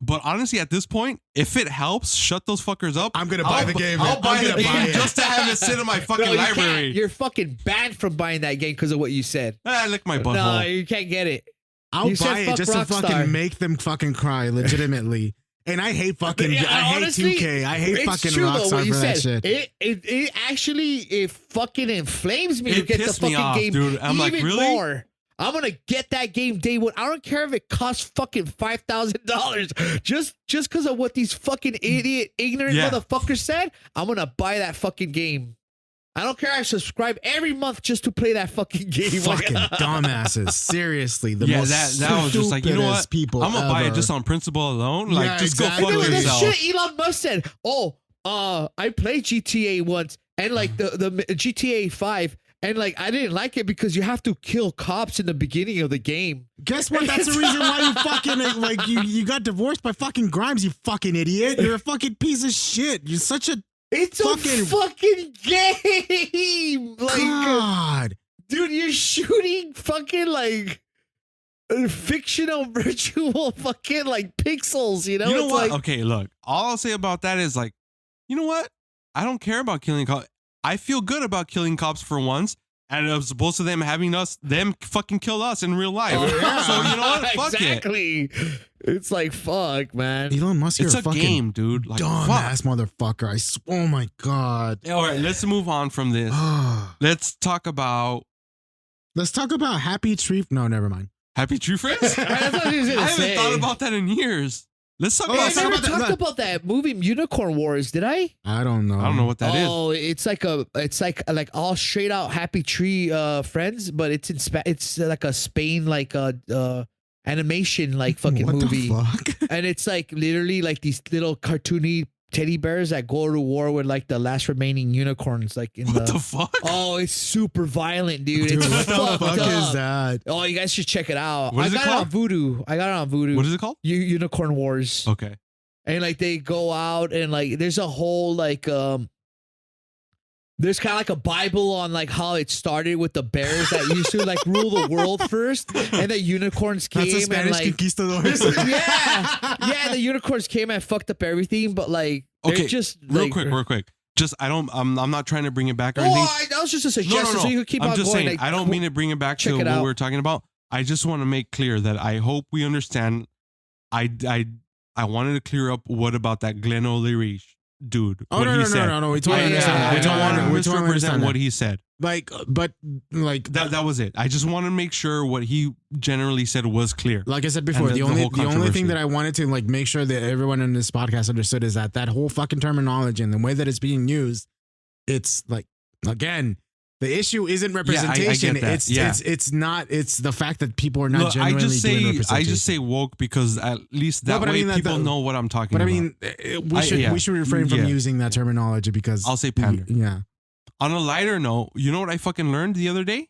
But honestly, at this point, if it helps shut those fuckers up, I'm gonna buy the game. I'll buy the game just to have it sit in my fucking library. You're fucking banned from buying that game because of what you said. Lick my butthole. No, you can't get it. I'll buy it just to fucking make them fucking cry, legitimately. And I hate fucking, I hate 2K. I hate fucking Rockstar for that shit. It actually fucking inflames me to get the fucking game dude. I'm even like, really? more. I'm gonna get that game day one. I don't care if it costs fucking $5,000. Just because of what these fucking ignorant motherfuckers said, I'm gonna buy that fucking game. I don't care. I subscribe every month just to play that fucking game. Fucking dumbasses. Seriously, that was just like, you know what? People I'm gonna buy it just on principle alone. Like, just go fuck yourself. The shit Elon Musk said. I played GTA once and like the GTA 5. And like, I didn't like it because you have to kill cops in the beginning of the game. Guess what? That's the reason why you fucking like you got divorced by fucking Grimes. You fucking idiot. You're a fucking piece of shit. You're such a. It's a fucking game. Like, God, dude, you're shooting fucking like fictional, virtual fucking like pixels. You know what? Like, okay, look. All I'll say about that is like, you know what? I don't care about killing cops. I feel good about killing cops for once, and as opposed to them having them fucking kill us in real life. So you know what? Fuck exactly. It's like, fuck, man. Elon Musk, it's a game, dude. Like, dumbass motherfucker. Oh my god. All right, let's move on from this. Let's talk about Happy Tree. No, never mind. Happy Tree Friends. I haven't thought about that in years. Let's talk about. I never talked about that movie Unicorn Wars, did I? I don't know. I don't know what that is. Oh, it's like all straight out Happy Tree Friends, but it's in it's like a Spain animation like fucking what movie. The fuck? And it's like literally like these little cartoony teddy bears that go to war with like the last remaining unicorns. Like in what the fuck? Oh, it's super violent, dude. It's what the fuck up. is that? Oh, you guys should check it out. What is it called? I got it on Voodoo. What is it called? Unicorn Wars. Okay. And like they go out and like there's a whole like there's kind of like a Bible on like how it started with the bears that used to like rule the world first, and the unicorns came. That's the Spanish and like conquistadors. the unicorns came and fucked up everything. But like, okay, just real quick. Just I'm not trying to bring it back or anything. That was just a suggestion, so you could keep on going. I'm just saying, I don't mean to bring it back to what we're talking about. I just want to make clear that I hope we understand. I wanted to clear up what about that Glenn O'Leary dude. Oh, no. We totally understand. I don't want to misrepresent what he said. But that was it. I just want to make sure what he generally said was clear. Like I said before, the only thing that I wanted to like make sure that everyone in this podcast understood is that whole fucking terminology and the way that it's being used it's like, again, the issue isn't representation. get that. It's not. It's the fact that people are not Look, genuinely doing representation. I just say woke because at least that way people know what I'm talking about. But I mean, we should refrain from using that terminology because I'll say pander. Yeah. On a lighter note, you know what I fucking learned the other day?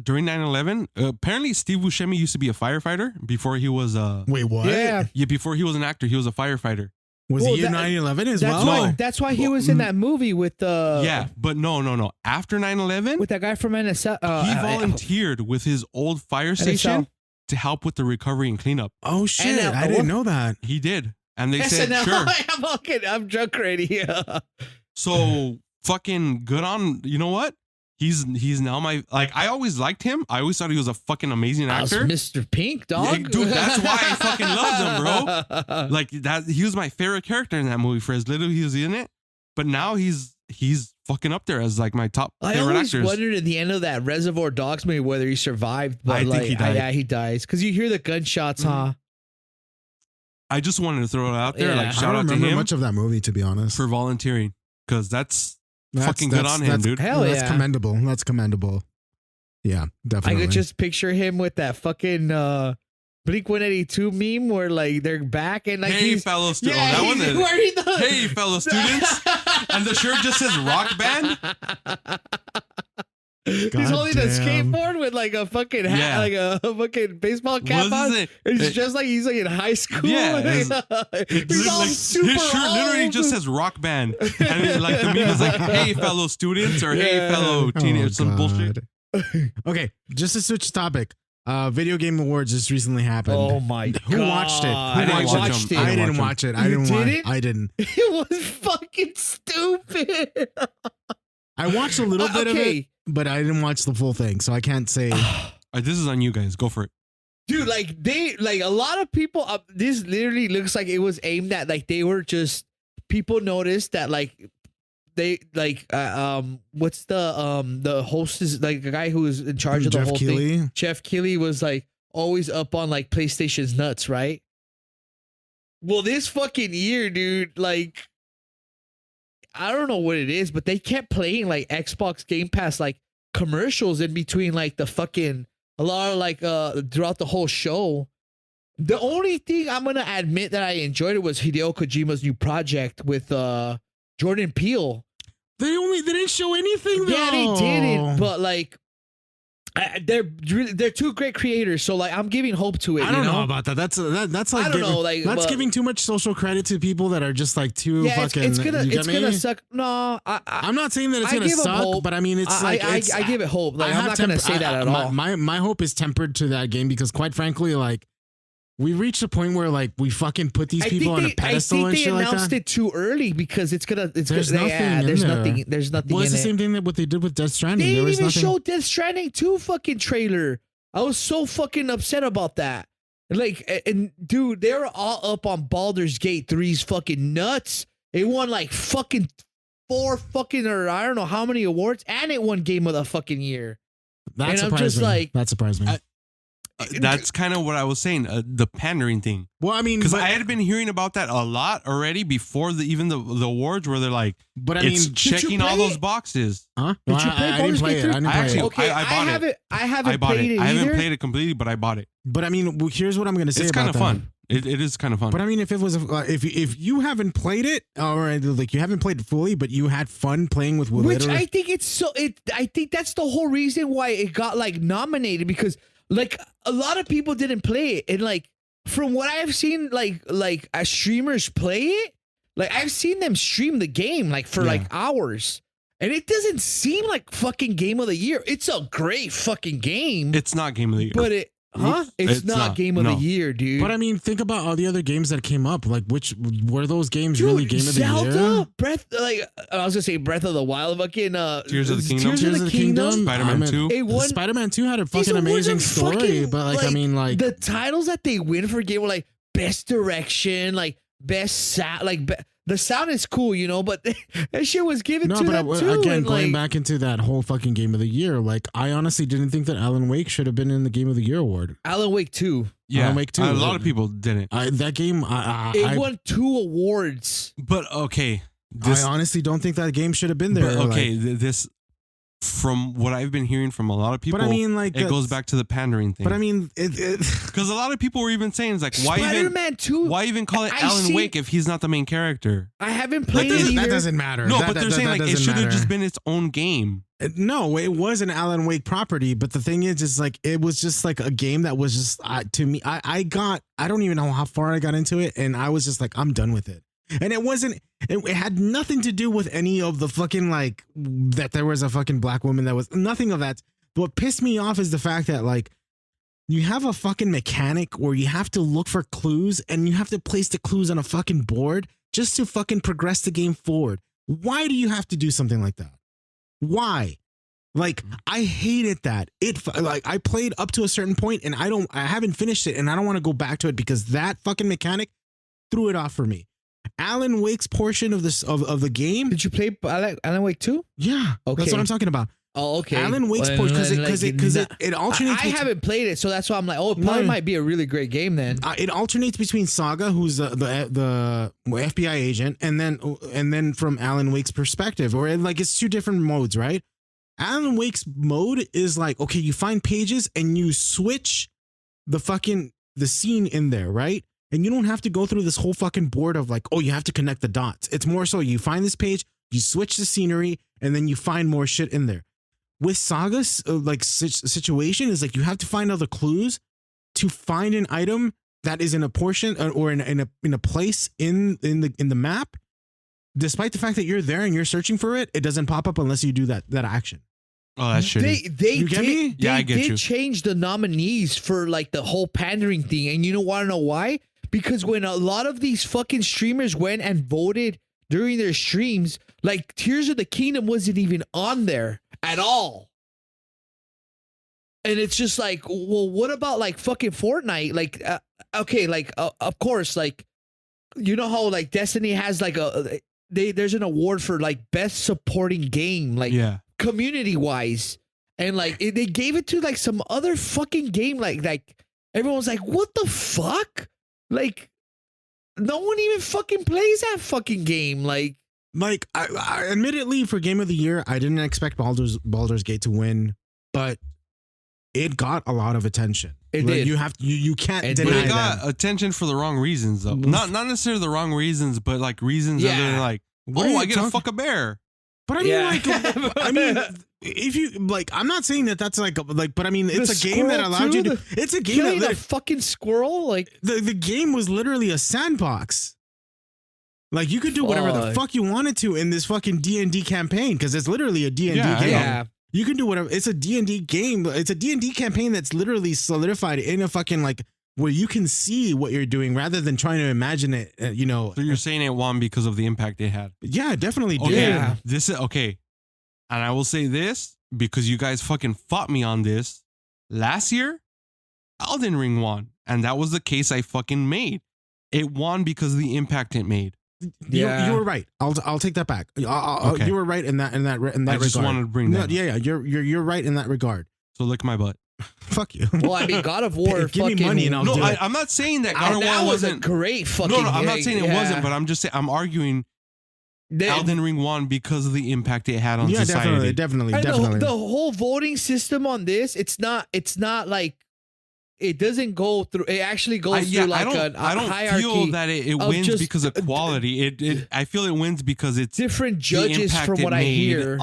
During 9/11, apparently Steve Buscemi used to be a firefighter before he was Wait, what? Yeah. before he was an actor, he was a firefighter. Was he in 9/11 as well? That's why he was in that movie with yeah, but no. After 9/11, with that guy from NSL. he volunteered with his old fire station to help with the recovery and cleanup. Oh shit! I didn't know that. He did, and they said sure. I'm drunk already. So fucking good on. You know what? He's now my, like, I always liked him. I always thought he was a fucking amazing actor. Mr. Pink, dog. Yeah, dude, that's why I fucking loved him, bro. Like that, he was my favorite character in that movie for as little he was in it. But now he's fucking up there as like my top favorite actors. I always wondered at the end of that Reservoir Dogs movie whether he survived. But I think he died. Yeah, he dies because you hear the gunshots, huh? I just wanted to throw it out there, like shout out to him. I don't remember much of that movie, to be honest, for volunteering, because that's fucking good on him, dude. Hell yeah. That's commendable. That's commendable. Yeah, definitely. I could just picture him with that fucking Blink-182 meme where like they're back and like hey fellow students, hey fellow students, and the shirt just says rock band. He's holding a skateboard with like a fucking hat, like a fucking baseball cap on. It's just like he's like in high school. Yeah, he's all like, super his shirt old. literally just says rock band, and it, like the meme is like, "Hey fellow students" or "Hey fellow teenagers," some bullshit. Okay, just to switch topic. Video Game Awards just recently happened. Oh my god! Who watched it? I didn't watch it. I didn't. It was fucking stupid. I watched a little bit of it, but I didn't watch the full thing, so I can't say. This is on you guys. Go for it, dude. Like a lot of people. This literally looks like it was aimed at like they were just people noticed that like they like what's the host is like the guy who was in charge of the whole thing. Jeff Keighley was like always up on like PlayStation's nuts, right? Well, this fucking year, dude, like. I don't know what it is, but they kept playing like Xbox Game Pass like commercials in between like the fucking a lot of like throughout the whole show. The only thing I'm gonna admit that I enjoyed it was Hideo Kojima's new project with Jordan Peele. They didn't show anything though. Yeah, they didn't, but like they're two great creators, so like I'm giving hope to it. I don't know about that. That's like I don't know, like that's giving too much social credit to people that are just like too fucking. It's gonna suck. No, I'm not saying that it's gonna suck, hope. But I mean it's like I give it hope. Like I'm not gonna say that at all. My hope is tempered to that game because quite frankly, like. We reached a point where like we fucking put these people on a pedestal and shit like that. I think they announced it too early because there's nothing. There's nothing. Well, it's the same thing that what they did with Death Stranding. They didn't even show Death Stranding 2 fucking trailer. I was so fucking upset about that. Like, and dude, they were all up on Baldur's Gate 3's fucking nuts. It won like fucking 4 fucking or I don't know how many awards, and it won Game of the fucking Year. That surprised me. That surprised me. That's kind of what I was saying, the pandering thing. Well, I mean, because I had been hearing about that a lot already before even the awards, where they're like, but I mean, checking all those boxes. Huh? Did you play I didn't play it. I didn't play it. Okay, I bought it. I haven't played it. I haven't played it completely, but I bought it. But I mean, here's what I'm going to say. It's kind of fun. It is kind of fun. But I mean, if it was if you haven't played it, or like you haven't played it fully, but you had fun playing with which I think I think that's the whole reason why it got like nominated, because like a lot of people didn't play it, and like from what I've seen, like streamers play it, like I've seen them stream the game like for like hours, and it doesn't seem like fucking Game of the Year. It's a great fucking game. It's not Game of the Year, but it's not Game of the Year, dude. But I mean, think about all the other games that came up. Like, which were those games really Game of the Year? Breath, like I was gonna say Breath of the Wild, fucking Tears of the Kingdom, Tears of the Kingdom, Spider-Man 2. Spider-Man 2 had a fucking amazing story, but like I mean, like the titles that they win for game were like best direction, like best sound, like the sound is cool, you know, but that shit was given to them too. Again, going back into that whole fucking Game of the Year, like I honestly didn't think that Alan Wake should have been in the Game of the Year award. Alan Wake 2. Yeah, Alan Wake 2. A lot of people didn't. That game, it won 2 awards. But okay, This, I honestly don't think that game should have been there. but, okay, this from what I've been hearing from a lot of people, but I mean, like, it goes back to the pandering thing. But I mean, because a lot of people were even saying, it's like, why Spider-Man 2. why even call it Alan Wake if he's not the main character? I haven't played it either. that doesn't matter. No, That- but that- they're that- saying that like it doesn't should have matter. just been its own game. No, it was an Alan Wake property, but the thing is like it was just like a game that was just to me. I don't even know how far I got into it, and I was just like, I'm done with it. And it wasn't. It had nothing to do with any of the fucking like that there was a fucking black woman that was nothing of that. What pissed me off is the fact that like you have a fucking mechanic where you have to look for clues and you have to place the clues on a fucking board just to fucking progress the game forward. Why do you have to do something like that? Why? Like, I hated that. Like, I played up to a certain point and I haven't finished it and I don't want to go back to it because that fucking mechanic threw it off for me. Alan Wake's portion of this of the game. Did you play Alan Wake 2? Yeah. Okay. That's what I'm talking about. Oh, okay. Alan Wake's portion because it alternates. I haven't played it, so that's why I'm like, oh, it probably might be a really great game then. It alternates between Saga, who's the FBI agent, and then from Alan Wake's perspective, or like it's two different modes, right? Alan Wake's mode is like, okay, you find pages and you switch the scene in there, right? And you don't have to go through this whole fucking board of like, oh, you have to connect the dots. It's more so you find this page, you switch the scenery, and then you find more shit in there. With Saga's situation is like you have to find other clues to find an item that is in a portion or in a place in the map. Despite the fact that you're there and you're searching for it, it doesn't pop up unless you do that action. Oh, that's shitty. You get me? Yeah, I get you. They did change the nominees for like the whole pandering thing, and you want to know why? Because when a lot of these fucking streamers went and voted during their streams, like Tears of the Kingdom wasn't even on there at all. And it's just like, well, what about like fucking Fortnite? Like, okay, like of course, like you know how like Destiny has like there's an award for like best supporting game, like community wise, and like they gave it to like some other fucking game, like everyone's like, what the fuck? Like, no one even fucking plays that fucking game. Like I admittedly for Game of the Year, I didn't expect Baldur's Gate to win, but it got a lot of attention. It did. You can't deny But it that. got attention for the wrong reasons, though. Not necessarily the wrong reasons, but like reasons other than like, I get to fuck a bear. But I mean, if you like, I'm not saying that that's like, but I mean, it's a game that allowed you to. It's a game that a fucking squirrel. Like the game was literally a sandbox. Like you could do whatever the fuck you wanted to in this fucking D&D campaign because it's literally a D&D game. Yeah. You can do whatever. It's a D&D game. It's a D&D campaign that's literally solidified in a fucking like where you can see what you're doing rather than trying to imagine it. So you're saying it won because of the impact it had. Yeah, definitely did. Okay, Yeah. this is okay. And I will say this because you guys fucking fought me on this. Last year, Elden Ring won. And that was the case I fucking made. It won because of the impact it made. Yeah. You were right. I'll take that back. Okay. You were right in that I just regard. wanted to bring that up. Yeah. You're right in that regard. So lick my butt. Fuck you. Well, I mean, God of War. Give me money and I'll do it. I'm not saying that God of that War was a wasn't. great fucking. No, I'm not saying it wasn't, but I'm just saying I'm arguing Elden Ring won because of the impact it had on society. Definitely. The whole voting system on this, it's not like it doesn't go through. It actually goes through like I don't hierarchy. feel that it wins because of quality. I feel it wins because it's different the judges impact from it what I made hear.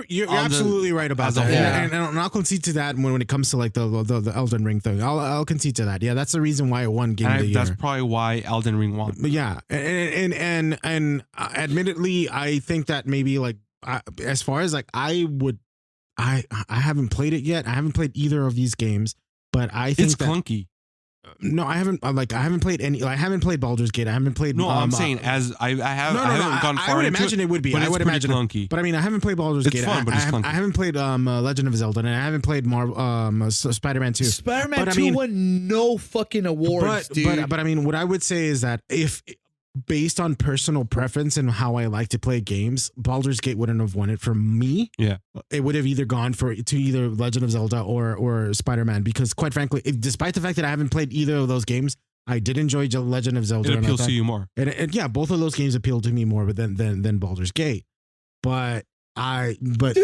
You're on absolutely right about as a that, whole. and I'll concede to that when it comes to like the Elden Ring thing. I'll concede to that. Yeah, that's the reason why it won Game of the Year. That's probably why Elden Ring won. But yeah, and admittedly, I think that maybe like as far as like I haven't played it yet. I haven't played either of these games, but I think It's clunky. No, I haven't. I haven't played any. I haven't played Baldur's Gate. I haven't played. No, I'm saying as I haven't gone far I would into imagine it would be. but I it's would pretty imagine clunky. But I mean, I haven't played Baldur's It's Gate. fun, but it's clunky. I haven't played Legend of Zelda, and I haven't played Spider-Man 2. Spider-Man But 2 won no fucking awards, dude. But I mean, what I would say is that if based on personal preference and how I like to play games, Baldur's Gate wouldn't have won it for me. Yeah, it would have either gone to either Legend of Zelda or Spider-Man because, quite frankly, despite the fact that I haven't played either of those games, I did enjoy Legend of Zelda. It and I appeals thought- to you more. and yeah, both of those games appealed to me more than Baldur's Gate. But Dude,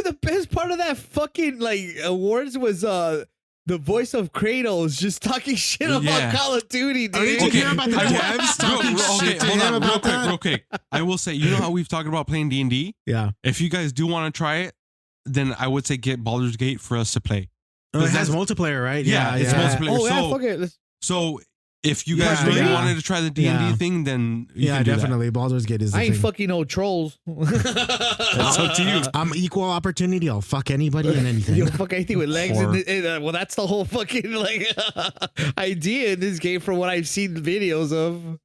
the best part of that fucking like awards was the voice of Kratos just talking shit about Yeah. Call of Duty, dude. Did you hear about the devs talking shit to him about that? real quick. I will say, you know how we've talked about playing D&D? Yeah. If you guys do want to try it, then I would say get Baldur's Gate for us to play. Oh, it has multiplayer, right? Yeah, it's multiplayer. Oh yeah, So- fuck it. Let's, So if you guys Yeah, really yeah. wanted to try the D&D Yeah. thing, then you Yeah, can do that. definitely. Baldur's Gate is the I ain't thing. fucking no trolls. It's up to you. I'm equal opportunity. I'll fuck anybody and anything. You'll fuck anything with legs. Or- Well, that's the whole fucking like idea in this game from what I've seen videos of.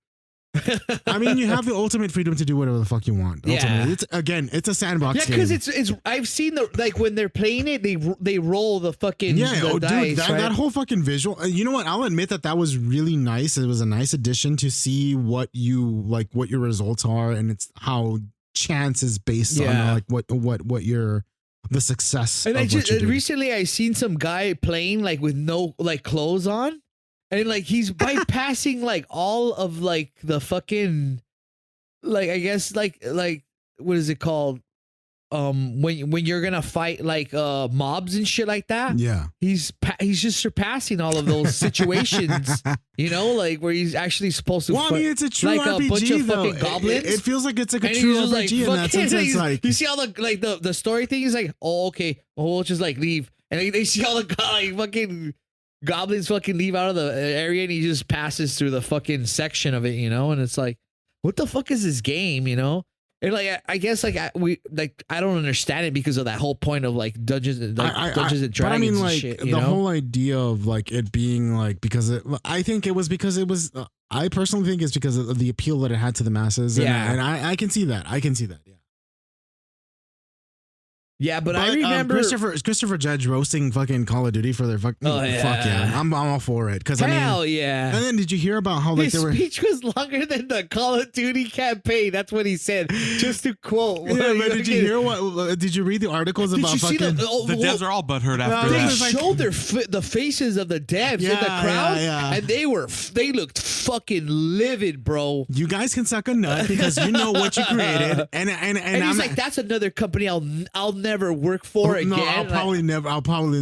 I mean, you have the ultimate freedom to do whatever the fuck you want. Yeah. Ultimately, it's a sandbox Yeah, game. because it's I've seen the like when they're playing it, they roll the fucking Yeah, the dice, dude, right? that whole fucking visual. You know what? I'll admit that was really nice. It was a nice addition to see what your results are, and it's how chance is based on Yeah. like what your the success. And of I what just you do. recently I seen some guy playing like with no like clothes on, and like he's bypassing like all of like the fucking like I guess like what is it called? When you're gonna fight like mobs and shit like that, Yeah. he's just surpassing all of those situations. You know, like where he's actually supposed to. Well, I mean, it's a true like RPG a bunch of though. fucking goblins. It feels like it's like a and true he's just RPG in that fucking- sense. It's like you see all the like the story thing. He's like, oh okay, well, we'll just like leave, and they see all the like fucking goblins fucking leave out of the area, and he just passes through the fucking section of it, you know, and it's like, what the fuck is this game, you know? And like I guess like I don't understand it because of that whole point of like Dungeons and Dragons but I mean, and like shit. the You know? whole idea of like it being like I think it was because it was. I personally think it's because of the appeal that it had to the masses. And, Yeah. and I can see that. I can see that. Yeah. yeah, but I remember Christopher Judge roasting fucking Call of Duty for their fuck. Oh, Fuck yeah. yeah, I'm all for it. Because I mean, hell yeah. and then did you hear about how like His they were? speech was longer than the Call of Duty campaign. That's what he said. Just to quote. Yeah, but did you hear what? Did you read the articles Did about you see fucking? the devs are all butthurt after They They that. like- showed the faces of the devs in the Yeah, crowd, yeah. and they looked fucking livid, bro. You guys can suck a nut because you know what you created, and And I'm he's like, "That's another company I'll never work for again." No, I'll probably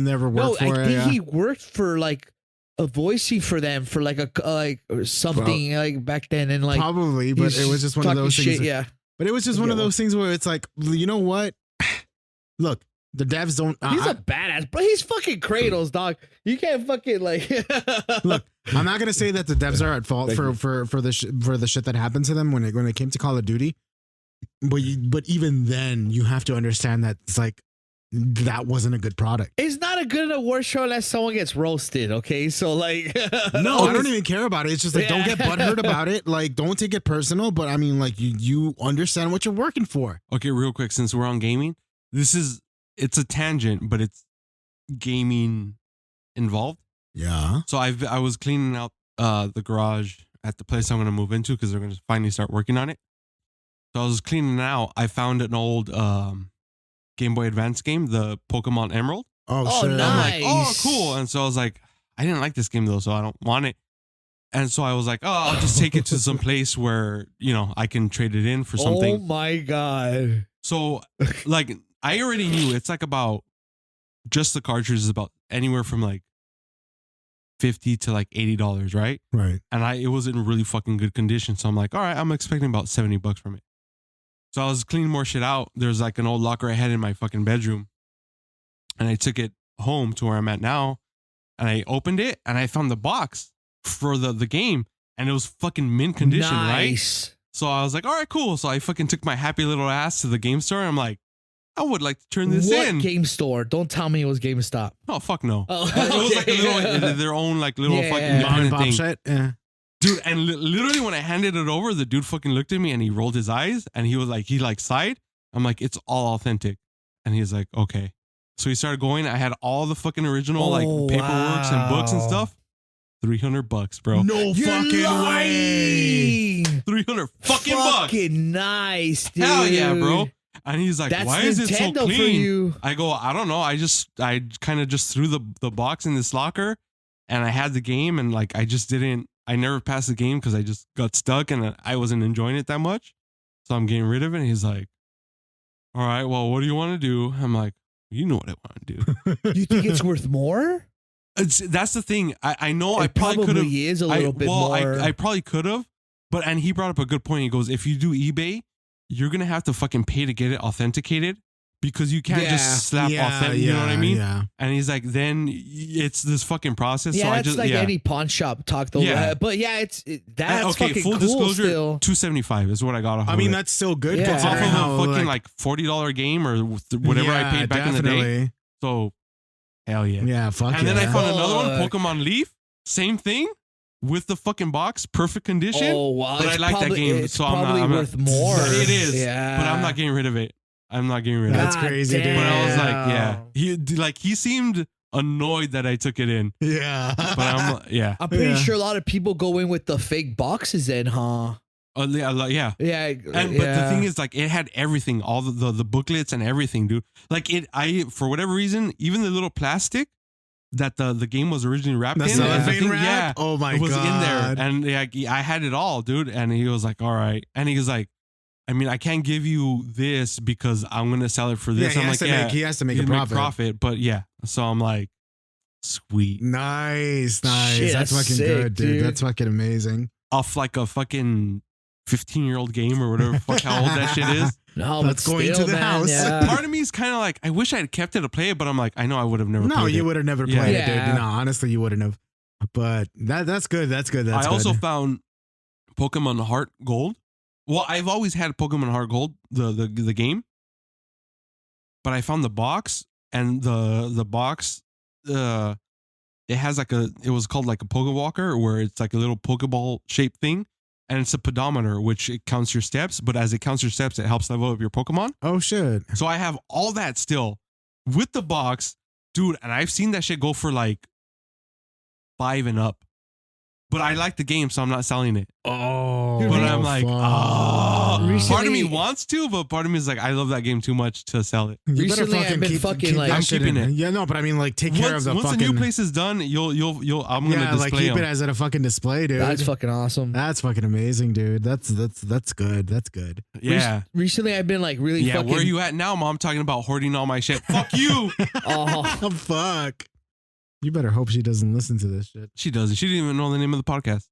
never work No, for I it. think yeah. he worked for like a voicing for them for like a like or something like back then, and like Probably, but he's it was just one of talking those shit, things. Yeah, But it was just I one get of those things where it's like, you know what? Look, the devs don't. he's a badass, but he's fucking Kratos, dog. You can't fucking like Look, I'm not gonna say that the devs are at fault Thank for the shit that happened to them when it came to Call of Duty. But even then, you have to understand that it's like that wasn't a good product. It's not a good award show unless someone gets roasted. Okay, so like, No, I don't even care about it. It's just like don't get butthurt about it. Like don't take it personal. But I mean, like you understand what you're working for. Okay, real quick, since we're on gaming, it's a tangent, but it's gaming involved. Yeah. So I was cleaning out the garage at the place I'm going to move into because they're going to finally start working on it. So I was cleaning it out. I found an old Game Boy Advance game, the Pokemon Emerald. Oh, shit. nice. I'm like, oh, cool. And so I was like, I didn't like this game though, so I don't want it. And so I was like, oh, I'll just take it to some place where, I can trade it in for oh something. my god, So like I already knew it's like about just the cartridge is about anywhere from like $50 to like $80, right? Right. And it was in really fucking good condition. So I'm like, all right, I'm expecting about $70 from it. So I was cleaning more shit out. There's like an old locker I had in my fucking bedroom. And I took it home to where I'm at now. And I opened it and I found the box for the game. And it was fucking mint condition, right? nice. So I was like, all right, cool. So I fucking took my happy little ass to the game store. And I'm like, I would like to turn this What in. game store? Don't tell me it was GameStop. Oh, fuck no. Oh, It was like a okay. little, their own like little Yeah. fucking Mom and independent pop thing. shit. Yeah. Dude, and literally when I handed it over, the dude fucking looked at me and he rolled his eyes and he was like, he sighed. I'm like, it's all authentic. And he's like, okay. So he started going. I had all the fucking original like Oh, paperworks and books and wow. stuff. $300, bro. No You're fucking way. lying. 300 fucking bucks. Fucking nice, dude. Hell yeah, bro. And he's like, That's why is it so Nintendo clean? for you. I go, I don't know. I kind of just threw the box in this locker and I had the game and like I just didn't I never passed the game because I just got stuck and I wasn't enjoying it that much. So I'm getting rid of it. And he's like, all right, well, what do you want to do? I'm like, you know what I want to do. You think it's worth more? That's the thing. I know I It probably could have. is a little bit more. I probably could have. And he brought up a good point. He goes, if you do eBay, you're going to have to fucking pay to get it authenticated because you can't just slap authentic. You know what I mean? Yeah. And he's like, then it's this fucking process. Yeah, so that's like any pawn shop talk though. Yeah. But yeah, that's okay, fucking full cool disclosure, still. $275 is what I got off I of mean, it. that's still good. Yeah. Off Considering of how, a fucking like $40 game or whatever I paid back in the day. So, hell yeah. Yeah, fuck And then I yeah. found another one, Pokemon Leaf. Same thing with the fucking box, perfect condition. Oh wow! But I like that game, It's so probably I'm not. worth more. It is, yeah. but I'm not getting rid of it. I'm not getting rid of That's it. crazy, dude. But I was like, Damn. yeah, he seemed annoyed that I took it in. Yeah. But I'm I'm pretty Yeah. sure a lot of people go in with the fake boxes then, huh? Yeah. Yeah. And but the thing is, like, it had everything, all the booklets and everything, dude. Like for whatever reason, even the little plastic that the game was originally wrapped The in, cellophane thing, wrap? yeah, Oh my it was God. in there, and I had it all, dude. And he was like, all right, and he was like, I mean, I can't give you this because I'm gonna sell it for this. Yeah, I'm like, yeah, he has to make you a can profit. but yeah. So I'm like, sweet, Nice. Shit, that's that's fucking sick, good, dude. dude. That's fucking amazing. off like a fucking 15-year-old game or whatever fuck how old that shit is. No, Let's but go into still, the man, house. Yeah. Part of me is kind of like, I wish I had kept it to play it, but I'm like, I know I would have never. No, played you it. would have never Yeah. played it, Yeah. dude. No, honestly, you wouldn't have. But that's good. That's good. That's I good. also found Pokemon Heart Gold. Well, I've always had Pokemon Heart Gold, the game, but I found the box, and the box, it has like it was called like a Pokewalker, where it's like a little Pokeball shaped thing, and it's a pedometer, which it counts your steps, but as it counts your steps, it helps level up your Pokemon. Oh shit. So I have all that still with the box, dude, and I've seen that shit go for like 5 and up. But I like the game, so I'm not selling it. Oh, Dude, But I'm like, fuck. part of me Recently- wants to, but part of me is like, I love that game too much to sell it. You better Recently, I've been fucking, like- that I'm shit keeping in. it. Yeah, no, but I mean, like, take care of the Once fucking. the new place is done, you'll I'm gonna yeah, like display keep them. it as a fucking display, dude. That's fucking awesome. That's fucking amazing, dude. That's good. That's good. Yeah. Recently, I've been like really Yeah, fucking. where are you at now, Mom? Talking about hoarding all my shit. Fuck you. Oh, Oh fuck. You better hope she doesn't listen to this shit. She doesn't. She didn't even know the name of the podcast.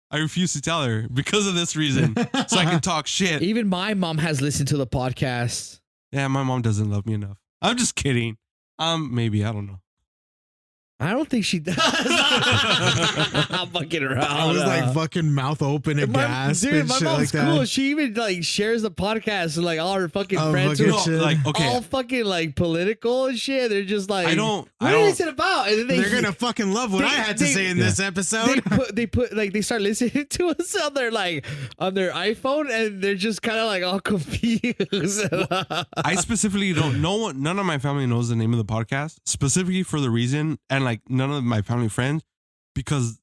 I refuse to tell her because of this reason, so I can talk shit. even my mom has listened to the podcast. Yeah, my mom doesn't love me enough. I'm just kidding. Maybe, I don't know. I don't think she does. I'm fucking around. I was like fucking mouth open and gasp and my shit mom's like cool. that. She even like shares the podcast and like all her fucking Oh, friends fucking are shit. Like, okay, all fucking like political and shit. They're just like, I don't. what is it about? And then They're gonna fucking love what they- I had to they- say in Yeah. this episode. they put like they start listening to us on their like on their iPhone and they're just kind of like all confused. I specifically don't know. None of my family knows the name of the podcast, specifically for the reason, and like none of my family friends, because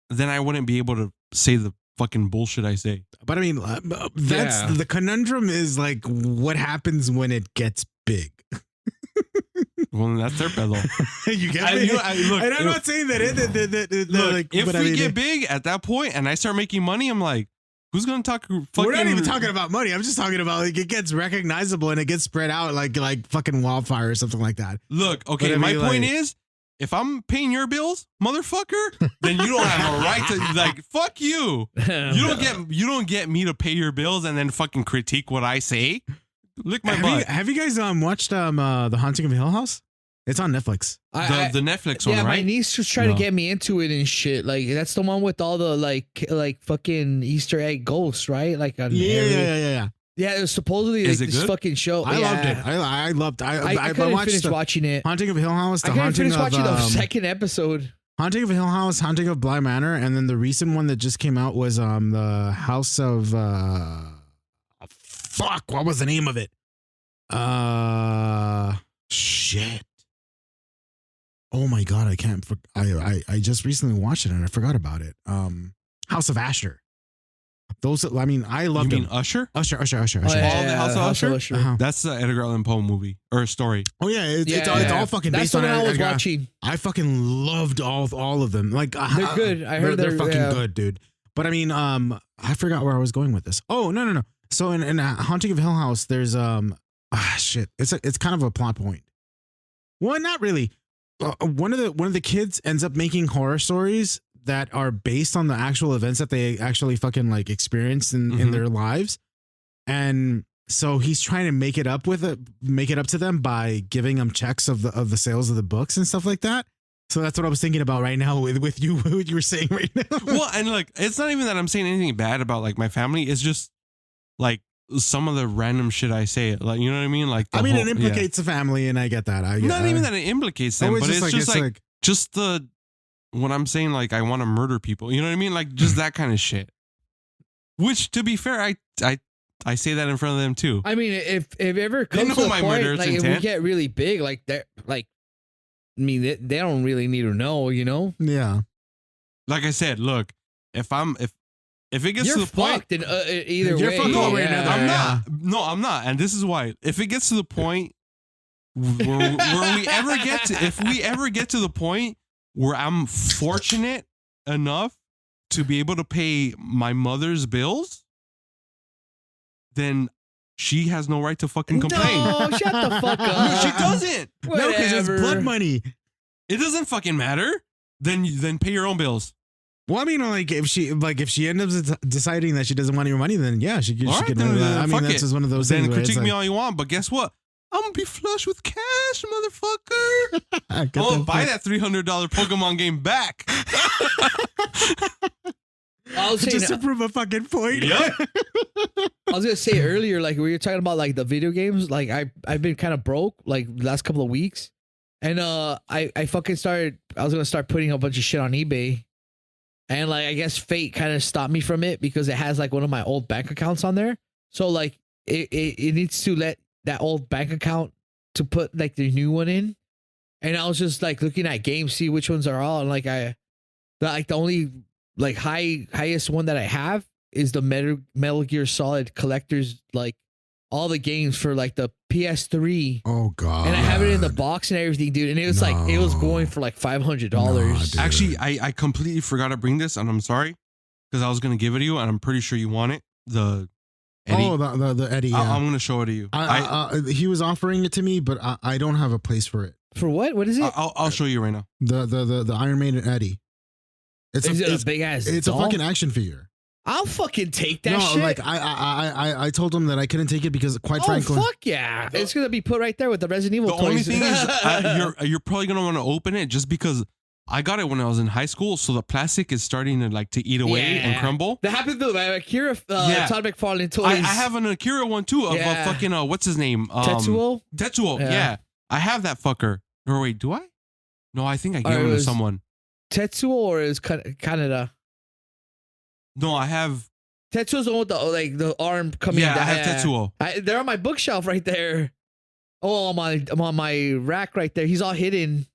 then I wouldn't be able to say the fucking bullshit I say. But I mean, that's Yeah. the conundrum is like what happens when it gets big. Well, that's their pedo. You get I- me? you know, I- look, and I'm not saying that Look, like, if but I we mean, get big at that point and I start making money, I'm like, who's gonna talk? Fucking, we're not even talking about money. I'm just talking about like it gets recognizable and it gets spread out like fucking wildfire or something like that. Look, okay. But I My mean, point like- is, if I'm paying your bills, motherfucker, then you don't have a right to like. Fuck you. You don't get me to pay your bills and then fucking critique what I say. Lick my butt. Have you guys watched The Haunting of Hill House? It's on Netflix. The Netflix one, yeah, right? my niece was trying No. to get me into it and shit. Like that's the one with all the like fucking Easter egg ghosts, right? Like on Yeah. Yeah, it was supposedly Is like it this good? fucking show. I Yeah. loved it. I loved. I couldn't watched finish watching it. Haunting of Hill House. I The couldn't Haunting finish of watching the second episode. Haunting of Hill House, Haunting of Bly Manor, and then the recent one that just came out was the House of fuck. What was the name of it? Shit. Oh my god, I can't. I just recently watched it and I forgot about it. House of Asher. Those, I mean, I You loved mean them. Usher? Usher. Oh, All the House of Usher? Uh-huh. That's the Edgar Allan Poe movie or story. Oh yeah, it's Yeah. all fucking That's based the on one I was Edgar. watching. I fucking loved all of them. Like They're good. I heard they're they're fucking yeah. good, dude. But I mean, I forgot where I was going with this. Oh no. So in Haunting of Hill House, there's shit. It's kind of a plot point. Well, not really. One of the kids ends up making horror stories that are based on the actual events that they actually fucking like experienced in their lives, and so he's trying to make it up to them by giving them checks of the sales of the books and stuff like that. So that's what I was thinking about right now with you, what you were saying right now. Well, and like, it's not even that I'm saying anything bad about like my family. It's just like some of the random shit I say. Like, you know what I mean? Like, it implicates the family, and I get that. Not even that it implicates them, but it's just like just the when I'm saying like I want to murder people. You know what I mean? Like just that kind of shit. Which, to be fair, I say that in front of them too. I mean, if it ever comes know to the my point, murderous like if we intent. get really big, like they're like, I mean, they don't really need to know, you know. Yeah. Like I said, look, if it gets You're to the point, fucked in either You're way. fucked one way or yeah. another. I'm not. No, I'm not. And this is why. If it gets to the point where if we ever get to the point where I'm fortunate enough to be able to pay my mother's bills, then she has no right to fucking complain. No, shut the fuck up. No, she doesn't. No, because it's Whatever. blood money. It doesn't fucking matter. Then pay your own bills. Well, I mean, like if she ends up deciding that she doesn't want your money, then yeah, she All right, could. then, I mean, fuck that's it. just one of those Then things. where it's critique me like, all you want, but guess what? I'm gonna be flush with cash, motherfucker. I I'm gonna buy that $300 Pokemon game back. I was saying, just to prove a fucking point. Yep. I was gonna say earlier, like we were talking about like the video games. Like I've been kind of broke like the last couple of weeks, and I fucking started. I was gonna start putting a bunch of shit on eBay, and like I guess fate kind of stopped me from it because it has like one of my old bank accounts on there. So like it needs to let that old bank account to put like the new one in, and I was just like looking at games, see which ones are all, and like the only like highest one that I have is the Metal Gear Solid collectors, like all the games for like the PS3. Oh god. And I have it in the box and everything, dude. And it was like it was going for like $500. dude. Actually, I completely forgot to bring this, and I'm sorry because I was gonna give it to you, and I'm pretty sure you want it. The Eddie. Oh, the Eddie. Yeah. I'm gonna show it to you. He was offering it to me, but I don't have a place for it. For what? What is it? I'll show you right now. The Iron Maiden Eddie. Is it a big ass? It's doll? a fucking action figure. I'll fucking take that No, shit. like I told him that I couldn't take it because quite oh frankly, fuck yeah! It's gonna be put right there with the Resident Evil The only toys. thing is, you're probably gonna want to open it just because I got it when I was in high school, so the plastic is starting to like to eat away and Yeah. crumble. That happened to my Akira Todd McFarlane toys. I have an Akira one too of Yeah. fucking what's his name? Tetsuo. Tetsuo. Yeah. Yeah. I have that fucker. Or wait, do I? No, I think I gave Or it him to was- someone. Tetsuo or is Canada? No, I have. Tetsuo's the one with the arm coming Yeah, down. I have Tetsuo. They're on my bookshelf right there. Oh, I'm on my rack right there. He's all hidden.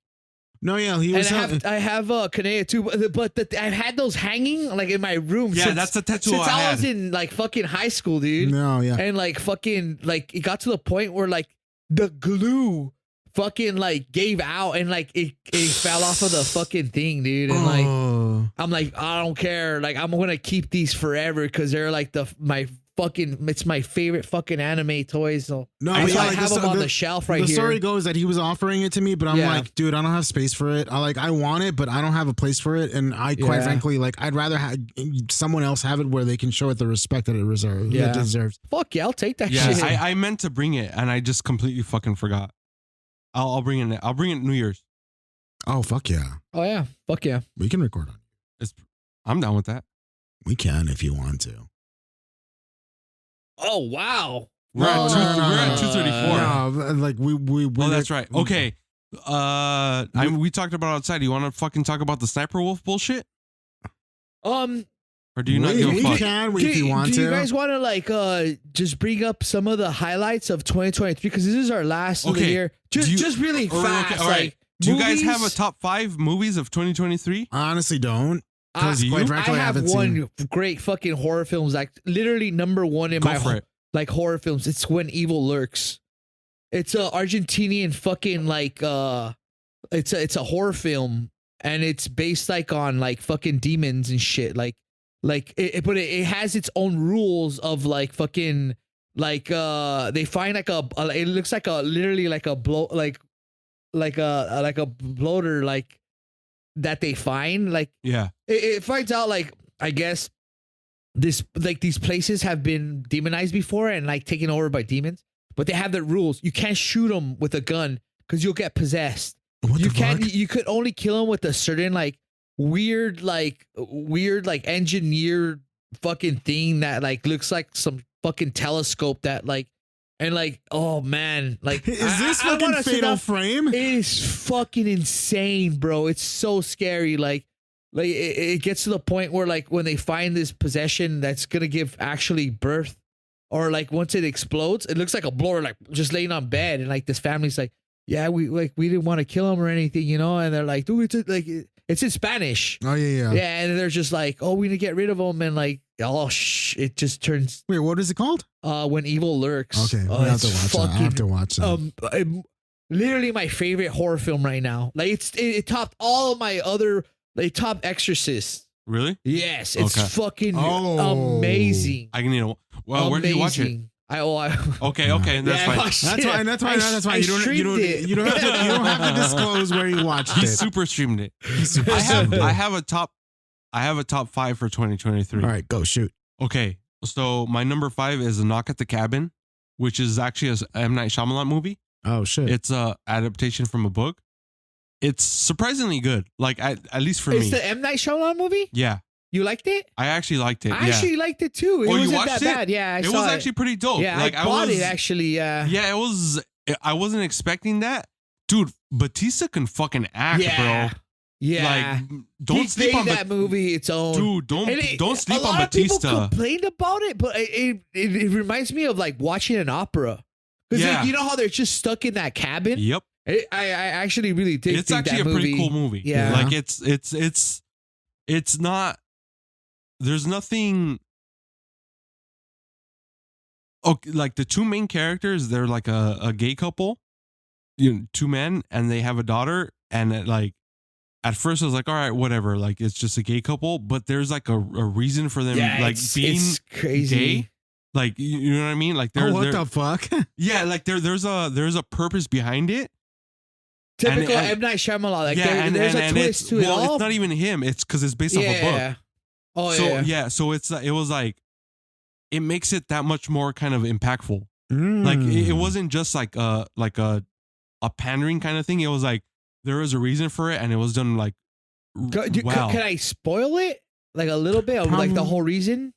no, yeah, he And was. I have Kanea too, but I've had those hanging like in my room. Yeah, since, that's the Tetsuo since I I was had. in like fucking high school, dude. No, yeah. And like fucking like it got to the point where like the glue fucking like gave out and like it fell off of the fucking thing, dude. And like Oh. I'm like, I don't care. Like I'm gonna keep these forever because they're like it's my favorite fucking anime toys. So No, I but yeah, like, have the- them on the- the shelf right the here. story goes that he was offering it to me, but I'm Yeah. like, dude, I don't have space for it. I want it, but I don't have a place for it. And I, quite Yeah. frankly, like, I'd rather have someone else have it where they can show it the respect that Yeah. it deserves. Fuck yeah, I'll take that Yeah, shit. I meant to bring it and I just completely fucking forgot. I'll bring it. I'll bring it New Year's. Oh fuck yeah, Oh yeah, fuck yeah. we can record on it. I'm down with that. We can if you want to. Oh wow. We're at No, two- no, no, we're no, at no, 234. No, like we Oh, that's right. Okay. We talked about outside. You want to fucking talk about the sniper wolf bullshit, or do you not give a we fuck? can if you want do to. you guys want to like just bring up some of the highlights of 2023 because this is our last of the Okay. year? Do you- Just really All right, fast. all right. Like, Do you guys have a movies? top 5 movies of 2023? I honestly don't. Because quite frankly, I have haven't one seen. great fucking horror films, like literally number one in Go my for it. like horror films. It's When Evil Lurks. It's a Argentinian fucking like it's a horror film, and it's based like on like fucking demons and shit. But it has its own rules of like fucking like they find like it looks like a literally like a blow like a bloater like that they find like Yeah. it finds out like I guess this like these places have been demonized before and like taken over by demons, but they have their rules. You can't shoot them with a gun because you'll get possessed. What You the can't. fuck? You could only kill them with a certain like weird like engineered fucking thing that like looks like some fucking telescope that like and like oh man like Is this I fucking wanna sit Fatal down- Frame? It is fucking insane, bro. It's so scary. Like it gets to the point where like when they find this possession that's gonna give actually birth, or like once it explodes, it looks like a blower like just laying on bed, and like this family's like, yeah, we didn't want to kill him or anything, you know, and they're like, dude, it's in Spanish. Oh yeah. Yeah, and they're just like, oh, we need to get rid of him, and like, oh, it just turns. Wait, what is it called? When Evil Lurks. Okay, oh, I have to it's watch that. I have to watch that. Literally my favorite horror film right now. Like it topped all of my other like top Exorcist. Really? Yes, it's Okay. fucking Oh. amazing. I need to. Well, where did you watch it? Amazing. I Okay, that's Yeah, I fine. watched That's it. fine. That's fine. That's I fine. streamed it. You don't have to disclose where you watched He it. super streamed it. Super I streamed it. have a top 5 for 2023. All right, go shoot. Okay, so my number 5 is A Knock at the Cabin, which is actually a M. Night Shyamalan movie. Oh shit. It's a adaptation from a book. It's surprisingly good. Like at least for It's me. the M. Night Shyamalan movie? Yeah, You liked it? I actually liked it. I Yeah, actually liked it too. It Oh, you wasn't watched that it? bad. Yeah, I it saw was actually pretty dope. Yeah, like I bought it actually. Yeah. Yeah, it was. I wasn't expecting that, dude. Batista can fucking act, Yeah. bro. Yeah. Like, don't He sleep made on that movie its own. Dude, don't And sleep a on lot of people Batista. complained about it, but it reminds me of like watching an opera. Because Yeah. you know how they're just stuck in that cabin? Yep, I actually really did it's think actually that a pretty movie. cool movie. Yeah. like it's not. There's nothing. Okay, like the two main characters, they're like a gay couple, two men, and they have a daughter. And like, at first I was like, all right, whatever. Like, it's just a gay couple, but there's like a reason for them, Yeah, like it's being crazy. gay. Like, you know what I mean? Like, Oh, what the fuck? yeah, like there's a purpose behind it. Typical And- M. Night Shyamalan. Like Yeah, there's a it's- twist to it well, all. it's not even him. It's because it's based off a book. Oh, So yeah. so it was like, it makes it that much more kind of impactful. Mm. Like it wasn't just like a pandering kind of thing. It was like there was a reason for it, and it was done like wow. Can I spoil it? Like a little bit of like the Probably- whole reason?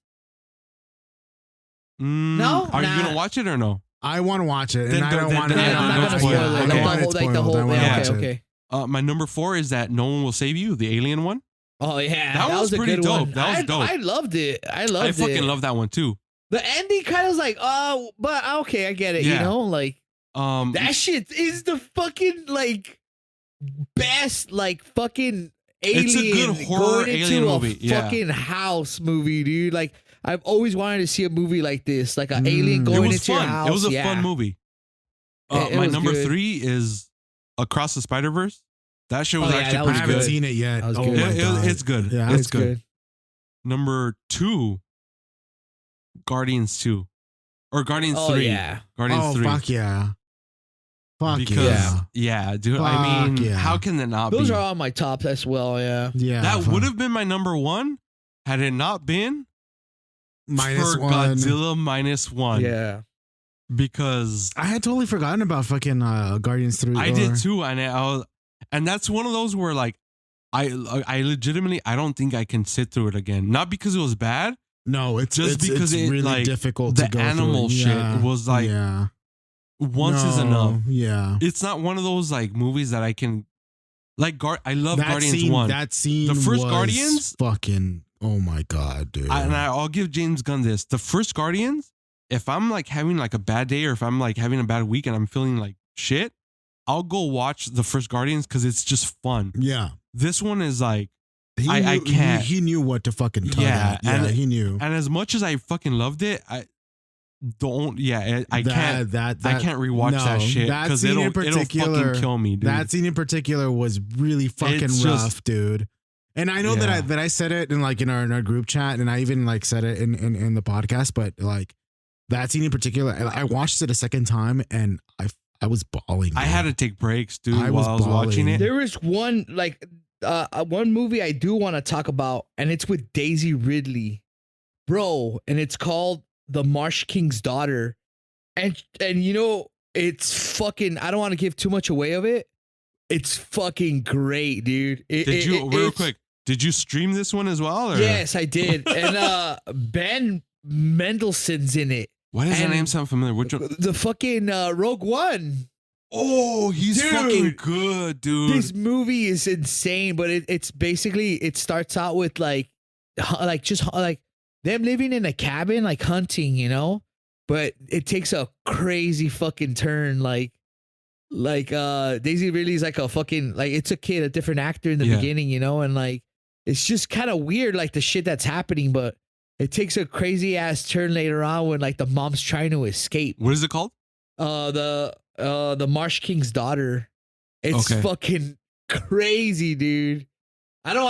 No? Are you Nah. gonna watch it or no? I want to watch it, Then and I don't want to. then I'm not don't gonna spoil spoil it. it. Okay. Like want it the whole spoiled. I wanna yeah, watch okay, it. okay. My number 4 is that No One Will Save You, the alien one. Oh yeah, That one was a pretty good dope. one. That was dope. I loved it. I I fucking it. love that one too. The ending kind of was like, oh, but okay, I get it. You Yeah. know, like Um, that shit is the fucking like best like fucking alien. It's a good horror going into alien a movie, yeah. Fucking house movie, dude. Like I've always wanted to see a movie like this, like an Mm. alien it going was into your fun. house. It was a Yeah. fun movie. It My was number good. 3 is Across the Spider-Verse. That shit was Oh, yeah, actually that I was pretty haven't good. good. seen it yet. That was Oh good. my God. It's good. Yeah, it's It's good. good. Number 2, Guardians 2. Or Guardians Oh 3. yeah. Guardians Oh 3. fuck yeah. Fuck Because, yeah. dude, Fuck I mean, yeah. how can that not Those be? are on my top as well. Yeah. Yeah. That fuck. would have been my number 1 had it not been Minus for one. Godzilla Minus One. Yeah. Because I had totally forgotten about fucking Guardians 3. I did too, and I was, and that's one of those where like I legitimately I don't think I can sit through it again. Not because it was bad, No, it's just it's, because it's it, really like, difficult the to go animal through. shit Yeah. was like yeah. once is No, enough. Yeah. It's not one of those like movies that I can like. I love That Guardians scene, 1. That scene. The first was Guardians? Fucking. Oh my god, dude. I'll give James Gunn this. The first Guardians, if I'm like having like a bad day or if I'm like having a bad week and I'm feeling like shit, I'll go watch the first Guardians because it's just fun. yeah. This one is like I can't. He knew what to fucking tug Yeah, at. Yeah, and- he knew. And as much as I fucking loved it, I can't rewatch that shit that because scene in it'll particular- fucking kill me, dude. That scene in particular was really fucking It's rough, just- dude. And I know Yeah. that I said it in like in our group chat, and I even like said it in the podcast. But like that scene in particular, I watched it a second time, and I was bawling. I dude. had to take breaks, dude, I while I was was watching bawling. it. There is one one movie I do want to talk about, and it's with Daisy Ridley, bro, and it's called The Marsh King's Daughter, and you know it's fucking. I don't want to give too much away of it. It's fucking great, dude. Real quick, did you stream this one as well? Or? Yes, I did, and Ben Mendelsohn's in it. Why does that And- name sound familiar? Which one? The fucking Rogue One. Oh, he's Dude. fucking good, dude. This movie is insane, but it's basically it starts out with like them living in a cabin, like hunting, you know, but it takes a crazy fucking turn. Like Daisy really is like a fucking like it's a kid, a different actor in the Yeah. beginning, you know, and like it's just kind of weird, like the shit that's happening, but it takes a crazy ass turn later on when like the mom's trying to escape. What is it called? The Marsh King's Daughter. It's Okay. fucking crazy, dude. I don't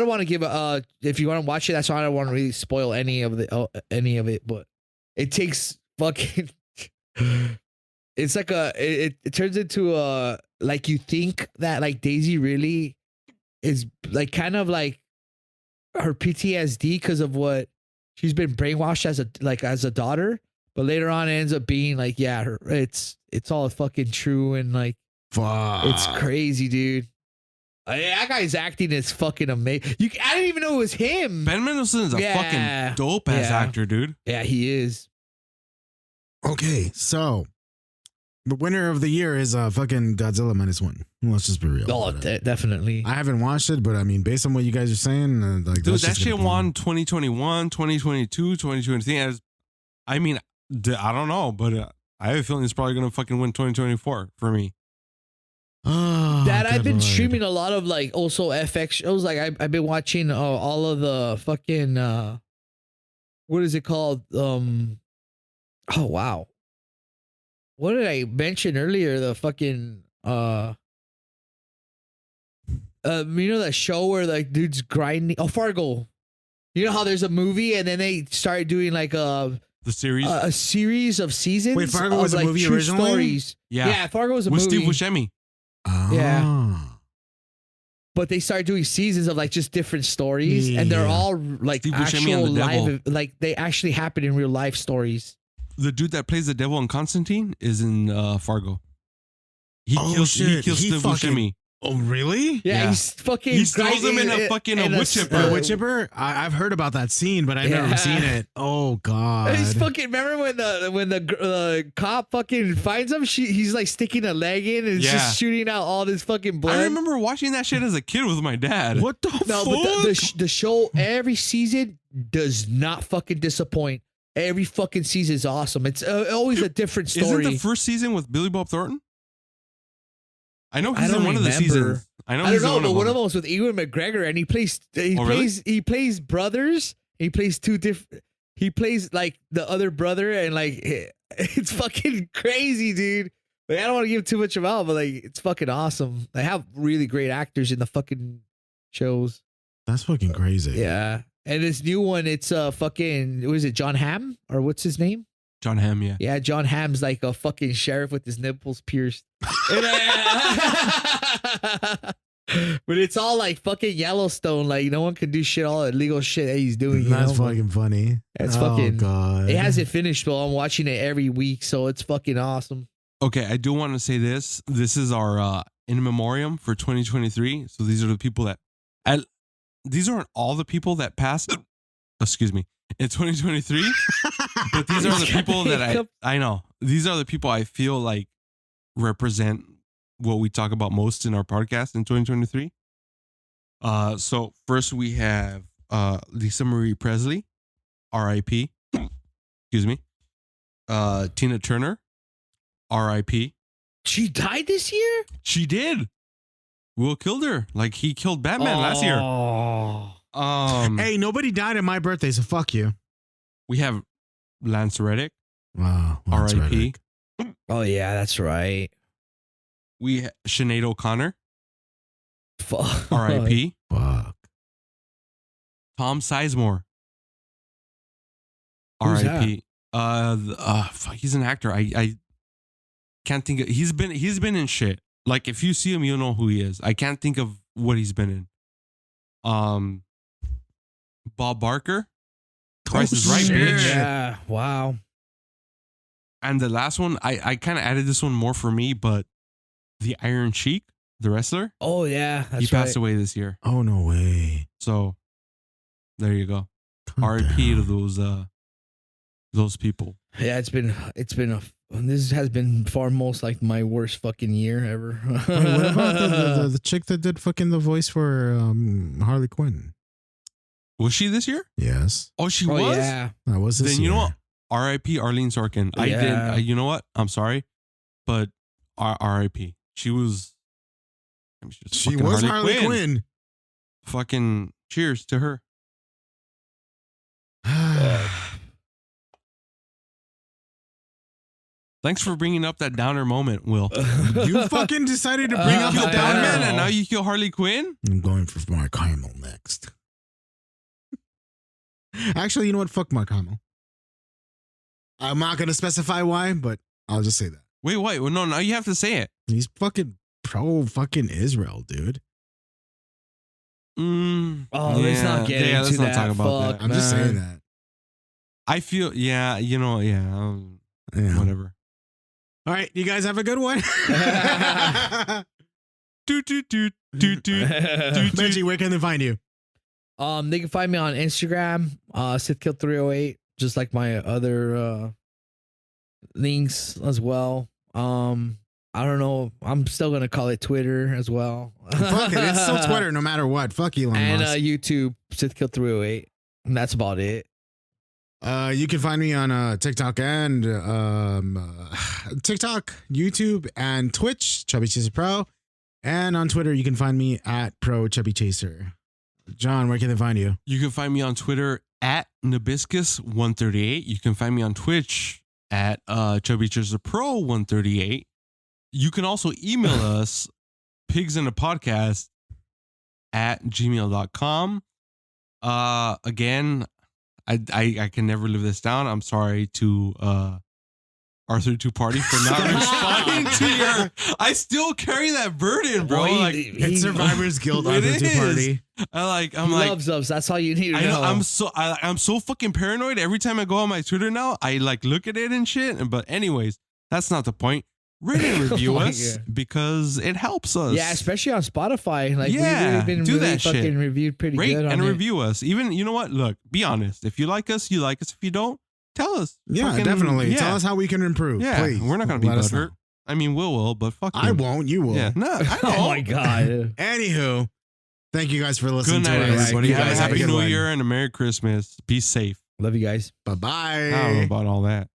want to give if you want to watch it, that's why I don't want to really spoil any of it, but it takes fucking it's like it turns into a like you think that like Daisy really is like kind of like her PTSD because of what she's been brainwashed as a daughter, but later on it ends up being like it's all fucking true and like Fuck. it's crazy, dude. That guy's acting is fucking amazing. I didn't even know it was him. Ben Mendelsohn is a Yeah. fucking dope ass Yeah. actor, dude. Yeah, he is. Okay, so the winner of the year is fucking Godzilla Minus One. Let's just be real. Oh, about it. definitely. I haven't watched it, but I mean, based on what you guys are saying, like Dude, that's that just shit gonna be- won 2021, 2022, 2023. I mean, I don't know, but I have a feeling it's probably going to fucking win 2024 for me. Oh, That I've good been Lord. streaming a lot of like also FX shows. Like I've been watching all of the fucking what is it called? Oh wow. What did I mention earlier? The fucking you know that show where like dudes grinding? Oh, Fargo. You know how there's a movie and then they started doing like The series a series of seasons. Wait, Fargo of, was a like, movie true originally? Stories. Yeah, Fargo was a with movie. Steve Buscemi. Oh. Yeah. But they started doing seasons of like just different stories, and they're Yeah. all like Steve Buscemi actual and the devil. live, like they actually happen in real life stories. The dude that plays the devil in Constantine is in Fargo. He Oh, kills shit. Steve He fucking- Buscemi. Oh, really? Yeah, Yeah. he's fucking. He throws him in a fucking wood chipper. Wood chipper? I've heard about that scene, but I've Yeah. never seen it. Oh God! He's fucking. Remember when the cop fucking finds him? He's like sticking a leg in and it's Yeah. just shooting out all this fucking blood. I remember watching that shit as a kid with my dad. What the No, fuck? but the show every season does not fucking disappoint. Every fucking season is awesome. It's always a different story. Isn't the first season with Billy Bob Thornton? I know I he's in don't one of the remember. seasons. I know I he's don't know, in but one them. of them was with Ewan McGregor, and he plays really? brothers. He plays two different. He plays like the other brother, and like it's fucking crazy, dude. Like I don't want to give too much about, but like it's fucking awesome. They have really great actors in the fucking shows. That's fucking crazy. Yeah, and this new one, it's fucking was it John Hamm or what's his name? John Hamm, yeah. Yeah, John Hamm's like a fucking sheriff with his nipples pierced. But it's all like fucking Yellowstone. Like no one can do shit, all illegal shit that he's doing. That's fucking funny. That's oh, fucking- God. It hasn't finished, but I'm watching it every week, so it's fucking awesome. Okay, I do want to say this. This is our in memoriam for 2023. So these are the people that these aren't all the people that passed. Excuse me. In 2023, but these are the people that I know. These are the people I feel like represent what we talk about most in our podcast in 2023. So first we have Lisa Marie Presley, R.I.P. Excuse me. Tina Turner, R.I.P. She died this year? She did. Will Kilder. Like he killed Batman last year. Hey, nobody died at my birthday, so fuck you. We have Lance Reddick. Wow. R.I.P. Oh yeah, that's right. We Sinead O'Connor. Fuck. R.I.P. Fuck. Tom Sizemore. Who's that? R.I.P. Fuck, he's an actor. I can't think of, he's been in shit. Like if you see him, you'll know who he is. I can't think of what he's been in. Bob Barker. Price is Right, shit. bitch. Yeah. Wow. And the last one, I kind of added this one more for me, but the Iron Sheik, the wrestler, Oh yeah, that's he passed right. away this year. Oh, no way. So there you go. Calm R.I.P. down. to those people. Yeah, it's been this has been far most like my worst fucking year ever. Wait, what about the chick that did fucking the voice for Harley Quinn? Was she this year? Yes. Oh, she Oh was? yeah. That was this Then you know year. what? R.I.P. Arlene Sorkin. I Yeah. didn't. You know what? I'm sorry, but R.I.P. She was. I mean, She fucking was Harley Quinn. Fucking cheers to her. Thanks for bringing up that downer moment, Will. You fucking decided to bring up You the kill I know. Batman downer. and now you kill Harley Quinn? I'm going for Mark Hamill next. Actually, you know what? Fuck Mark Hamill. I'm not going to specify why, but I'll just say that. Wait. Well, no, now you have to say it. He's fucking pro fucking Israel, dude. Oh, let's not get let's into not that. talk about Fuck, that. I'm just saying man. that. I feel, yeah, Yeah. whatever. All right, you guys have a good one. Benji, where can they find you? They can find me on Instagram, SithKill308, just like my other links as well. I don't know. I'm still gonna call it Twitter as well. Fuck it, it's still Twitter no matter what. Fuck Elon and Musk. YouTube, SithKill308. And that's about it. You can find me on TikTok and TikTok, YouTube, and Twitch, Chubby Chaser Pro. And on Twitter, you can find me at Pro Chubby Chaser. John, where can they find you? You can find me on Twitter at Nabiscus138. You can find me on Twitch at Chubby Chaser Pro 138. You can also email us pigsinapodcast at gmail.com. Again, I can never live this down. I'm sorry to R32 Party for not responding to your. I still carry that burden, bro. Well, Like It's Survivor's Guild It R32 is. Party. I'm He like loves us. That's all you need to I know, know. I'm so fucking paranoid. Every time I go on my Twitter now, I like look at it and shit. But anyways, that's not the point. Rate and review Oh my us God. because it helps us. Yeah, especially on Spotify. Like Yeah, we've really been do really that shit. fucking reviewed pretty Rate good on and it. review us. Even, you know what? Look, be honest. If you like us, you like us. If you don't, tell us. Yeah, Fucking- definitely. yeah. Tell us how we can improve. Yeah, Please. we're not gonna be Let us butthurt. know. I mean, will, but fuck I him. won't. You will. Yeah, no, I know. Oh my god. Anywho, thank you guys for listening Good night, to us. everybody. You Have a guys happy have a New good Year and a Merry Christmas. Be safe. Love you guys. Bye bye. I don't know about all that.